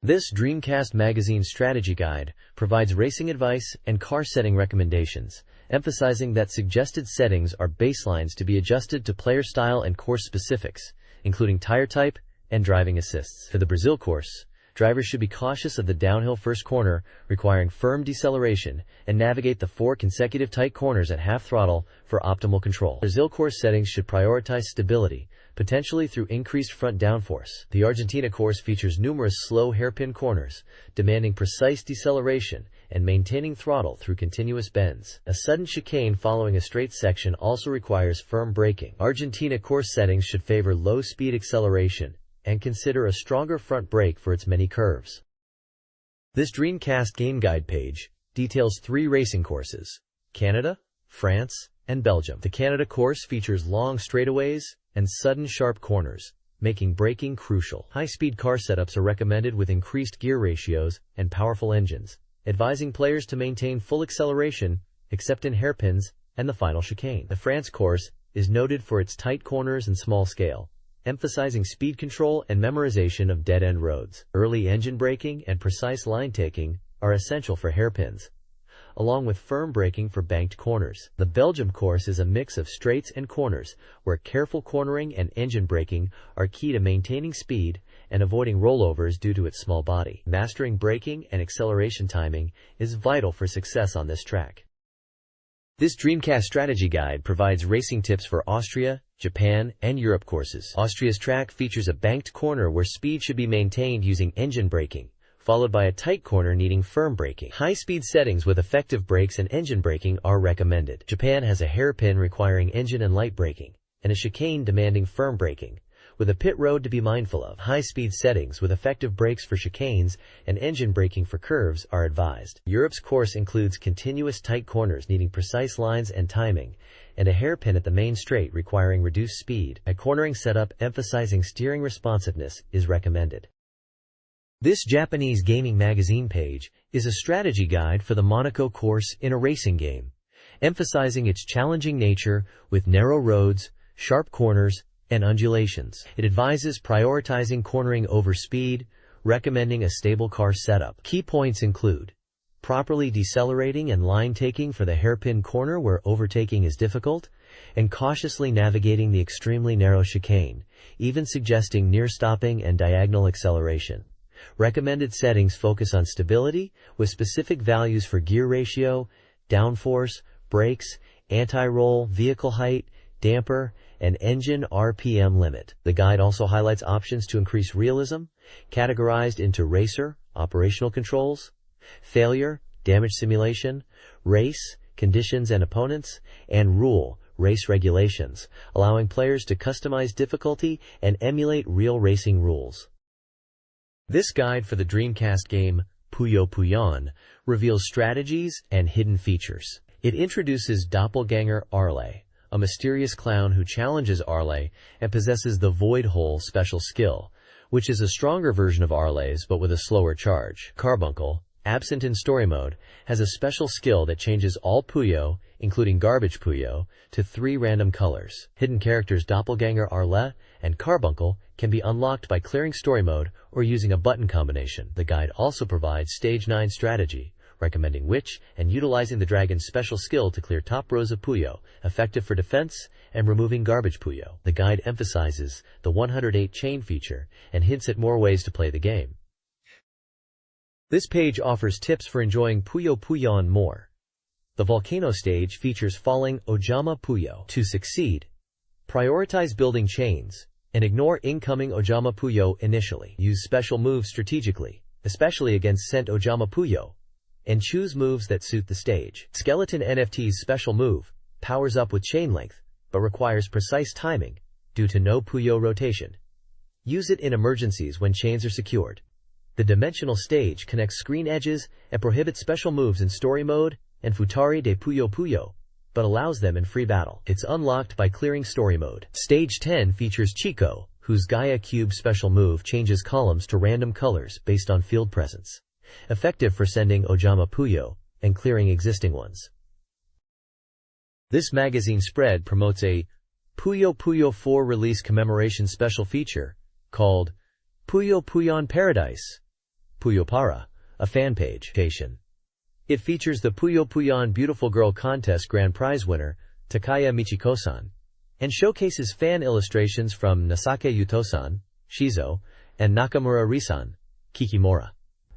This Dreamcast Magazine strategy guide provides racing advice and car setting recommendations, emphasizing that suggested settings are baselines to be adjusted to player style and course specifics, including tire type and driving assists. For the Brazil course, drivers should be cautious of the downhill first corner, requiring firm deceleration, and navigate the 4 consecutive tight corners at half throttle for optimal control. Brazil course settings should prioritize stability, potentially through increased front downforce. The Argentina course features numerous slow hairpin corners, demanding precise deceleration and maintaining throttle through continuous bends. A sudden chicane following a straight section also requires firm braking. Argentina course settings should favor low-speed acceleration and consider a stronger front brake for its many curves. This Dreamcast game guide page details 3 racing courses: Canada, France, and Belgium. The Canada course features long straightaways and sudden sharp corners, making braking crucial. High-speed car setups are recommended with increased gear ratios and powerful engines, advising players to maintain full acceleration except in hairpins and the final chicane. The France course is noted for its tight corners and small scale, emphasizing speed control and memorization of dead-end roads. Early engine braking and precise line taking are essential for hairpins, along with firm braking for banked corners. The Belgium course is a mix of straights and corners, where careful cornering and engine braking are key to maintaining speed and avoiding rollovers due to its small body. Mastering braking and acceleration timing is vital for success on this track. This Dreamcast strategy guide provides racing tips for Austria, Japan, and Europe courses. Austria's track features a banked corner where speed should be maintained using engine braking, followed by a tight corner needing firm braking. High-speed settings with effective brakes and engine braking are recommended. Japan has a hairpin requiring engine and light braking, and a chicane demanding firm braking, with a pit road to be mindful of. High-speed settings with effective brakes for chicanes and engine braking for curves are advised. Europe's course includes continuous tight corners needing precise lines and timing, and a hairpin at the main straight requiring reduced speed. A cornering setup emphasizing steering responsiveness is recommended. This Japanese gaming magazine page is a strategy guide for the Monaco course in a racing game, emphasizing its challenging nature with narrow roads, sharp corners, and undulations. It advises prioritizing cornering over speed, recommending a stable car setup. Key points include properly decelerating and line taking for the hairpin corner where overtaking is difficult, and cautiously navigating the extremely narrow chicane, even suggesting near stopping and diagonal acceleration. Recommended settings focus on stability, with specific values for gear ratio, downforce, brakes, anti-roll, vehicle height, damper, and engine RPM limit. The guide also highlights options to increase realism, categorized into racer, operational controls, failure, damage simulation, race, conditions and opponents, and rule, race regulations, allowing players to customize difficulty and emulate real racing rules. This guide for the Dreamcast game, Puyo Puyon, reveals strategies and hidden features. It introduces Doppelganger Arle, a mysterious clown who challenges Arle and possesses the Void Hole special skill, which is a stronger version of Arle's but with a slower charge. Carbuncle, absent in story mode, has a special skill that changes all Puyo, including Garbage Puyo, to 3 random colors. Hidden characters Doppelganger Arle and Carbuncle can be unlocked by clearing story mode or using a button combination. The guide also provides Stage 9 strategy, recommending which and utilizing the dragon's special skill to clear top rows of Puyo, effective for defense and removing garbage Puyo. The guide emphasizes the 108 chain feature and hints at more ways to play the game. This page offers tips for enjoying Puyo Puyon more. The volcano stage features falling Ojama Puyo. To succeed, prioritize building chains and ignore incoming Ojama Puyo initially. Use special moves strategically, especially against sent Ojama Puyo, and choose moves that suit the stage. Skeleton NFT's special move powers up with chain length, but requires precise timing due to no Puyo rotation. Use it in emergencies when chains are secured. The dimensional stage connects screen edges and prohibits special moves in story mode and Futari de Puyo Puyo, but allows them in free battle. It's unlocked by clearing story mode. Stage 10 features Chico, whose Gaia Cube special move changes columns to random colors based on field presence, effective for sending Ojama Puyo and clearing existing ones. This magazine spread promotes a Puyo Puyo 4 release commemoration special feature called Puyo Puyon Paradise, Puyo Para, a fan page. It features the Puyo Puyon Beautiful Girl Contest Grand Prize winner, Takaya Michiko-san, and showcases fan illustrations from Nasake Yuto-san, Shizo, and Nakamura Ri-san, Kikimora.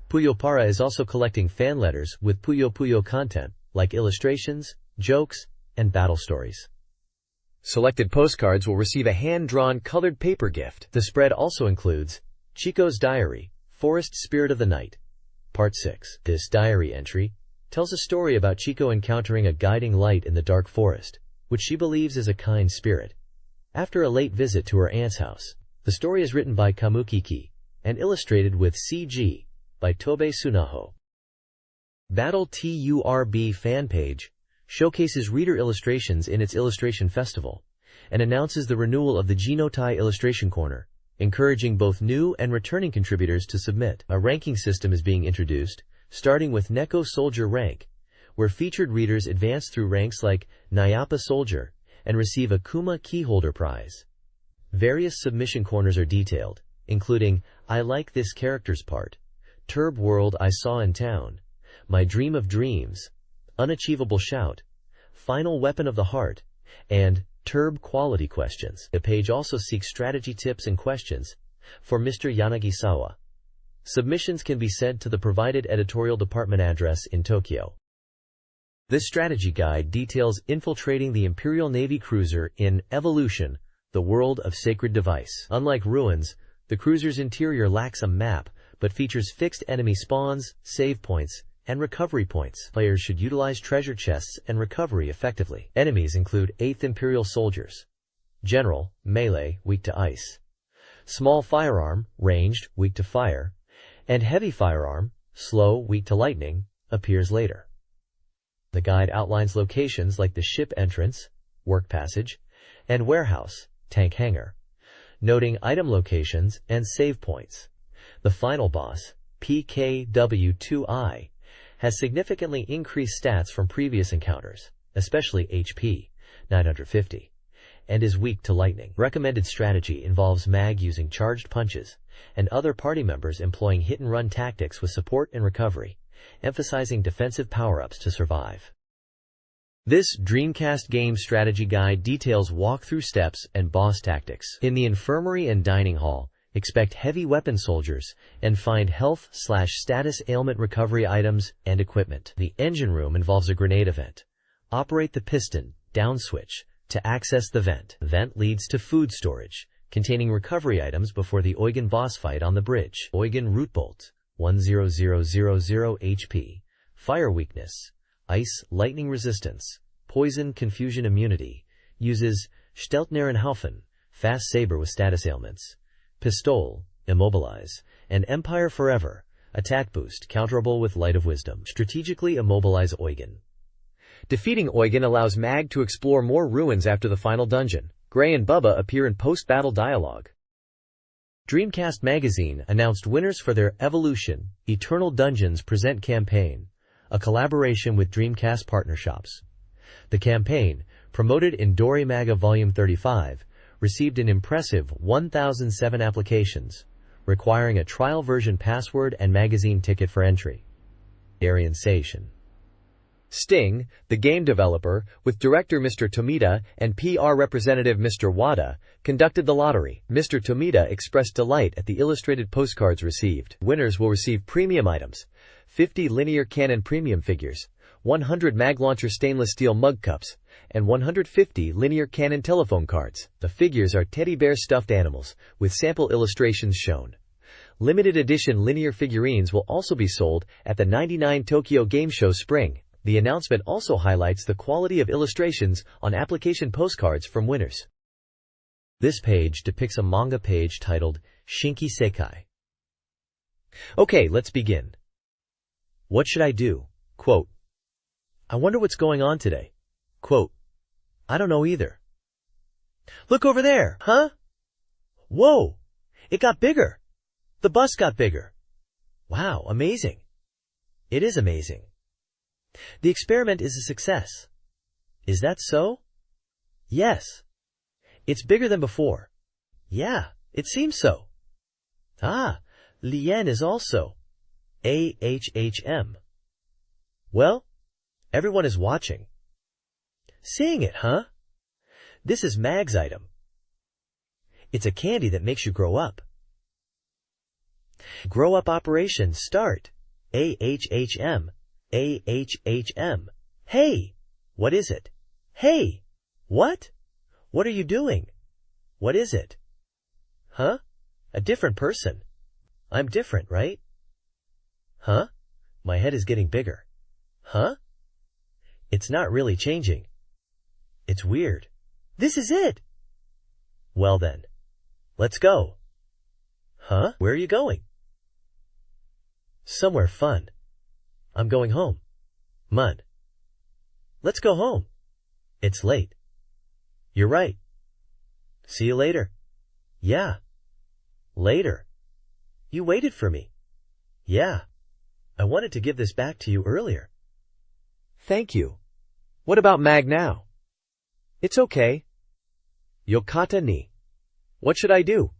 Puyo Para is also collecting fan letters with Puyo Puyo content, like illustrations, jokes, and battle stories. Selected postcards will receive a hand-drawn colored paper gift. The spread also includes Chico's Diary, Forest Spirit of the Night, Part 6. This diary entry tells a story about Chico encountering a guiding light in the dark forest, which she believes is a kind spirit. After a late visit to her aunt's house, the story is written by Kamukiki and illustrated with CG by Tobe Sunaho. Battle TURB fan page showcases reader illustrations in its illustration festival and announces the renewal of the Genotai Illustration Corner, encouraging both new and returning contributors to submit. A ranking system is being introduced, starting with Neko Soldier rank, where featured readers advance through ranks like Nyapa Soldier and receive a Kuma Keyholder Prize. Various submission corners are detailed, including I Like This Character's Part, Turb World I Saw in Town, My Dream of Dreams, Unachievable Shout, Final Weapon of the Heart, and Turb Quality Questions. The page also seeks strategy tips and questions for Mr. Yanagisawa. Submissions can be sent to the provided editorial department address in Tokyo. This strategy guide details infiltrating the Imperial Navy cruiser in Evolution, the World of Sacred Device. Unlike Ruins, the cruiser's interior lacks a map, but features fixed enemy spawns, save points, and recovery points. Players should utilize treasure chests and recovery effectively. Enemies include 8th Imperial soldiers, General, melee, weak to ice, small firearm, ranged, weak to fire, and heavy firearm, slow, weak to lightning, appears later. The guide outlines locations like the ship entrance, work passage, and warehouse, tank hangar, noting item locations and save points. The final boss, PKW2I, has significantly increased stats from previous encounters, especially HP, 950, and is weak to lightning. Recommended strategy involves Mag using charged punches, and other party members employing hit-and-run tactics with support and recovery, emphasizing defensive power-ups to survive. This Dreamcast game strategy guide details walkthrough steps and boss tactics. In the infirmary and dining hall, expect heavy weapon soldiers and find health/status ailment recovery items and equipment. The engine room involves a grenade event. Operate the piston down switch to access the vent. The vent leads to food storage, containing recovery items before the Eugen boss fight on the bridge. Eugen root bolt, 10000 HP, fire weakness, ice, lightning resistance, poison, confusion immunity, uses Steltnerenhaufen, fast saber with status ailments, Pistol, immobilize, and Empire Forever, attack boost, counterable with Light of Wisdom. Strategically immobilize Eugen. Defeating Eugen allows Mag to explore more ruins after the final dungeon. Gray and Bubba appear in post-battle dialogue. Dreamcast Magazine announced winners for their Evolution, Eternal Dungeons Present campaign, a collaboration with Dreamcast Partnershops. The campaign, promoted in Dorimaga Volume 35, received an impressive 1,007 applications, requiring a trial version password and magazine ticket for entry. Orientation. Sting, the game developer, with director Mr. Tomita and PR representative Mr. Wada, conducted the lottery. Mr. Tomita expressed delight at the illustrated postcards received. Winners will receive premium items, 50 linear canon premium figures, 100 mag launcher stainless steel mug cups, and 150 linear cannon telephone cards. The figures are teddy bear stuffed animals, with sample illustrations shown. Limited edition linear figurines will also be sold at the 99 Tokyo Game Show Spring. The announcement also highlights the quality of illustrations on application postcards from winners. This page depicts a manga page titled Shinki Sekai. Okay, let's begin. What should I do? Quote, I wonder what's going on today. Quote, I don't know either. Look over there, huh? Whoa, it got bigger. The bus got bigger. Wow, amazing. It is amazing. The experiment is a success. Is that so? Yes. It's bigger than before. Yeah, it seems so. Ah, Lien is also AHHM. Well, everyone is watching. Seeing it, huh? This is Mag's item. It's a candy that makes you grow up. Grow up operation start. AHHM. AHHM. Hey! What is it? Hey! What? What are you doing? What is it? Huh? A different person. I'm different, right? Huh? My head is getting bigger. Huh? It's not really changing. It's weird. This is it! Well then, let's go. Huh? Where are you going? Somewhere fun. I'm going home. Mud. Let's go home. It's late. You're right. See you later. Yeah. Later. You waited for me. Yeah. I wanted to give this back to you earlier. Thank you. What about Mag now? It's okay. Yokata ni. What should I do?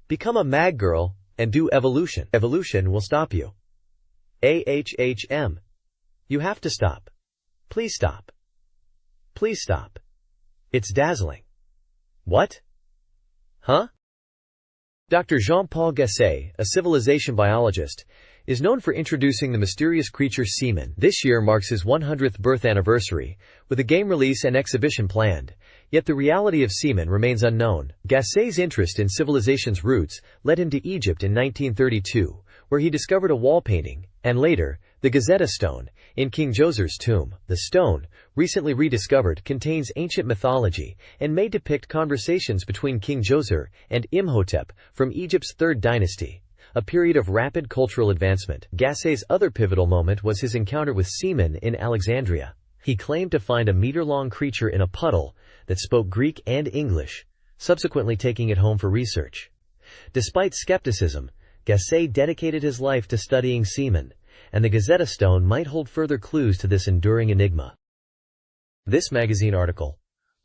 Become a Mag girl and do evolution. Evolution will stop you. AHHM. You have to stop. Please stop. Please stop. It's dazzling. What? Huh? Dr. Jean-Paul Gasset, a civilization biologist, is known for introducing the mysterious creature semen. This year marks his 100th birth anniversary, with a game release and exhibition planned. Yet the reality of semen remains unknown. Gasset's interest in civilization's roots led him to Egypt in 1932, where he discovered a wall painting, and later, the Gazetta stone, in King Djoser's tomb. The stone, recently rediscovered, contains ancient mythology and may depict conversations between King Djoser and Imhotep from Egypt's 3rd dynasty, a period of rapid cultural advancement. Gasset's other pivotal moment was his encounter with semen in Alexandria. He claimed to find a meter-long creature in a puddle that spoke Greek and English, subsequently taking it home for research. Despite skepticism, Gasset dedicated his life to studying semen, and the Gazetta stone might hold further clues to this enduring enigma. This magazine article,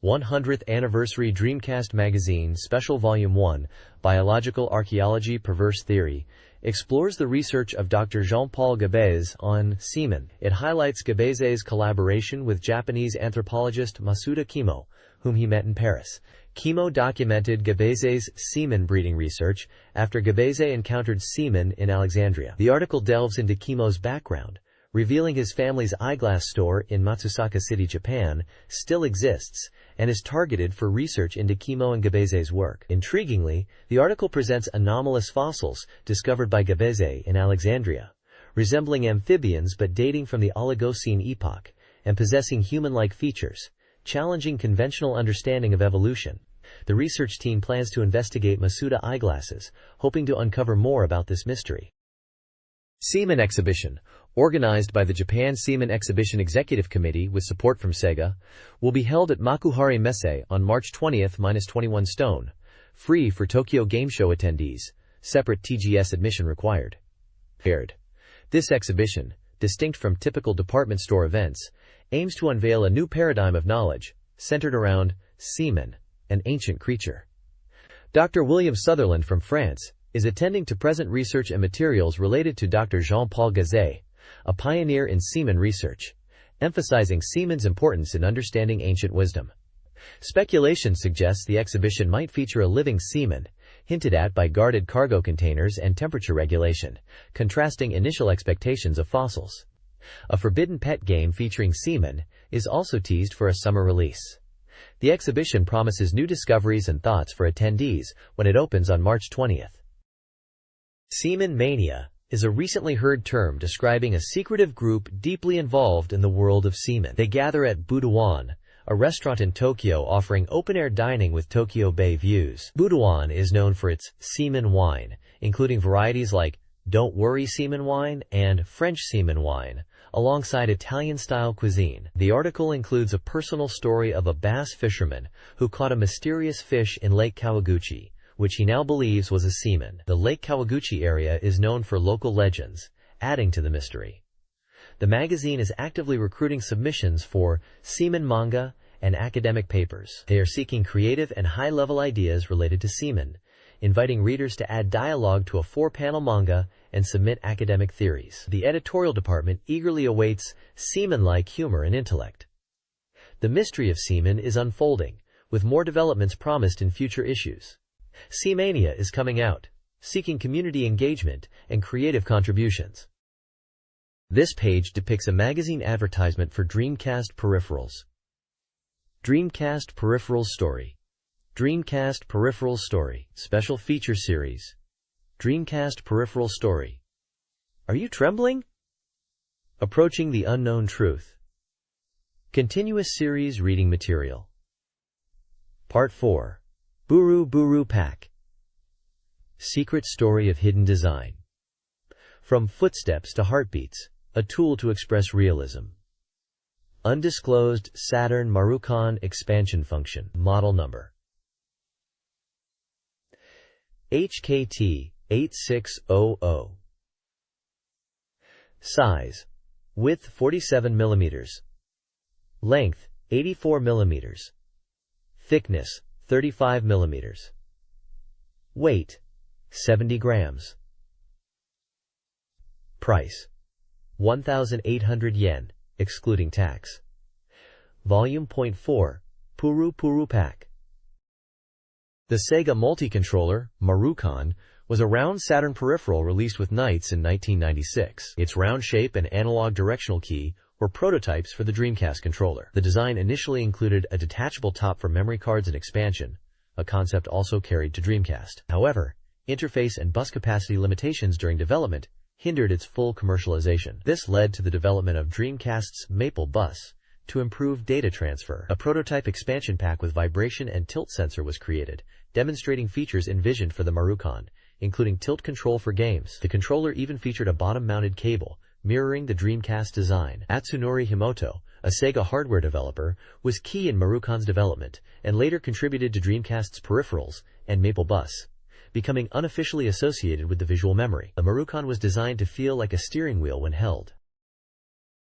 100th Anniversary Dreamcast Magazine Special Volume 1, Biological Archaeology Perverse Theory, explores the research of Dr. Jean-Paul Gabez on semen. It highlights Gabez's collaboration with Japanese anthropologist Masuda Kimo, whom he met in Paris. Kimo documented Gabez's semen breeding research after Gabeze encountered semen in Alexandria. The article delves into Kimo's background, revealing his family's eyeglass store in Matsusaka City, Japan, still exists, and is targeted for research into Kimo and Gabeze's work. Intriguingly, the article presents anomalous fossils discovered by Gabeze in Alexandria, resembling amphibians but dating from the Oligocene epoch, and possessing human-like features, challenging conventional understanding of evolution. The research team plans to investigate Masuda eyeglasses, hoping to uncover more about this mystery. Semen Exhibition, organized by the Japan Semen Exhibition Executive Committee with support from Sega, will be held at Makuhari Messe on March 20th-21 stone, free for Tokyo Game Show attendees, separate TGS admission required. This exhibition, distinct from typical department store events, aims to unveil a new paradigm of knowledge, centered around semen, an ancient creature. Dr. William Sutherland from France is attending to present research and materials related to Dr. Jean-Paul Gazet, a pioneer in semen research, emphasizing semen's importance in understanding ancient wisdom. Speculation suggests the exhibition might feature a living semen, hinted at by guarded cargo containers and temperature regulation, contrasting initial expectations of fossils. A forbidden pet game featuring semen is also teased for a summer release. The exhibition promises new discoveries and thoughts for attendees when it opens on March 20th. Semen mania is a recently heard term describing a secretive group deeply involved in the world of semen. They gather at Budawan, a restaurant in Tokyo offering open-air dining with Tokyo Bay views. Budawan is known for its semen wine, including varieties like Don't Worry Semen Wine and French Semen Wine, alongside Italian-style cuisine. The article includes a personal story of a bass fisherman who caught a mysterious fish in Lake Kawaguchi, which he now believes was a semen. The Lake Kawaguchi area is known for local legends, adding to the mystery. The magazine is actively recruiting submissions for semen manga and academic papers. They are seeking creative and high-level ideas related to semen, inviting readers to add dialogue to a 4-panel manga and submit academic theories. The editorial department eagerly awaits semen-like humor and intellect. The mystery of semen is unfolding, with more developments promised in future issues. Semania is coming out, seeking community engagement and creative contributions. This page depicts a magazine advertisement for Dreamcast peripherals. Dreamcast Peripherals Story. Dreamcast Peripherals Story. Special Feature Series. Dreamcast Peripheral Story. Are you trembling? Approaching the Unknown Truth. Continuous Series Reading Material. Part 4. Buru Buru Pack. Secret Story of Hidden Design. From Footsteps to Heartbeats, a tool to express realism. Undisclosed Saturn Marucon expansion function. Model number HKT 8600. Size: width 47 mm, length 84 mm, thickness 35 mm, weight 70 grams. Price: 1,800 yen, excluding tax. Volume .4, Puru Puru Pack. The Sega multi-controller, Marucon, was a round Saturn peripheral released with Knights in 1996. Its round shape and analog directional key were prototypes for the Dreamcast controller. The design initially included a detachable top for memory cards and expansion, a concept also carried to Dreamcast. However, interface and bus capacity limitations during development hindered its full commercialization. This led to the development of Dreamcast's Maple Bus to improve data transfer. A prototype expansion pack with vibration and tilt sensor was created, demonstrating features envisioned for the Marucon, including tilt control for games. The controller even featured a bottom-mounted cable, mirroring the Dreamcast design. Atsunori Himoto, a Sega hardware developer, was key in Marucon's development and later contributed to Dreamcast's peripherals and Maple Bus, becoming unofficially associated with the visual memory. The Marucon was designed to feel like a steering wheel when held.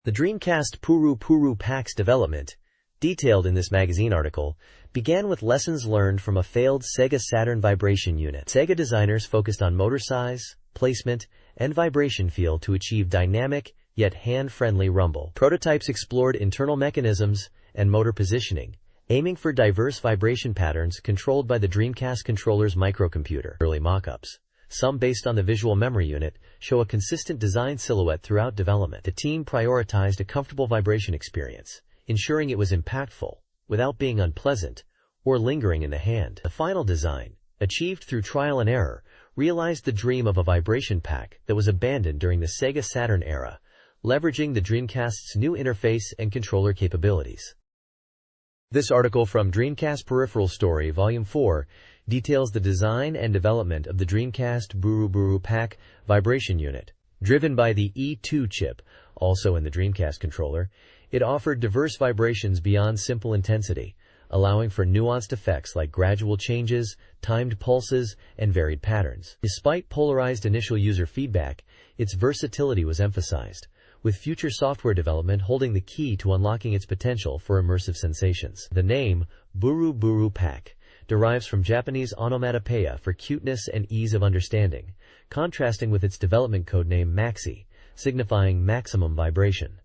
The Dreamcast Puru Puru Pack's development, detailed in this magazine article, began with lessons learned from a failed Sega Saturn vibration unit. Sega designers focused on motor size, placement, and vibration feel to achieve dynamic, yet hand-friendly rumble. Prototypes explored internal mechanisms and motor positioning, aiming for diverse vibration patterns controlled by the Dreamcast controller's microcomputer. Early mock-ups, some based on the visual memory unit, show a consistent design silhouette throughout development. The team prioritized a comfortable vibration experience, ensuring it was impactful, without being unpleasant, or lingering in the hand. The final design, achieved through trial and error, realized the dream of a vibration pack that was abandoned during the Sega Saturn era, leveraging the Dreamcast's new interface and controller capabilities. This article from Dreamcast Peripheral Story, Volume 4, details the design and development of the Dreamcast Buru Buru Pack vibration unit. Driven by the E2 chip, also in the Dreamcast controller, it offered diverse vibrations beyond simple intensity, allowing for nuanced effects like gradual changes, timed pulses, and varied patterns. Despite polarized initial user feedback, its versatility was emphasized, with future software development holding the key to unlocking its potential for immersive sensations. The name, Buru Buru Pack, derives from Japanese onomatopoeia for cuteness and ease of understanding, contrasting with its development codename Maxi, signifying maximum vibration.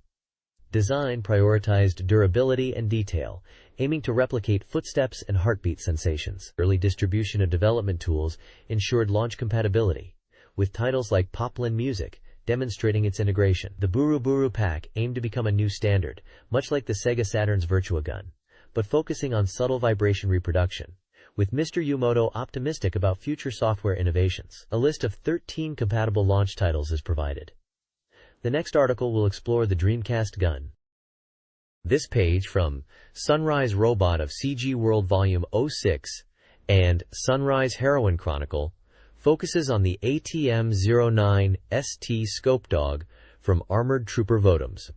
Design prioritized durability and detail, aiming to replicate footsteps and heartbeat sensations. Early distribution of development tools ensured launch compatibility, with titles like Poplin Music, demonstrating its integration. The Buru Buru pack aimed to become a new standard, much like the Sega Saturn's Virtua Gun, but focusing on subtle vibration reproduction, with Mr. Yumoto optimistic about future software innovations. A list of 13 compatible launch titles is provided. The next article will explore the Dreamcast gun. This page from Sunrise Robot of CG World Volume 06 and Sunrise Heroine Chronicle focuses on the ATM-09 ST Scope Dog from Armored Trooper Votoms.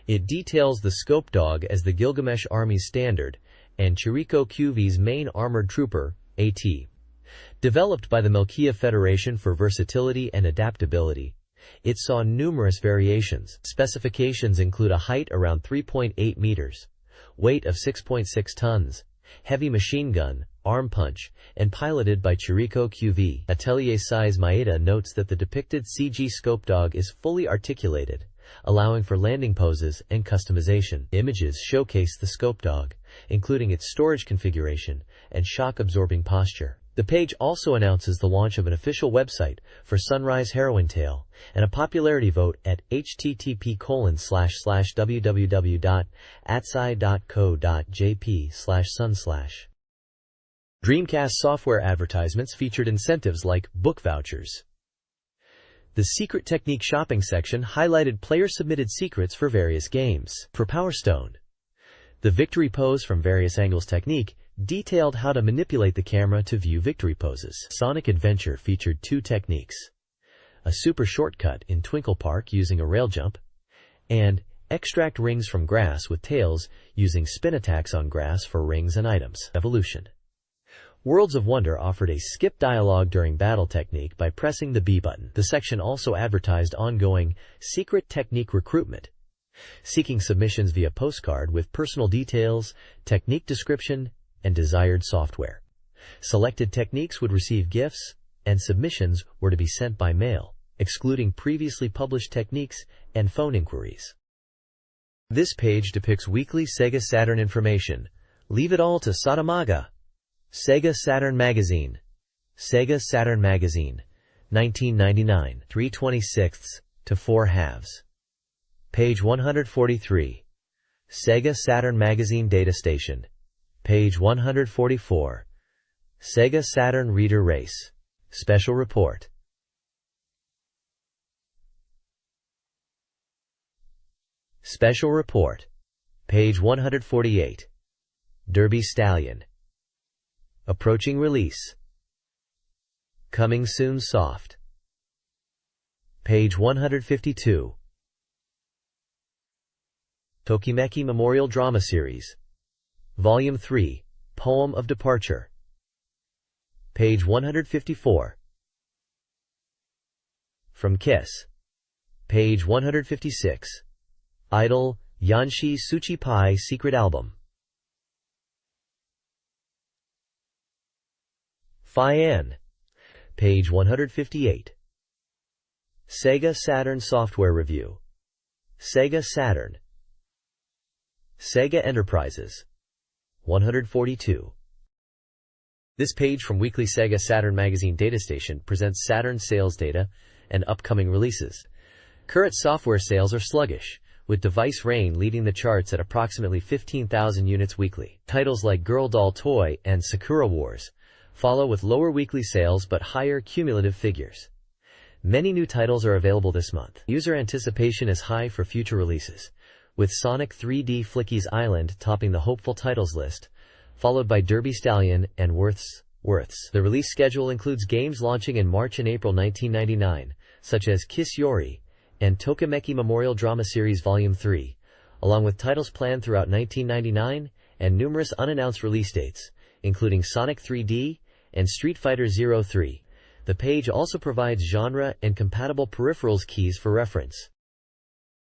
It details the Scope Dog as the Gilgamesh Army's standard and Chirico QV's main armored trooper, AT. Developed by the Melkia Federation for versatility and adaptability, it saw numerous variations. Specifications include a height around 3.8 meters, weight of 6.6 tons, heavy machine gun, arm punch, and piloted by Chirico QV. Atelier Size Maeda notes that the depicted CG Scope Dog is fully articulated, allowing for landing poses and customization. Images showcase the Scope Dog, including its storage configuration and shock-absorbing posture. The page also announces the launch of an official website for Sunrise Heroine Tale and a popularity vote at http://www.atsai.co.jp/sun/. Dreamcast software advertisements featured incentives like book vouchers. The Secret Technique shopping section highlighted player-submitted secrets for various games. For Power Stone, the victory pose from various angles technique detailed how to manipulate the camera to view victory poses. Sonic Adventure featured 2 techniques: a super shortcut in Twinkle Park using a rail jump, and extract rings from grass with tails using spin attacks on grass for rings and items. Evolution. Worlds of Wonder offered a skip dialogue during battle technique by pressing the B button. The section also advertised ongoing secret technique recruitment, seeking submissions via postcard with personal details, technique description, and desired software. Selected techniques would receive gifts, and submissions were to be sent by mail, excluding previously published techniques and phone inquiries. This page depicts weekly Sega Saturn information. Leave it all to Satamaga. Sega Saturn Magazine. Sega Saturn Magazine, 1999, 3/26 to 4/2. Page 143. Sega Saturn Magazine Data Station. Page 144. Sega Saturn Reader Race. Special Report. Special Report. Page 148. Derby Stallion. Approaching release. Coming soon soft. Page 152. Tokimeki Memorial Drama Series. Volume 3, Poem of Departure. Page 154. From Kiss. Page 156. Idol, Yanshi Suchi Pai Secret Album. Fian. Page 158. Sega Saturn Software Review. Sega Saturn. Sega Enterprises. 142. This page from Weekly Sega Saturn Magazine Data Station presents Saturn sales data and upcoming releases. Current software sales are sluggish, with Device Rain leading the charts at approximately 15,000 units weekly. Titles like Girl Doll Toy and Sakura Wars follow with lower weekly sales but higher cumulative figures. Many new titles are available this month. User anticipation is high for future releases, with Sonic 3D Flicky's Island topping the hopeful titles list, followed by Derby Stallion and Worths. The release schedule includes games launching in March and April 1999, such as Kiss Yori and Tokimeki Memorial Drama Series Volume 3, along with titles planned throughout 1999 and numerous unannounced release dates, including Sonic 3D and Street Fighter 03. The page also provides genre and compatible peripherals keys for reference.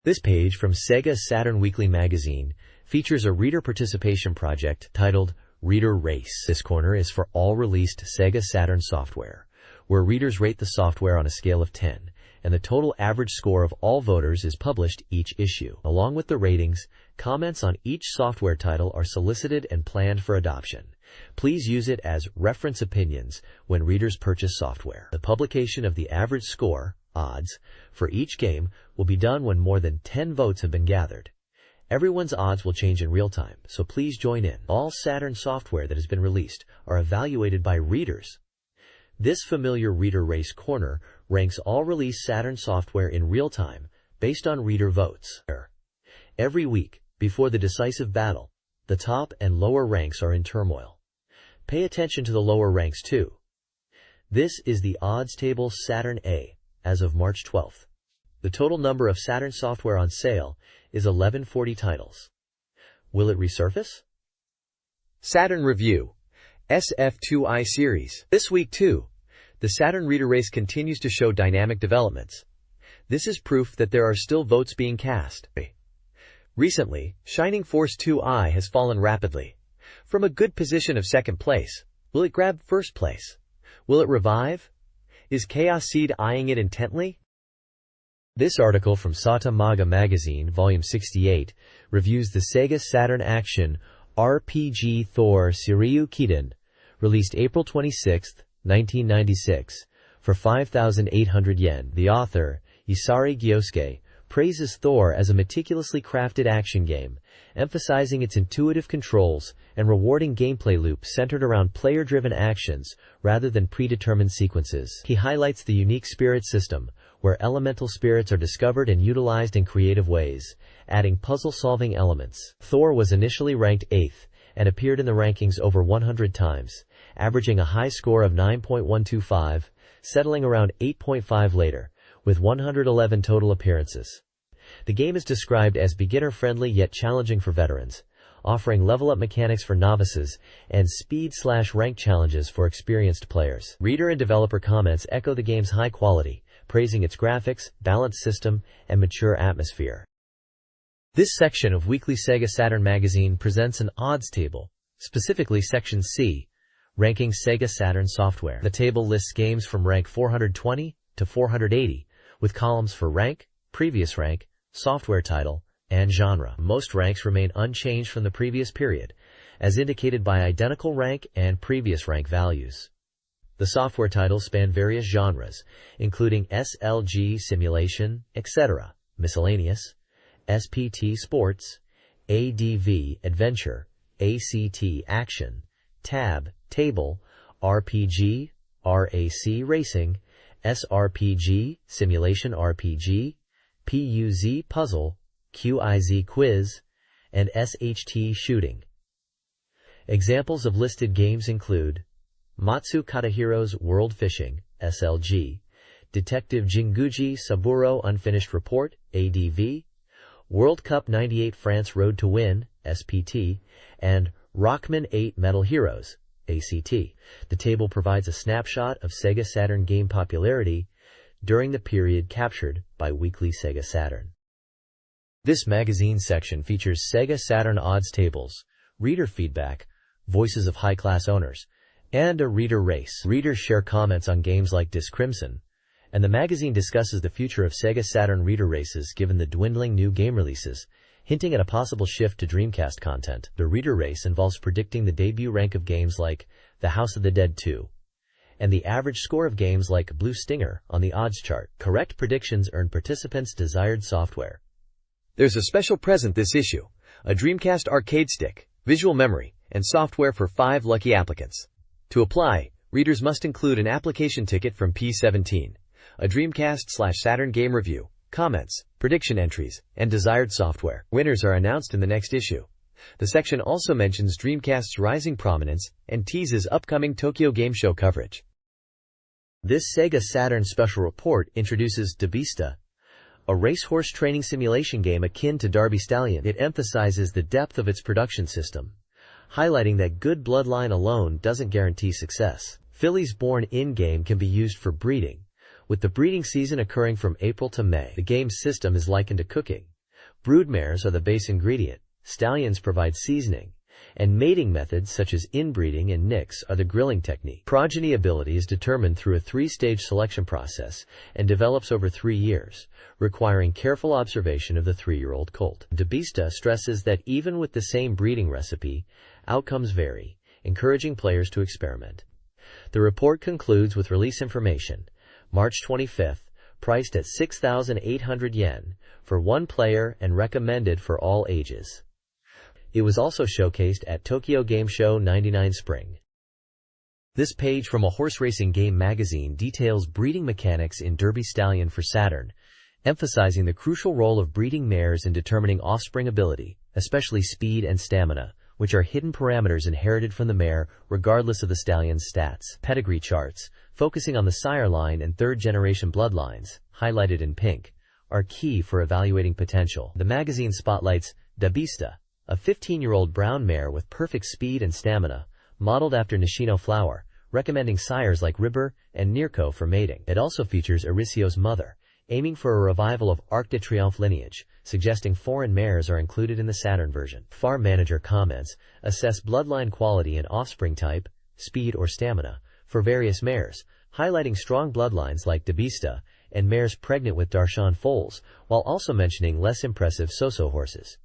This page from Sega Saturn Weekly Magazine features a reader participation project titled Reader Race. This corner is for all released Sega Saturn software, where readers rate the software on a scale of 10, and the total average score of all voters is published each issue. Along with the ratings, comments on each software title are solicited and planned for adoption. Please use it as reference opinions when readers purchase software. The publication of the average score Odds for each game will be done when more than 10 votes have been gathered. Everyone's odds will change in real time, so please join in. All Saturn software that has been released are evaluated by readers. This familiar Reader Race corner ranks all released Saturn software in real time based on reader votes. Every week, before the decisive battle, the top and lower ranks are in turmoil. Pay attention to the lower ranks too. This is the odds table Saturn A as of March 12th. The total number of Saturn software on sale is 1140 titles. Will it resurface? Saturn Review, SF2I Series. This week too, the Saturn Reader Race continues to show dynamic developments. This is proof that there are still votes being cast. Recently, Shining Force 2I has fallen rapidly. From a good position of second place, will it grab first place? Will it revive? Is Chaos Seed eyeing it intently? This article from Sega Magazine, Volume 68, reviews the Sega Saturn action RPG Thor Shiryu Kiden, released April 26, 1996, for 5,800 yen. The author, Isari Gyosuke, praises Thor as a meticulously crafted action game, emphasizing its intuitive controls and rewarding gameplay loop centered around player-driven actions rather than predetermined sequences. He highlights the unique spirit system, where elemental spirits are discovered and utilized in creative ways, adding puzzle-solving elements. Thor was initially ranked 8th and appeared in the rankings over 100 times, averaging a high score of 9.125, settling around 8.5 later, with 111 total appearances. The game is described as beginner-friendly yet challenging for veterans, offering level-up mechanics for novices and speed/rank challenges for experienced players. Reader and developer comments echo the game's high quality, praising its graphics, balanced system, and mature atmosphere. This section of Weekly Sega Saturn magazine presents an odds table, specifically Section C, ranking Sega Saturn software. The table lists games from rank 420 to 480, with columns for rank, previous rank, software title, and genre. Most ranks remain unchanged from the previous period, as indicated by identical rank and previous rank values. The software titles span various genres, including SLG simulation, etc., miscellaneous, SPT sports, ADV adventure, ACT action, tab table, RPG, RAC racing, SRPG simulation RPG, PUZ puzzle, QIZ quiz, and SHT shooting. Examples of listed games include Matsu Katahiro's World Fishing, SLG, Detective Jinguji Saburo Unfinished Report, ADV, World Cup 98 France Road to Win, SPT, and Rockman 8 Metal Heroes, ACT. The table provides a snapshot of Sega Saturn game popularity during the period captured by Weekly Sega Saturn. This magazine section features Sega Saturn odds tables, reader feedback, voices of high-class owners, and a reader race. Readers share comments on games like Disc Crimson, and the magazine discusses the future of Sega Saturn reader races given the dwindling new game releases, hinting at a possible shift to Dreamcast content. The reader race involves predicting the debut rank of games like The House of the Dead 2, and the average score of games like Blue Stinger on the odds chart. Correct predictions earn participants desired software. There's a special present this issue, a Dreamcast arcade stick, visual memory, and software for 5 lucky applicants. To apply, readers must include an application ticket from P17, a Dreamcast/Saturn game review, comments, prediction entries, and desired software. Winners are announced in the next issue. The section also mentions Dreamcast's rising prominence and teases upcoming Tokyo Game Show coverage. This Sega Saturn special report introduces Dabista, a racehorse training simulation game akin to Derby Stallion. It emphasizes the depth of its production system, highlighting that good bloodline alone doesn't guarantee success. Fillies born in-game can be used for breeding, with the breeding season occurring from April to May. The game's system is likened to cooking. Broodmares are the base ingredient, stallions provide seasoning, and mating methods such as inbreeding and nicks are the grilling technique. Progeny ability is determined through a 3-stage selection process and develops over 3 years, requiring careful observation of the 3-year-old colt. Dabista stresses that even with the same breeding recipe, outcomes vary, encouraging players to experiment. The report concludes with release information. March 25th, priced at 6,800 yen for one player and recommended for all ages. It was also showcased at Tokyo Game Show 99 Spring. This page from a horse racing game magazine details breeding mechanics in Derby Stallion for Saturn, emphasizing the crucial role of breeding mares in determining offspring ability, especially speed and stamina, which are hidden parameters inherited from the mare regardless of the stallion's stats. Pedigree charts, focusing on the sire line and third-generation bloodlines, highlighted in pink, are key for evaluating potential. The magazine spotlights Dabista, a 15-year-old brown mare with perfect speed and stamina, modeled after Nishino Flower, recommending sires like Ribber and Nirko for mating. It also features Erisio's mother, aiming for a revival of Arc de Triomphe lineage, suggesting foreign mares are included in the Saturn version. Farm Manager comments assess bloodline quality and offspring type, speed or stamina, for various mares, highlighting strong bloodlines like Dabista and mares pregnant with Darshan foals, while also mentioning less impressive so-so horses.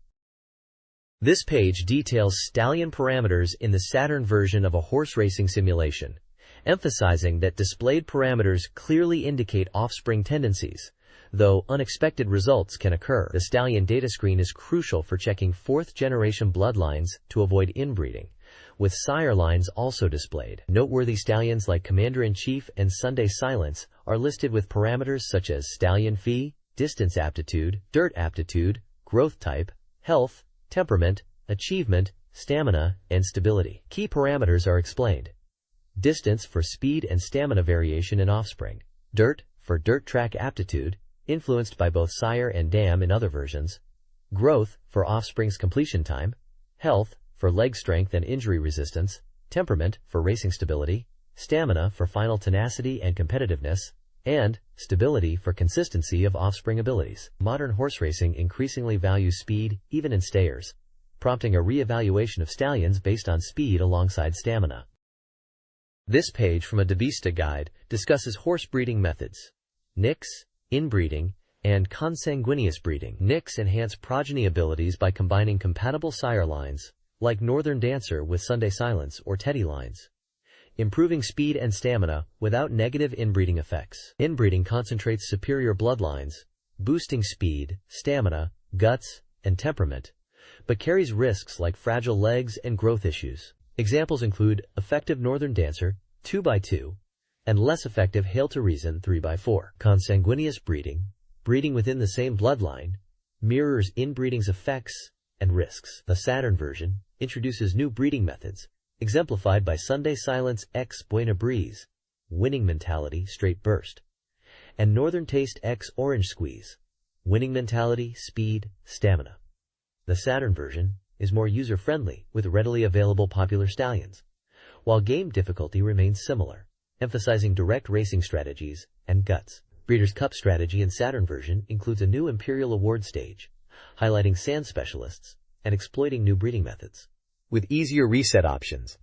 This page details stallion parameters in the Saturn version of a horse racing simulation, emphasizing that displayed parameters clearly indicate offspring tendencies, though unexpected results can occur. The stallion data screen is crucial for checking fourth-generation bloodlines to avoid inbreeding, with sire lines also displayed. Noteworthy stallions like Commander-in-Chief and Sunday Silence are listed with parameters such as stallion fee, distance aptitude, dirt aptitude, growth type, health, temperament, achievement, stamina, and stability. Key parameters are explained. Distance for speed and stamina variation in offspring. Dirt for dirt track aptitude, influenced by both sire and dam in other versions. Growth for offspring's completion time. Health for leg strength and injury resistance. Temperament for racing stability. Stamina for final tenacity and competitiveness. And stability for consistency of offspring abilities. Modern horse racing increasingly values speed, even in stayers, prompting a re-evaluation of stallions based on speed alongside stamina. This page from a Dabista guide discusses horse breeding methods: Nix, inbreeding, and consanguineous breeding. Nix enhance progeny abilities by combining compatible sire lines, like Northern Dancer with Sunday Silence or Teddy lines, improving speed and stamina without negative inbreeding effects. Inbreeding concentrates superior bloodlines, boosting speed, stamina, guts, and temperament, but carries risks like fragile legs and growth issues. Examples include effective Northern Dancer 2x2 and less effective Hail to Reason 3x4. Consanguineous breeding, breeding within the same bloodline, mirrors inbreeding's effects and risks. The Saturn version introduces new breeding methods, exemplified by Sunday Silence X Buena Breeze, winning mentality straight burst, and Northern Taste X Orange Squeeze, winning mentality, speed, stamina. The Saturn version is more user-friendly with readily available popular stallions, while game difficulty remains similar, emphasizing direct racing strategies and guts. Breeders' Cup strategy in Saturn version includes a new Imperial Award stage, highlighting sand specialists and exploiting new breeding methods, with easier reset options.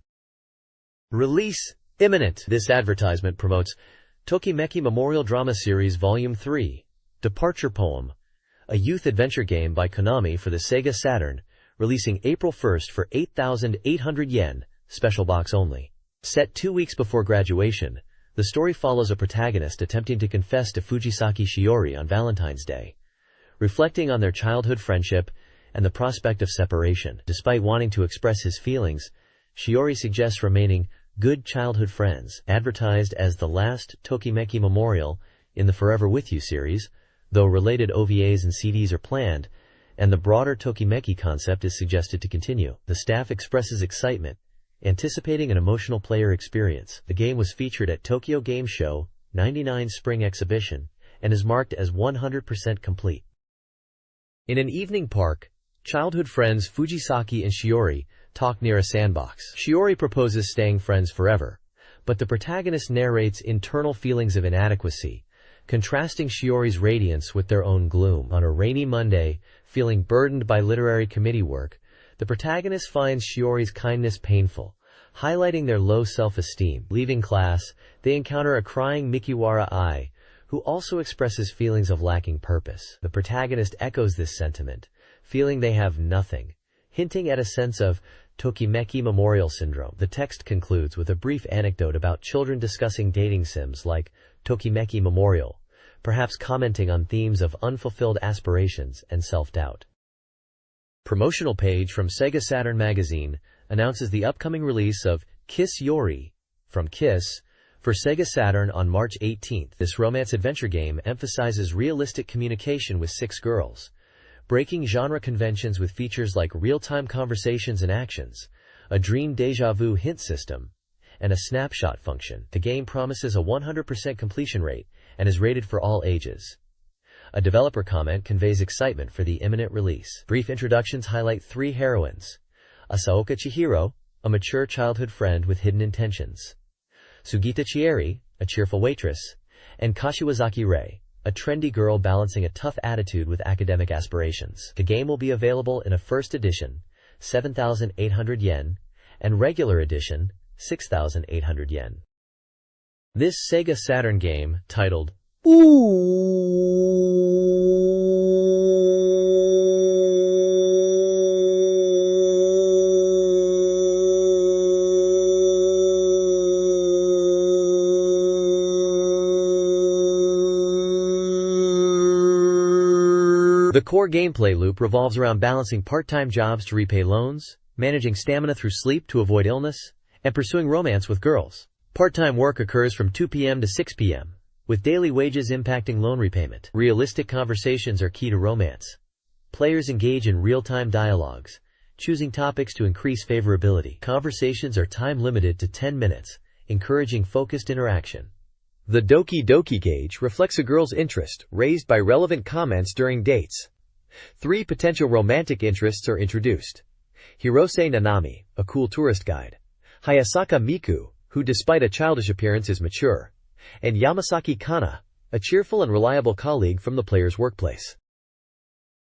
Release imminent. This advertisement promotes Tokimeki Memorial Drama Series Volume 3, Departure Poem, a youth adventure game by Konami for the Sega Saturn, releasing April 1st for 8,800 yen, special box only. Set 2 weeks before graduation, the story follows a protagonist attempting to confess to Fujisaki Shiori on Valentine's Day, reflecting on their childhood friendship and the prospect of separation. Despite wanting to express his feelings, Shiori suggests remaining good childhood friends. Advertised as the last Tokimeki Memorial in the Forever With You series, though related OVAs and CDs are planned, and the broader Tokimeki concept is suggested to continue. The staff expresses excitement, anticipating an emotional player experience. The game was featured at Tokyo Game Show 99 Spring Exhibition and is marked as 100% complete. In an evening park, childhood friends Fujisaki and Shiori talk near a sandbox. Shiori proposes staying friends forever, but the protagonist narrates internal feelings of inadequacy, contrasting Shiori's radiance with their own gloom. On a rainy Monday, feeling burdened by literary committee work, the protagonist finds Shiori's kindness painful, highlighting their low self-esteem. Leaving class, they encounter a crying Mikiwara Ai, who also expresses feelings of lacking purpose. The protagonist echoes this sentiment, feeling they have nothing, hinting at a sense of Tokimeki Memorial Syndrome. The text concludes with a brief anecdote about children discussing dating sims like Tokimeki Memorial, perhaps commenting on themes of unfulfilled aspirations and self-doubt. Promotional page from Sega Saturn Magazine announces the upcoming release of Kiss Yori from Kiss for Sega Saturn on March 18th. This romance-adventure game emphasizes realistic communication with 6 girls, breaking genre conventions with features like real-time conversations and actions, a dream déjà vu hint system, and a snapshot function. The game promises a 100% completion rate and is rated for all ages. A developer comment conveys excitement for the imminent release. Brief introductions highlight 3 heroines: Asaoka Chihiro, a mature childhood friend with hidden intentions; Sugita Chieri, a cheerful waitress; and Kashiwazaki Rei, a trendy girl balancing a tough attitude with academic aspirations. The game will be available in a first edition, 7,800 yen, and regular edition, 6,800 yen. This Sega Saturn game, titled The core gameplay loop revolves around balancing part-time jobs to repay loans, managing stamina through sleep to avoid illness, and pursuing romance with girls. Part-time work occurs from 2 p.m. to 6 p.m., with daily wages impacting loan repayment. Realistic conversations are key to romance. Players engage in real-time dialogues, choosing topics to increase favorability. Conversations are time-limited to 10 minutes, encouraging focused interaction. The Doki Doki gauge reflects a girl's interest, raised by relevant comments during dates. 3 potential romantic interests are introduced: Hirose Nanami, a cool tourist guide; Hayasaka Miku, who despite a childish appearance is mature; and Yamasaki Kana, a cheerful and reliable colleague from the player's workplace.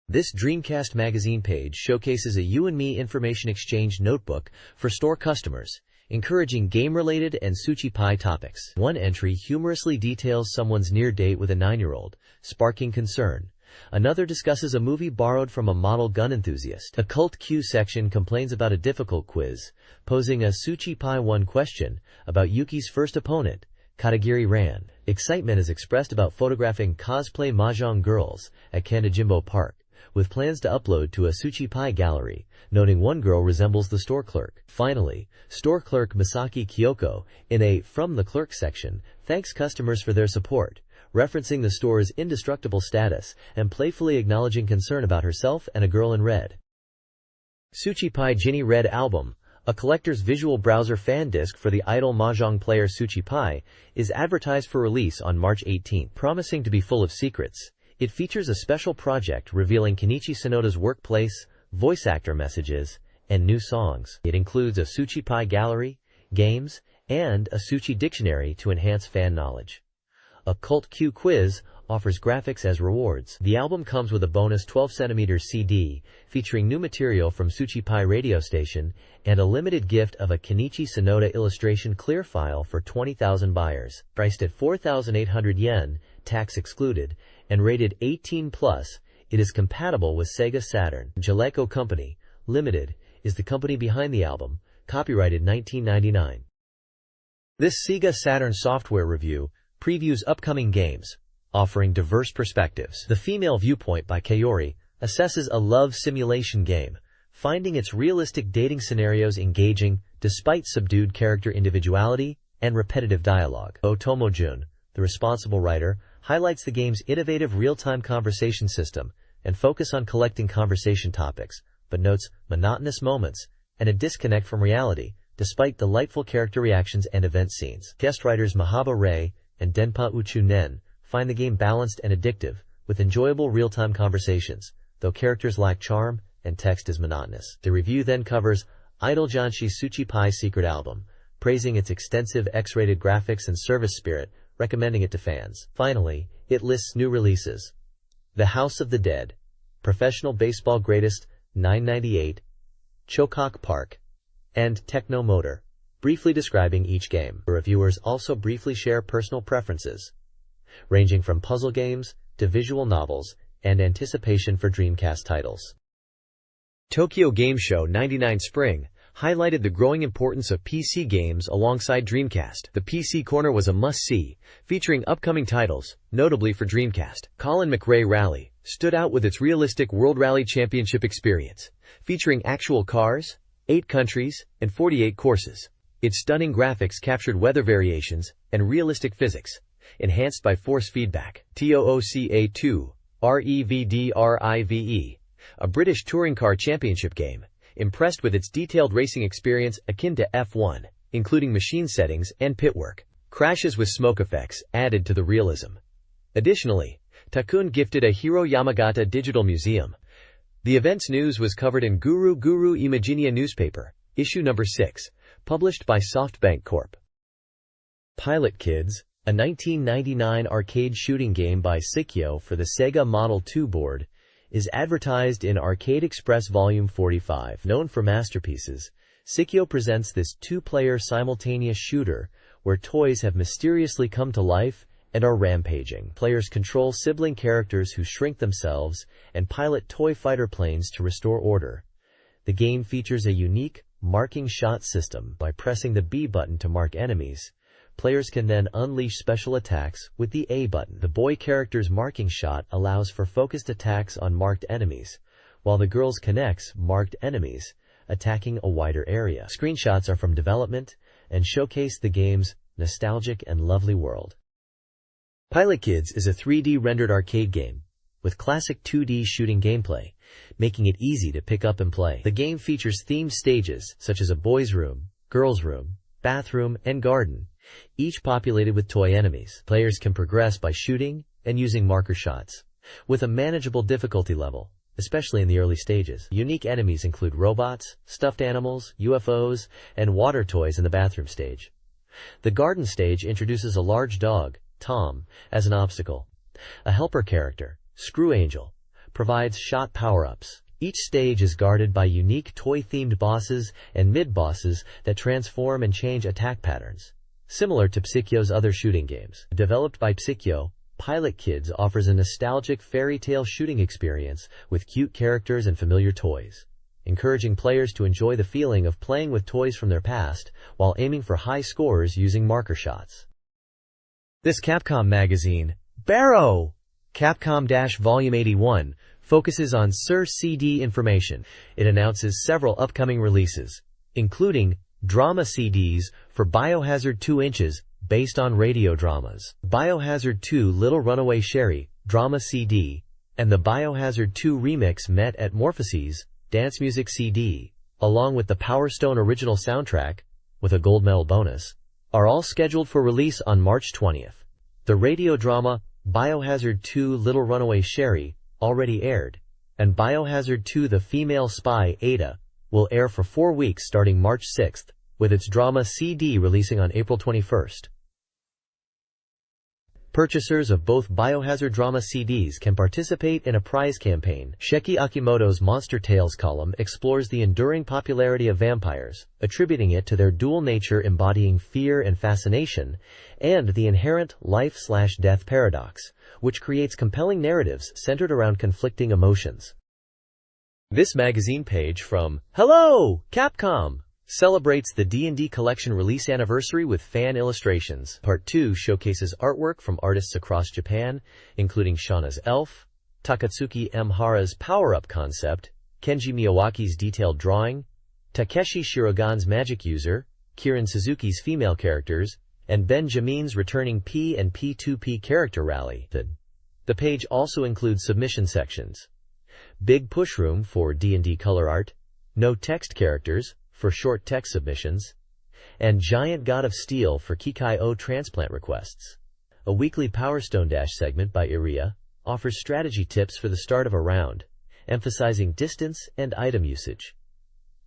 This Dreamcast Magazine page showcases a You and Me information exchange notebook for store customers, encouraging game-related and Suchi-pai topics. One entry humorously details someone's near date with a 9-year-old, sparking concern. Another discusses a movie borrowed from a model gun enthusiast. A Cult Q section complains about a difficult quiz, posing a Suchi-pai 1 question about Yuki's first opponent, Katagiri Ran. Excitement is expressed about photographing cosplay mahjong girls at Kandajimbo Park, with plans to upload to a Suchi-pai gallery, noting one girl resembles the store clerk. Finally, store clerk Misaki Kyoko, in a From the Clerk section, thanks customers for their support, referencing the store's indestructible status and playfully acknowledging concern about herself and a girl in red. Suchi-pai Ginny Red Album, a collector's visual browser fan disc for the idol mahjong player Suchi-pai, is advertised for release on March 18. Promising to be full of secrets, it features a special project revealing Kenichi Sonoda's workplace, voice actor messages, and new songs. It includes a Suchi-pai gallery, games, and a Suchi dictionary to enhance fan knowledge. A Cult Q quiz offers graphics as rewards. The album comes with a bonus 12cm CD featuring new material from Suchi-pai radio station and a limited gift of a Kenichi Sonoda illustration clear file for 20,000 buyers. Priced at 4,800 yen, tax excluded, and rated 18+, it is compatible with Sega Saturn. Jaleco Company, Limited, is the company behind the album, copyrighted 1999. This Sega Saturn software review previews upcoming games, offering diverse perspectives. The Female Viewpoint by Kaori assesses a love simulation game, finding its realistic dating scenarios engaging despite subdued character individuality and repetitive dialogue. Otomo Jun, the responsible writer, highlights the game's innovative real-time conversation system and focus on collecting conversation topics, but notes monotonous moments and a disconnect from reality, despite delightful character reactions and event scenes. Guest writers Mahaba Rei and Denpa Uchu Nen find the game balanced and addictive, with enjoyable real-time conversations, though characters lack charm and text is monotonous. The review then covers Idol Janshi Suchi-pai Secret Album, praising its extensive X-rated graphics and service spirit, recommending it to fans. Finally, it lists new releases: The House of the Dead, Professional Baseball Greatest 998, Chokok Park, and Techno Motor, briefly describing each game. The reviewers also briefly share personal preferences, ranging from puzzle games to visual novels and anticipation for Dreamcast titles. Tokyo Game Show 99 Spring highlighted the growing importance of PC games alongside Dreamcast. The PC Corner was a must-see, featuring upcoming titles, notably for Dreamcast. Colin McRae Rally stood out with its realistic World Rally Championship experience, featuring actual cars, 8 countries, and 48 courses. Its stunning graphics captured weather variations and realistic physics, enhanced by force feedback. TOOCA2 REVDRIVE, a British touring car championship game, impressed with its detailed racing experience akin to F1, including machine settings and pitwork. Crashes with smoke effects added to the realism. Additionally, Takun gifted a Hiro Yamagata digital museum. The event's news was covered in Guru Imaginia newspaper, issue number 6, published by SoftBank Corp. Pilot Kids, a 1999 arcade shooting game by Sikyo for the Sega Model 2 board, is advertised in Arcade Express Volume 45. Known for masterpieces, Sikyo presents this 2-player simultaneous shooter where toys have mysteriously come to life and are rampaging. Players control sibling characters who shrink themselves and pilot toy fighter planes to restore order. The game features a unique marking shot system. By pressing the B button to mark enemies, players can then unleash special attacks with the A button. The boy character's marking shot allows for focused attacks on marked enemies, while the girl's connects marked enemies, attacking a wider area. Screenshots are from development and showcase the game's nostalgic and lovely world. Pilot Kids is a 3D rendered arcade game with classic 2D shooting gameplay, making it easy to pick up and play. The game features themed stages such as a boys' room, girls' room, bathroom, and garden, each populated with toy enemies. Players can progress by shooting and using marker shots, with a manageable difficulty level, especially in the early stages. Unique enemies include robots, stuffed animals, UFOs, and water toys in the bathroom stage. The garden stage introduces a large dog, Tom, as an obstacle. A helper character, Screw Angel, provides shot power-ups. Each stage is guarded by unique toy-themed bosses and mid-bosses that transform and change attack patterns, similar to Psikyo's other shooting games. Developed by Psikyo, Pilot Kids offers a nostalgic fairy tale shooting experience with cute characters and familiar toys, encouraging players to enjoy the feeling of playing with toys from their past while aiming for high scores using marker shots. This Capcom magazine, Barrow! Capcom Volume 81, focuses on Sir CD information. It announces several upcoming releases, including drama CDs for Biohazard 2 Inches, based on radio dramas, Biohazard 2 Little Runaway Sherry, drama CD, and the Biohazard 2 Remix Met at Morphoses, dance music CD, along with the Power Stone original soundtrack, with a gold medal bonus, are all scheduled for release on March 20th. The radio drama Biohazard 2 Little Runaway Sherry already aired, and Biohazard 2 The Female Spy Ada will air for 4 weeks starting March 6th, with its drama CD releasing on April 21st. Purchasers of both Biohazard drama CDs can participate in a prize campaign. Sheki Akimoto's Monster Tales column explores the enduring popularity of vampires, attributing it to their dual nature embodying fear and fascination, and the inherent life/death paradox, which creates compelling narratives centered around conflicting emotions. This magazine page from Hello, Capcom! Celebrates the D&D collection release anniversary with fan illustrations. Part 2 showcases artwork from artists across Japan, including Shauna's Elf, Takatsuki M. Hara's power-up concept, Kenji Miyawaki's detailed drawing, Takeshi Shirogan's magic user, Kirin Suzuki's female characters, and Benjamin's returning P and P2P character rally. The page also includes submission sections. Big Push Room for D&D color art, No Text Characters for short text submissions, and Giant God of Steel for Kikai-O transplant requests. A weekly Power Stone Dash segment by Iria offers strategy tips for the start of a round, emphasizing distance and item usage.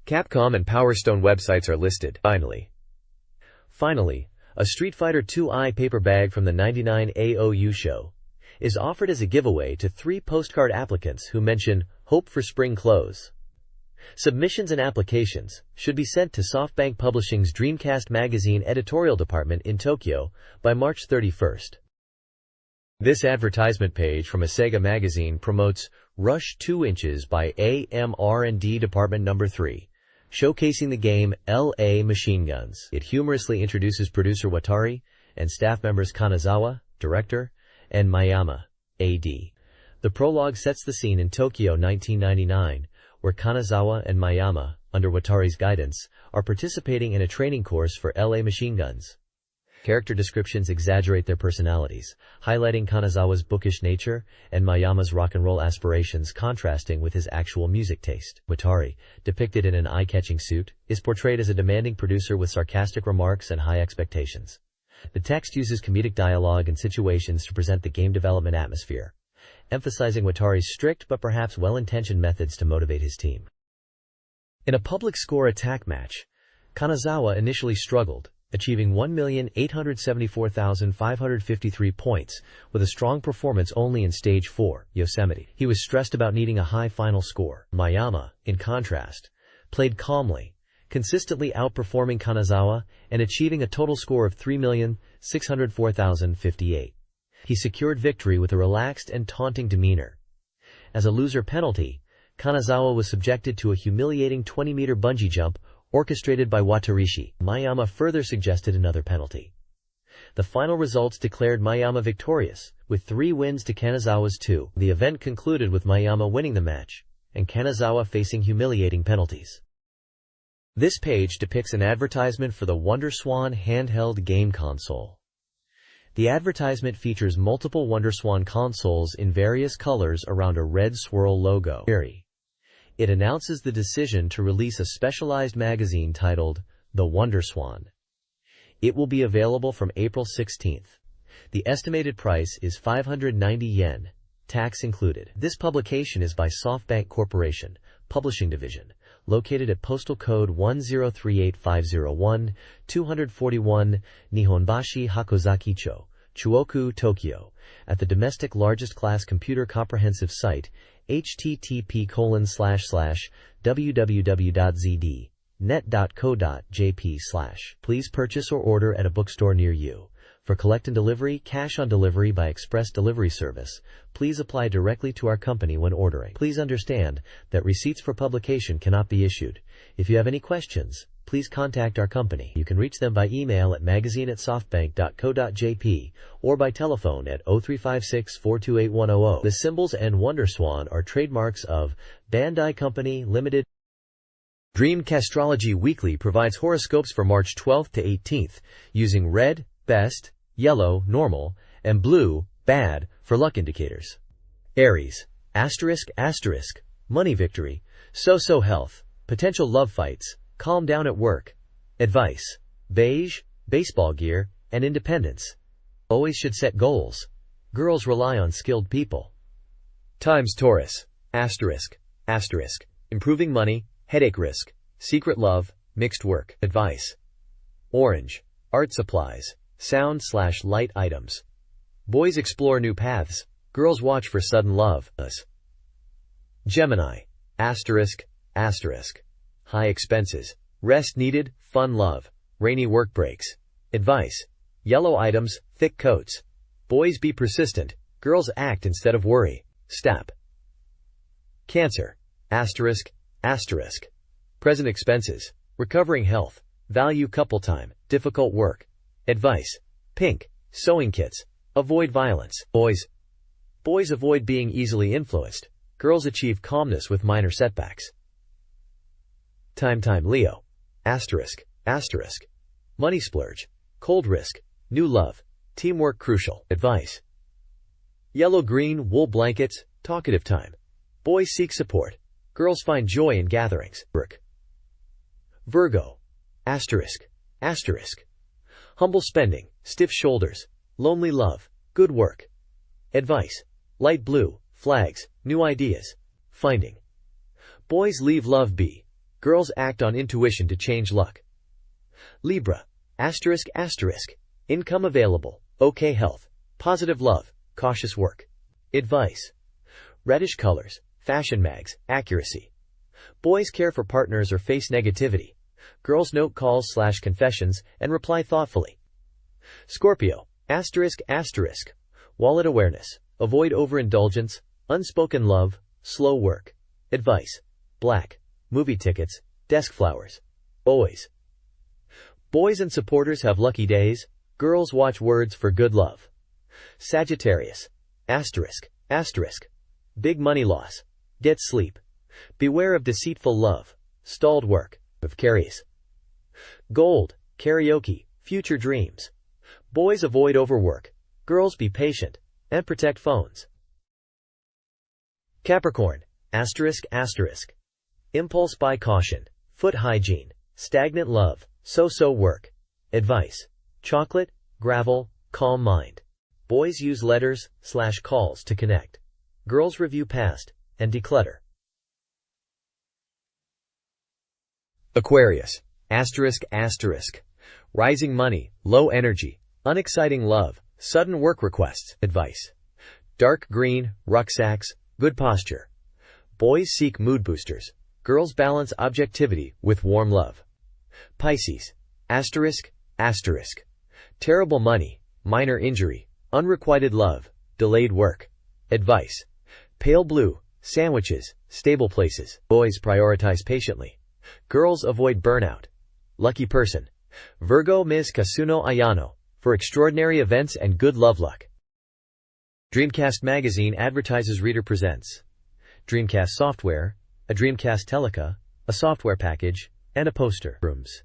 Capcom and Power Stone websites are listed. Finally, a Street Fighter II paper bag from the 99 AOU show is offered as a giveaway to 3 postcard applicants who mention Hope for Spring Clothes. Submissions and applications should be sent to SoftBank Publishing's Dreamcast Magazine editorial department in Tokyo by March 31st. This advertisement page from a Sega magazine promotes Rush 2 Inches by AMR&D Department No. 3, showcasing the game L.A. Machine Guns. It humorously introduces producer Watari and staff members Kanazawa, director, and Mayama, A.D. The prologue sets the scene in Tokyo 1999, where Kanazawa and Mayama, under Watari's guidance, are participating in a training course for L.A. Machine Guns. Character descriptions exaggerate their personalities, highlighting Kanazawa's bookish nature and Mayama's rock and roll aspirations contrasting with his actual music taste. Watari, depicted in an eye-catching suit, is portrayed as a demanding producer with sarcastic remarks and high expectations. The text uses comedic dialogue and situations to present the game development atmosphere, emphasizing Watari's strict but perhaps well-intentioned methods to motivate his team. In a public score attack match, Kanazawa initially struggled, achieving 1,874,553 points, with a strong performance only in Stage 4, Yosemite. He was stressed about needing a high final score. Mayama, in contrast, played calmly, consistently outperforming Kanazawa and achieving a total score of 3,604,058. He secured victory with a relaxed and taunting demeanor. As a loser penalty, Kanazawa was subjected to a humiliating 20-meter bungee jump orchestrated by Watarishi. Mayama further suggested another penalty. The final results declared Mayama victorious, with 3 wins to Kanazawa's 2. The event concluded with Mayama winning the match, and Kanazawa facing humiliating penalties. This page depicts an advertisement for the WonderSwan handheld game console. The advertisement features multiple WonderSwan consoles in various colors around a red swirl logo. It announces the decision to release a specialized magazine titled The WonderSwan. It will be available from April 16th. The estimated price is 590 yen, tax included. This publication is by SoftBank Corporation, Publishing Division, located at postal code 1038501, 241 Nihonbashi Hakozaki-cho, Chuoku, Tokyo, at the domestic largest class computer comprehensive site http://www.zdnet.co.jp/. Please purchase or order at a bookstore near you. For collect and delivery, cash on delivery by express delivery service, please apply directly to our company when ordering. Please understand that receipts for publication cannot be issued. If you have any questions, please contact our company. You can reach them by email at magazine@softbank.co.jp or by telephone at 0356-428-100. The symbols and WonderSwan are trademarks of Bandai Company Limited. Dreamcastrology Weekly provides horoscopes for March 12th to 18th, using red, best, yellow, normal, and blue, bad, for luck indicators. Aries, ***, money victory, so-so health, potential love fights, calm down at work. Advice: beige, baseball gear, and independence. Always should set goals. Girls rely on skilled people. Times Taurus, ***, improving money, headache risk, secret love, mixed work. Advice: orange, art supplies, sound/light items. Boys explore new paths. Girls watch for sudden love. Gemini, ***, high expenses, rest needed, fun love, rainy work breaks. Advice: yellow items, thick coats. Boys be persistent, girls act instead of worry. Step. Cancer, ***, present expenses, recovering health, value couple time, difficult work. Advice: pink, sewing kits, avoid violence. Boys avoid being easily influenced. Girls achieve calmness with minor setbacks. Time Leo, ***, money splurge, cold risk, new love, teamwork crucial. Advice: yellow-green wool blankets, talkative time. Boys seek support. Girls find joy in gatherings. Virgo, ***, humble spending, stiff shoulders, lonely love, good work. Advice: light blue, flags, new ideas, finding. Boys leave love be. Girls act on intuition to change luck. Libra, ***, income available, okay health, positive love, cautious work. Advice: reddish colors, fashion mags, accuracy. Boys care for partners or face negativity. Girls note calls/confessions and reply thoughtfully. Scorpio, ***, wallet awareness, avoid overindulgence, unspoken love, slow work. Advice: black, movie tickets, Desk flowers. Always. Boys and supporters have lucky days. Girls watch words for good love. Sagittarius. Asterisk. Asterisk. Big money loss. Get sleep. Beware of deceitful love. Stalled work. Of carries. Gold. Karaoke. Future dreams. Boys avoid overwork. Girls be patient. And protect phones. Capricorn. Asterisk. Asterisk. Impulse buy caution. Foot hygiene. Stagnant love. So-so work. Advice. Chocolate. Gravel. Calm mind. Boys use letters/calls to connect. Girls review past and declutter. Aquarius. Asterisk. Asterisk. Rising money. Low energy. Unexciting love. Sudden work requests. Advice. Dark green. Rucksacks. Good posture. Boys seek mood boosters. Girls balance objectivity with warm love. Pisces. Asterisk. Asterisk. Terrible money. Minor injury. Unrequited love. Delayed work. Advice. Pale blue. Sandwiches. Stable places. Boys prioritize patiently. Girls avoid burnout. Lucky person. Virgo Ms. Kasuno Ayano. For extraordinary events and good love luck. Dreamcast Magazine advertises Reader presents Dreamcast software, a Dreamcast Teleca, a software package, and a poster. Rooms.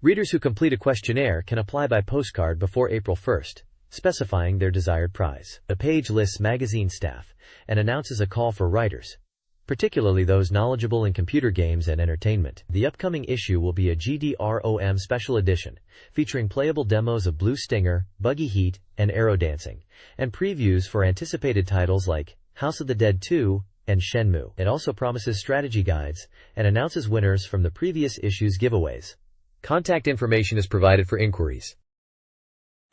Readers who complete a questionnaire can apply by postcard before April 1st, specifying their desired prize. A page lists magazine staff and announces a call for writers, particularly those knowledgeable in computer games and entertainment. The upcoming issue will be a GDROM special edition, featuring playable demos of Blue Stinger, Buggy Heat, and Arrow Dancing, and previews for anticipated titles like House of the Dead 2 and Shenmue. It also promises strategy guides and announces winners from the previous issue's giveaways. Contact information is provided for inquiries.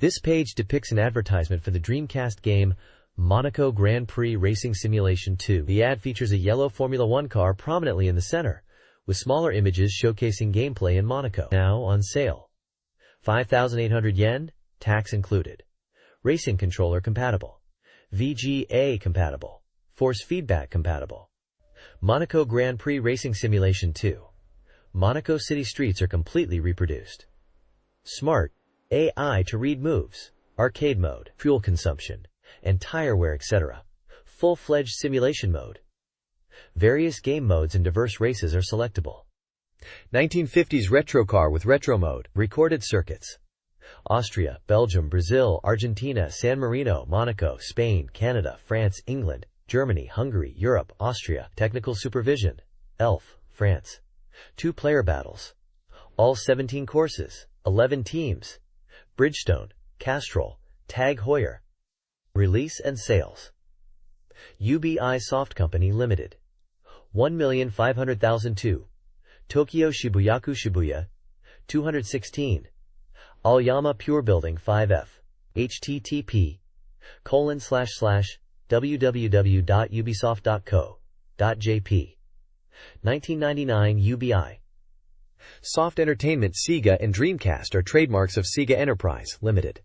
This page depicts an advertisement for the Dreamcast game Monaco Grand Prix Racing Simulation 2. The ad features a yellow Formula One car prominently in the center, with smaller images showcasing gameplay in Monaco. Now on sale. 5,800 yen, tax included. Racing controller compatible. VGA compatible. Force feedback compatible. Monaco Grand Prix Racing Simulation 2. Monaco city streets are completely reproduced. Smart AI to read moves, arcade mode, fuel consumption, and tire wear, etc. Full-fledged simulation mode. Various game modes and diverse races are selectable. 1950s retro car with retro mode, recorded circuits. Austria, Belgium, Brazil, Argentina, San Marino, Monaco, Spain, Canada, France, England, Germany, Hungary, Europe, Austria. Technical supervision. ELF, France. 2-player battles. All 17 courses. 11 teams. Bridgestone, Castrol, Tag Heuer. Release and sales. UBI Soft Company Limited. 1,500,002. Tokyo Shibuyaku Shibuya. 216. Aoyama Pure Building 5F. http://www.ubisoft.co.jp. 1999 UBI. Soft Entertainment. Sega and Dreamcast are trademarks of Sega Enterprise Limited.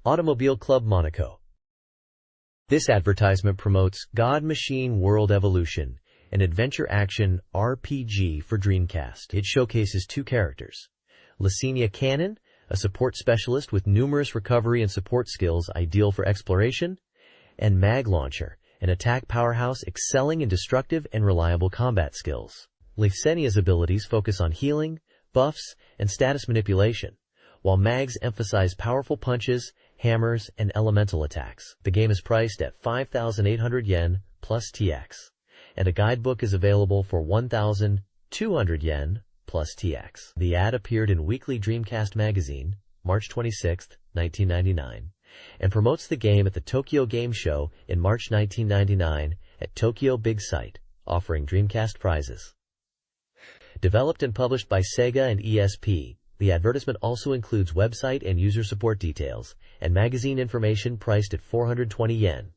Automobile Club Monaco. This advertisement promotes God Machine World Evolution, an adventure-action RPG for Dreamcast. It showcases 2 characters. Lysenia Cannon, a support specialist with numerous recovery and support skills ideal for exploration, and Mag Launcher, an attack powerhouse excelling in destructive and reliable combat skills. Lysenia's abilities focus on healing, buffs, and status manipulation, while Mag's emphasize powerful punches, hammers, and elemental attacks. The game is priced at 5,800 yen plus TX, and a guidebook is available for 1,200 yen plus TX. The ad appeared in Weekly Dreamcast Magazine, March 26, 1999, and promotes the game at the Tokyo Game Show in March 1999 at Tokyo Big Sight, offering Dreamcast prizes. Developed and published by Sega and ESP, the advertisement also includes website and user support details, and magazine information priced at 420 yen.